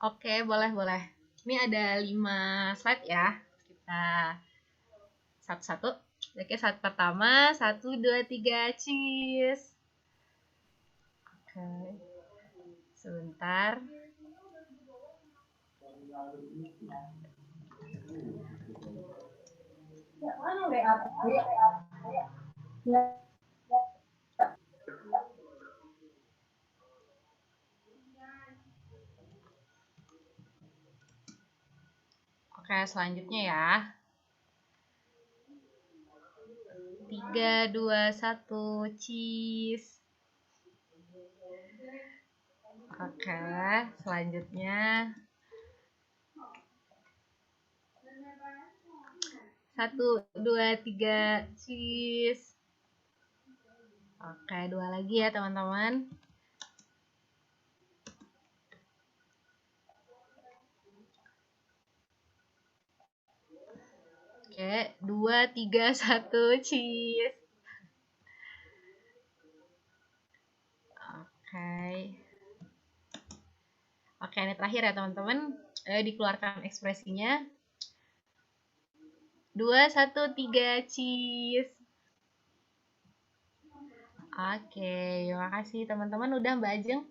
Oke, boleh. Ini ada 5 slide ya. Kita satu-satu. Oke, slide pertama, 1, 2, 3, cheese. Oke. Sebentar. Oke, selanjutnya ya. 3, 2, 1, cheese. Oke, selanjutnya 1, 2, 3, cheese. Oke, 2 lagi ya teman-teman. Oke, 2, 3, 1, cheese. Oke, ini terakhir ya teman-teman. Dikeluarkan ekspresinya. 2, 1, 3, cheese. Oke, terima kasih teman-teman. Udah Mbak Ajeng.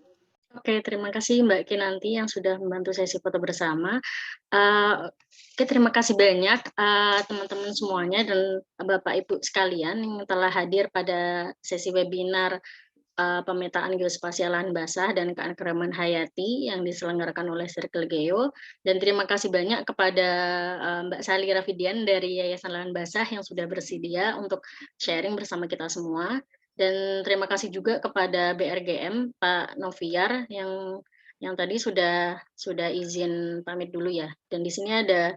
Oke, terima kasih Mbak Kinanti yang sudah membantu sesi foto bersama. Oke, terima kasih banyak teman-teman semuanya dan Bapak Ibu sekalian yang telah hadir pada sesi webinar pemetaan geospasial lahan basah dan keanekaragaman hayati yang diselenggarakan oleh Circle Geo. Dan terima kasih banyak kepada Mbak Sali Rafidian dari Yayasan Lahan Basah yang sudah bersedia untuk sharing bersama kita semua. Dan terima kasih juga kepada BRGM Pak Noviar yang tadi sudah izin pamit dulu ya. Dan di sini ada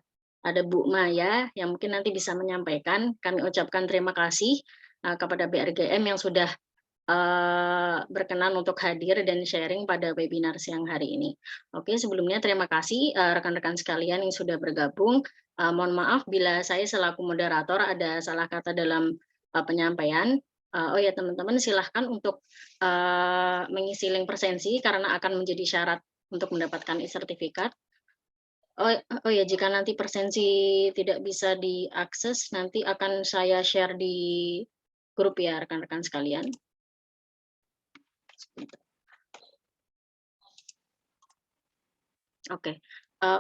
Bu Maya yang mungkin nanti bisa menyampaikan. Kami ucapkan terima kasih kepada BRGM yang sudah berkenan untuk hadir dan sharing pada webinar siang hari ini. Oke, sebelumnya terima kasih rekan-rekan sekalian yang sudah bergabung. Mohon maaf bila saya selaku moderator ada salah kata dalam penyampaian. Oh ya teman-teman, silahkan untuk mengisi link presensi karena akan menjadi syarat untuk mendapatkan e-sertifikat. Oh ya, jika nanti presensi tidak bisa diakses, nanti akan saya share di grup ya rekan-rekan sekalian. Oke,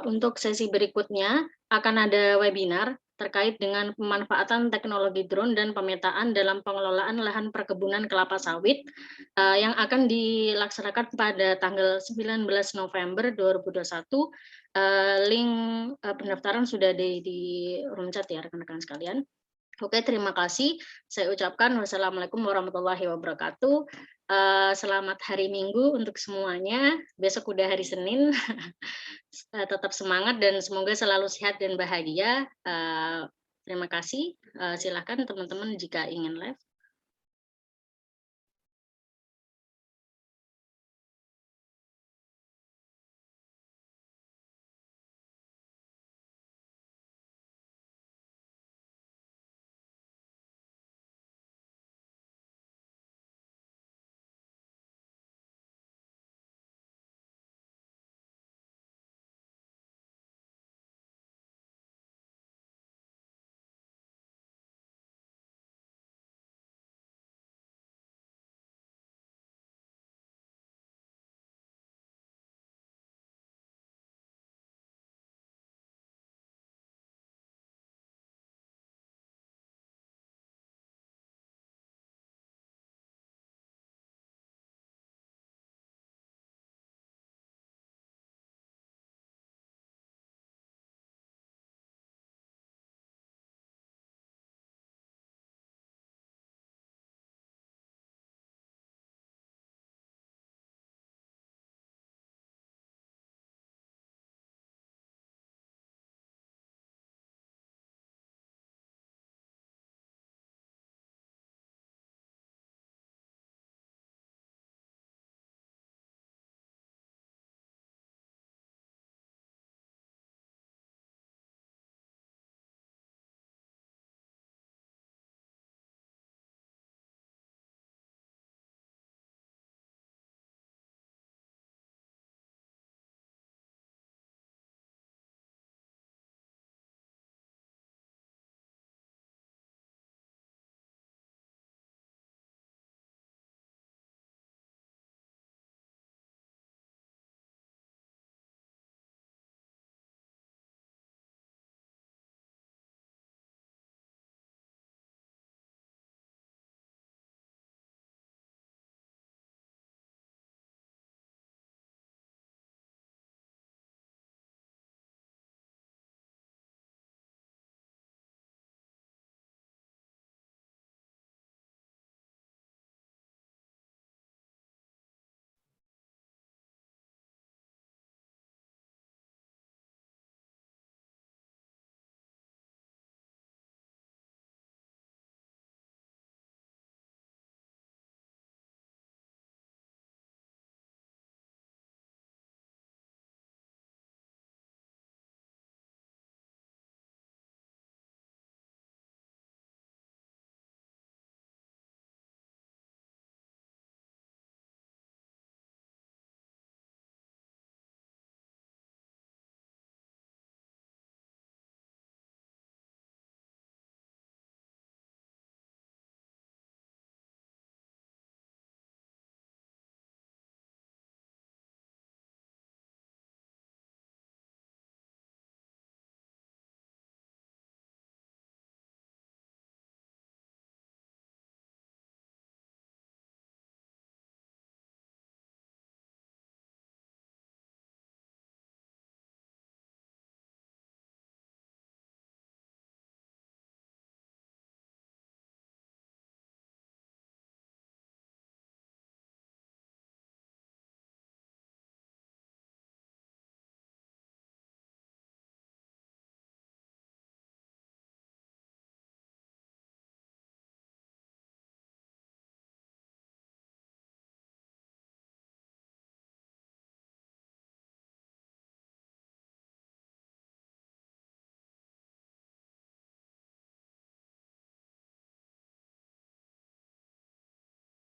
untuk sesi berikutnya akan ada webinar terkait dengan pemanfaatan teknologi drone dan pemetaan dalam pengelolaan lahan perkebunan kelapa sawit yang akan dilaksanakan pada tanggal 19 November 2021. Link pendaftaran sudah di room chat ya rekan-rekan sekalian. Oke, terima kasih. Saya ucapkan wassalamualaikum warahmatullahi wabarakatuh. Selamat hari Minggu untuk semuanya. Besok udah hari Senin. Tetap semangat dan semoga selalu sehat dan bahagia. Terima kasih. Silakan teman-teman jika ingin live.